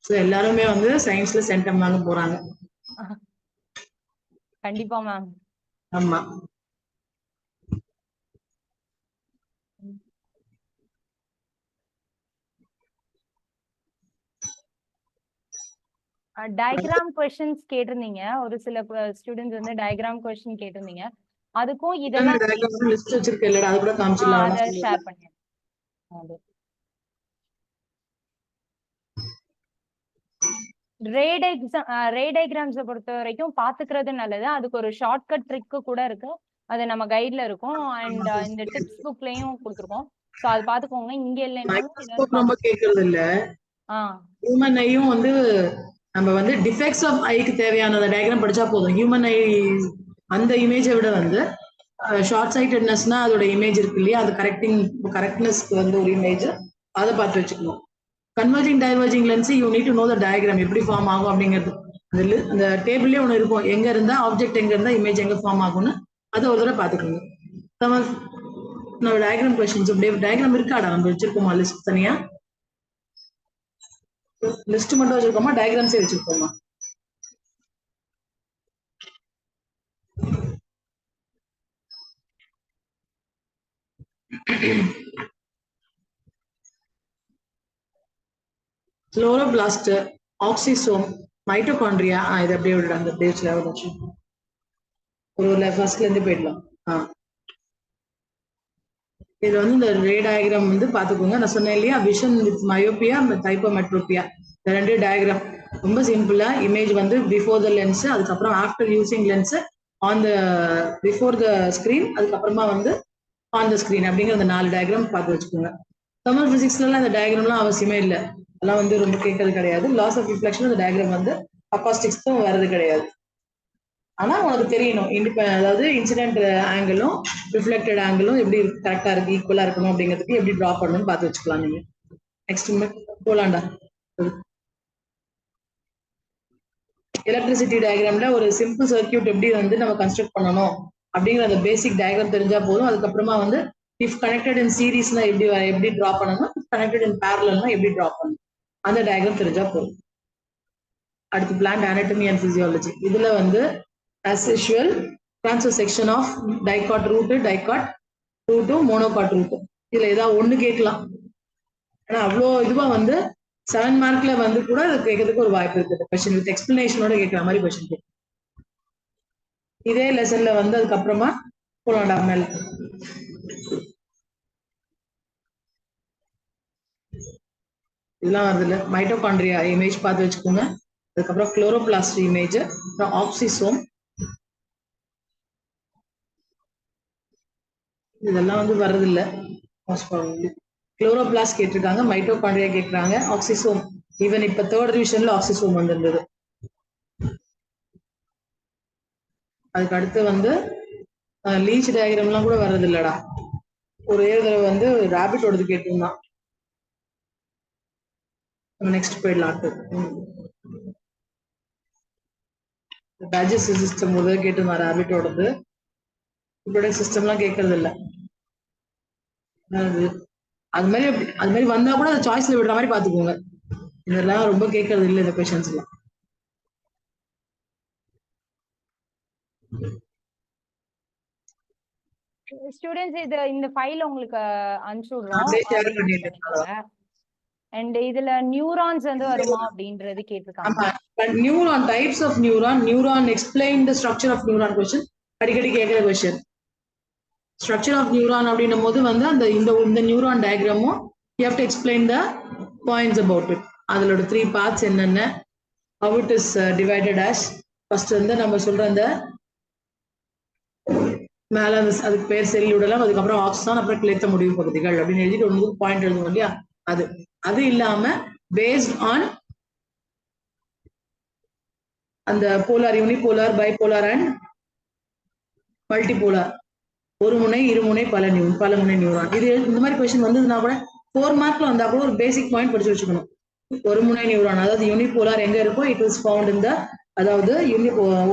சோ எல்லாரும் வந்து சயின்ஸ்ல சென்டம் வாங்க போறாங்க. கண்டிப்பா மேம். ஆமா. டயக்ராம் क्वेश्चंस கேட்டிருந்தீங்க. ஒரு சில ஸ்டூடெண்ட்ஸ் வந்து டயக்ராம் क्वेश्चन கேட்டிருந்தீங்க. அதுக்கும் இதெல்லாம் லிஸ்ட் வச்சிருக்கேன்ல அது கூட காமிச்சலாம். அத ஷேர் பண்ணுங்க. ரே டயக்ராம்ஸை பொறுத்த வரைக்கும் பாத்துக்கிறது நல்லது. அதுக்கு ஒரு ஷார்ட்கட் ட்ரிக் கூட இருக்கு. அது நம்ம கைட்ல இருக்கும் அண்ட் இந்த டிப்ஸ் புக்லயும் கொடுத்துருக்கோம். சோ அது பாத்துக்கோங்க. இங்க இல்லைனாலும் நம்ம கேக்குறது இல்ல. ஹியூமன் ஐயும் வந்து நம்ம வந்து டிஃபெக்ட்ஸ் ஆஃப் ஐக்கு தேவையான டயக்ராம் படிச்சா போதும். ஹியூமன் ஐ அந்த இமேஜை விட வந்து ஷார்ட் சைட்டட்னஸ்னா அதோட இமேஜ் இருக்கு இல்லையா, அது கரெக்ட்னஸ்க்கு வந்து ஒரு இமேஜ் அதை பார்த்து வச்சுக்கணும். Converging diverging lens you need to know the diagram எப்படி ஃபார்ம் ஆகும் அப்படிங்கிறது. அந்த டேபிள்லேயே ஒன்று இருக்கும், எங்க இருந்தா ஆப்ஜெக்ட் எங்க இருந்தா இமேஜ் எங்க ஃபார்ம் ஆகும்னு அதை ஒரு தடவை பார்த்துக்கணும். நம்ம டயக்ராம் கொஸ்டின்ஸ் டயக்ராம் இருக்காடா நம்ம வச்சிருக்கோமா லிஸ்ட் தனியா? லிஸ்ட் மட்டும் வச்சிருக்கோமா டயக்ராம்ஸே வச்சிருக்கோமா? Chloroplast, oxysome, mitochondria இது அப்படியே விடுறாங்க. அந்த பேஜ்ல ஒரு ஃபர்ஸ்ட்ல இருந்து போயிடலாம். இது வந்து இந்த ரே டயக்ராம் வந்து பாத்துக்கோங்க. நான் சொன்னேன் இல்லையா, விஷன் வித் மயோபியா ஹைப்போமெட்ரோபியா இந்த ரெண்டு டயக்ராம் ரொம்ப சிம்பிளா. இமேஜ் வந்து பிஃபோர் த லென்ஸ், அதுக்கப்புறம் after using lens, on the before the screen, அதுக்கப்புறமா வந்து ஆன் த ஸ்கிரீன் அப்படிங்கிற அந்த 4 டயக்ராம் பார்த்து வச்சுக்கோங்க. தெர்மல் பிசிக்ஸ்லாம் இந்த டயக்ராம்லாம் அவசியமே இல்லை, அதெல்லாம் வந்து ரொம்ப கேட்கறது கிடையாது. லாஸ் ஆஃப் ரிஃப்ளெக்ஷன் அந்த டயக்ராம் வந்து அக்காஸ்டிக்ஸ்க்கும் வர்றது கிடையாது. ஆனா உனக்கு தெரியணும் அதாவது இன்சிடென்ட் ஆங்கிளும் ரிஃப்ளெக்டட் ஆங்கிளும் எப்படி கரெக்டா இருக்கு, ஈக்குவலா இருக்கணும் அப்படிங்கிறதுக்கு எப்படி டிரா பண்ணணும்னு பார்த்து வச்சுக்கலாம். நீங்க நெக்ஸ்ட் போலாண்டா. எலக்ட்ரிசிட்டி டயக்ராம்ல ஒரு சிம்பிள் சர்க்கியூட் எப்படி வந்து நம்ம கன்ஸ்ட்ரக்ட் பண்ணணும் அப்படிங்கிற அந்த பேசிக் டயக்ராம் தெரிஞ்சா போதும். அதுக்கப்புறமா வந்து இஃப் கனெக்டட் இன் சீரீஸ்னா எப்படி டிரா பண்ணணும், கனெக்டட் இன் பேரலல்னா எப்படி டிரா பண்ணணும் அந்த டயக்ராம் தெரிஞ்சா போதும். அடுத்து பிளான்ட் anatomy and physiology. இதுல வந்து as usual transfer section of dicot root, monocot root. இதுல ஏதாவது ஒண்ணு கேட்கலாம். ஆனா அவ்வளோ இதுவா வந்து 7 மார்க்ல வந்து கூட கேட்கறதுக்கு ஒரு வாய்ப்பு இருக்குது. கொஸ்டின் வித் எக்ஸ்பிளனேஷனோட கேட்கிற மாதிரி கொஸ்டின் கேட்கும். இதே லெசன்ல வந்து அதுக்கப்புறமா போலாம்டா மேல. இதெல்லாம் வருது இல்ல, மைட்டோகாண்ட்ரியா இமேஜ் பார்த்து வச்சுக்கோங்க. அதுக்கப்புறம் குளோரோபிளாஸ்ட் இமேஜ், அப்புறம் ஆக்சிசோம், இதெல்லாம் வந்து வர்றது இல்ல. குளோரோபிளாஸ்ட் கேட்டிருக்காங்க, மைட்டோகாண்ட்ரியா கேட்கறாங்க, ஆக்சிசோம் ஈவன் இப்ப 3rd ரிவிஷன்ல ஆக்சிசோம் வந்திருந்தது. அதுக்கு அடுத்து வந்து லீச் டயக்ராம்லாம் கூட வர்றது இல்லடா. ஒரே தடவை வந்து ராபிட்டோடது கேட்டிருந்தான். நெக்ஸ்ட் போயிடலாம். டைஜஸ்டிவ் சிஸ்டம் முதல்ல கேட்டிருந்தான் ராபிட்டோடது. இப்போட சிஸ்டம்லாம் கேட்கறது இல்லை. அது மாதிரி வந்தா கூட அதை சாய்ஸ்ல விடுற மாதிரி பாத்துக்கோங்க. இதெல்லாம் ரொம்ப கேட்கறது இல்லை இந்த கொஸ்டின்ஸ் எல்லாம். ஸ்டூடெண்ட்ஸ் இந்த ஃபைல் உங்களுக்கு அனுப்பிச்சுடுறோம். அண்ட் இதுல நியூரான்ஸ் வந்து வருமா அப்படின்றது கேட்டிருக்காங்க. Neuron types of neuron explain the structure of neuron question அடிக்கடி கேட்கிற क्वेश्चन. ஸ்ட்ரக்சர் ஆஃப் நியூரான் அப்படின்னும் போது வந்து அந்த இந்த நியூரான் டயக்ராமும் you have to explain the points about it. அதோட 3 பார்ட்ஸ் என்னென்ன, how it is divided as. First வந்து நம்ம சொல்ற அந்த மேல அதுக்கு பேர் செல் விடலாம், அதுக்கப்புறம் ஆக்சான், அப்புறம் கிளைத்த முடிவு பகுதிகள் அப்படின்னு எழுதிட்டு ஒன்று பாயிண்ட் எழுதுவோம் இல்லையா, அது அது இல்லாம பேஸ்ட் ஆன் அந்த polar, unipolar, bipolar and multipolar, ஒரு முனை, இருமுனை, பல முனை நியூரான். இது இந்த மாதிரி கொஸ்டின் வந்ததுன்னா கூட 4 மார்க்ல வந்தா கூட ஒரு பேசிக் பாயிண்ட் படிச்சு வச்சுக்கணும். ஒரு முனை நியூரான், அதாவது யூனிபோலார் எங்க இருக்கோ இட் இஸ் ஃபவுண்ட் இந்த, அதாவது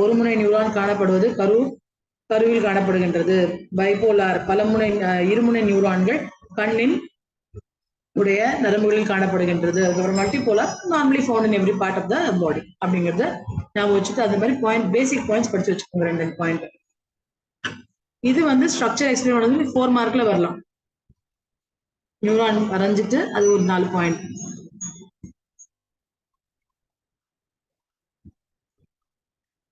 ஒரு முனை நியூரான் காணப்படுவது கருவில் காணப்படுகின்றது. பைபோலார் பலமுனை இருமுனை நியூரான்கள் கண்ணின் உடைய நரம்புகளில் காணப்படுகின்றது. அதுக்கப்புறம் multipolar normally found in every part of the body அப்படிங்கறத ஞாபகம் வச்சுட்டு அது மாதிரி பாயிண்ட் பேசிக் பாயிண்ட்ஸ் படிச்சு வச்சுக்கோங்க 2 பாயிண்ட். இது வந்து ஸ்ட்ரக்சர் எக்ஸ்பிளைன் பண்ணது 4 மார்க்ல வரலாம். நியூரான் வரைஞ்சிட்டு அது ஒரு 4 பாயிண்ட்.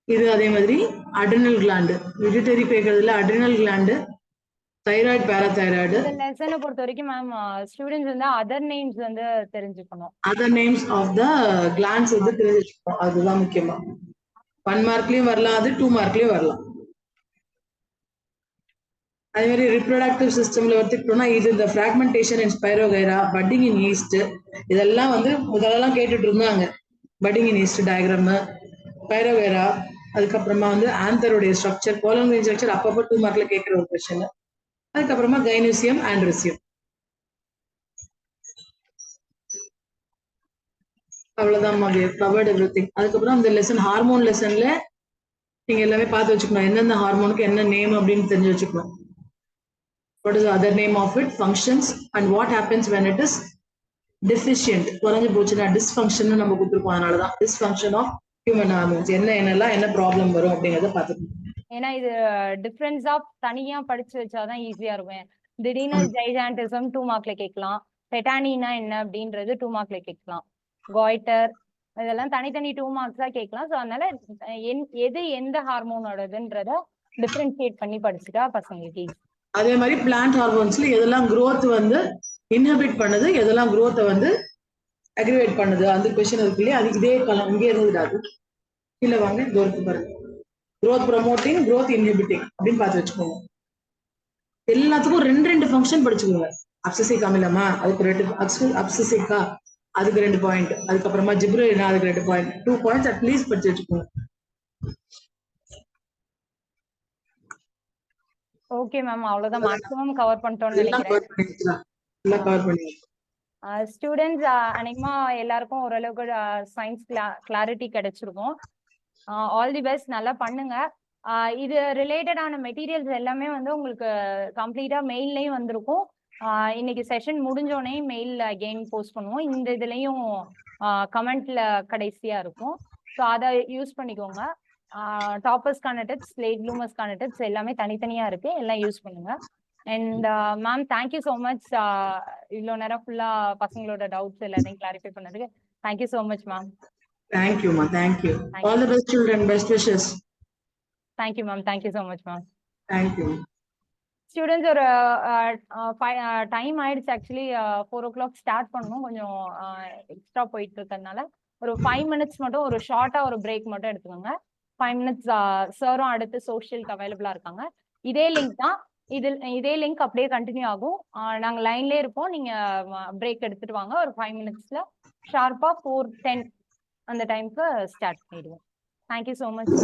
இது அதே மாதிரி அட்ரினல் கிளாண்டு, பிட்யூட்டரி கேக்குறதுல அட்ரினல் கிளாண்டு, தைராய்டு, பாராதைராய்டு. இந்த லெசனை பொறுத்த வரைக்கும் மேம் ஸ்டூடெண்ட்ஸ் வந்து அதர் நேம்ஸ் வந்து தெரிஞ்சுக்கணும். Other names of the glands வந்து தெரிஞ்சுக்கணும், அதுதான் முக்கியமா. 1 மார்க்லயும் வரலாம், அது 2 மார்க்லயும் வரலாம். அதே மாதிரி ரிப்ரொடக்டிவ் சிஸ்டம்ல எடுத்துக்கிட்டோம்னா இது இந்த ஃபிராக்மெண்டேஷன் இன் ஸ்பைரோகைரா, பட்டிங் இன் ஈஸ்ட், இதெல்லாம் வந்து முதல்லலாம் கேட்டுட்டு இருந்தாங்க. பட்டிங் இன் ஈஸ்ட் டயக்ராம், ஸ்பைரோகைரா, அதுக்கப்புறமா வந்து ஆந்தருடைய ஸ்ட்ரக்சர், கோலோமியல் ஸ்ட்ரக்சர் அப்பப்போ 2 மார்க்ல கேட்கிற ஒரு கொஸ்டின். அதுக்கப்புறமா கைனீசியம், ஆண்ட்ரிசியம். அவ்வளவுதான், கவர்ட் எவ்ரிதிங். அதுக்கப்புறம் இந்த லெசன் ஹார்மோன் லெசன்ல நீங்க எல்லாமே பார்த்து வச்சுக்கணும், எந்தெந்த ஹார்மோனுக்கு என்ன நேம் அப்படின்னு தெரிஞ்சு வச்சுக்கணும். What is the other name of it, functions, and what happens when it is deficient, குறைஞ்சு போச்சுன்னா dysfunction நம்ம கொடுத்துருக்கோம். அதனாலதான் dysfunction of human hormones, என்ன ப்ராப்ளம் வரும் அப்படிங்கறத பார்த்துக்கணும். ஏன்னா இது டிஃபரன்ஸ் ஆஃப் தனியா படிச்சு வச்சாதான் ஈஸியா இருக்கும். திடீர்னு ஜைஜாண்டிசம் 2 மார்க்ல கேட்கலாம், டெட்டானினா என்ன அப்படின்றது 2 மார்க்ல கேட்கலாம், காய்டர் இதெல்லாம் தனித்தனி 2 மார்க்ஸா கேட்கலாம். ஸோ அதனால எது எந்த ஹார்மோனோடதுன்றத டிஃபரன்ஷியேட் பண்ணி படிச்சுட்டா பசங்களுக்கு ஈஸி. அதே மாதிரி பிளான்ட் ஹார்மோன்ஸ்ல எதெல்லாம் growth வந்து இன்ஹிபிட் பண்ணுது, எதெல்லாம் growth வந்து அக்ரிவேட் பண்ணுது, அந்த கொஸ்டின் இருக்கு இல்லையா, அது இதே காலம் இங்கே இருந்துடாது. கீழே வாங்க, இது இருக்கு பாருங்க, growth promoting, growth inhibiting அப்படின்னு பார்த்து வச்சுக்கோங்க. எல்லாத்துக்கும் 2 ஃபங்க்ஷன் படிச்சுக்கோங்க. அப்சிசிக் அமிலமா அதுக்கு 2, அப்சிசிக்கா அதுக்கு 2 பாயிண்ட், அதுக்கப்புறமா ஜிப்ரலினா அதுக்கு 2 பாயிண்ட், 2 பாயிண்ட்ஸ் அட்லீஸ்ட் படிச்சு வச்சுக்கோங்க. ஓகே மேம், அவ்வளவுதான் மேக்ஸிமம் கவர் பண்ணிட்டோம்னு நினைக்கிறேன். ஸ்டூடெண்ட்ஸ் அநேகமா எல்லாருக்கும் ஓரளவுக்கு சயின்ஸ் கிளாரிட்டி கிடைச்சிருக்கும். ஆல் தி பெஸ்ட், நல்லா பண்ணுங்க. இது ரிலேட்டடான மெட்டீரியல்ஸ் எல்லாமே வந்து உங்களுக்கு கம்ப்ளீட்டா மெயில்லையும் வந்திருக்கும். இன்னைக்கு செஷன் முடிஞ்சோடனே மெயில் அகெயின் போஸ்ட் பண்ணுவோம். இந்த இதுலயும் கமெண்ட்ல கடைசியா இருக்கும். ஸோ அதை யூஸ் பண்ணிக்கோங்க. டாப்பர்ஸ்க்கான டிப்ஸ், லேட் ப்ளூமர்ஸ்க்கான டிப்ஸ் எல்லாமே தனித்தனியா இருக்கு, எல்லாம் யூஸ் பண்ணுங்க. And ma'am thank you so much, இவ்வளோ நேரம் ஃபுல்லா பசங்களோட டவுட்ஸ் எல்லாத்தையும் கிளாரிஃபை பண்ணதுக்கு thank you so much ma'am. Thank you மா, thank you. All the best children, best wishes. Thank you ma'am, thank you so much ma'am. Thank you. Students ஒரு டைம் ஆயிடுச்சு, ஆக்சுவலி 4 o'clock ஸ்டார்ட் பண்ணணும், கொஞ்சம் எக்ஸ்ட்ரா போயிட்டு இருக்கிறதுனால ஒரு 5 minutes மட்டும் ஒரு ஷார்ட்டா ஒரு பிரேக் மட்டும் எடுத்துக்கோங்க. 5 minutes சாரும் அடுத்து சோஷியலுக்கு அவைலபிளா இருக்காங்க. இதே லிங்க் தான், இதே லிங்க் அப்படியே கண்டினியூ ஆகும். நாங்க லைன்லயே இருப்போம், நீங்க பிரேக் எடுத்துட்டு வாங்க. ஒரு 5 minutesல ஷார்ப்பா 4:10 அந்த டைம்க்கு ஸ்டார்ட் பண்ணிடுவோம். Thank you so much.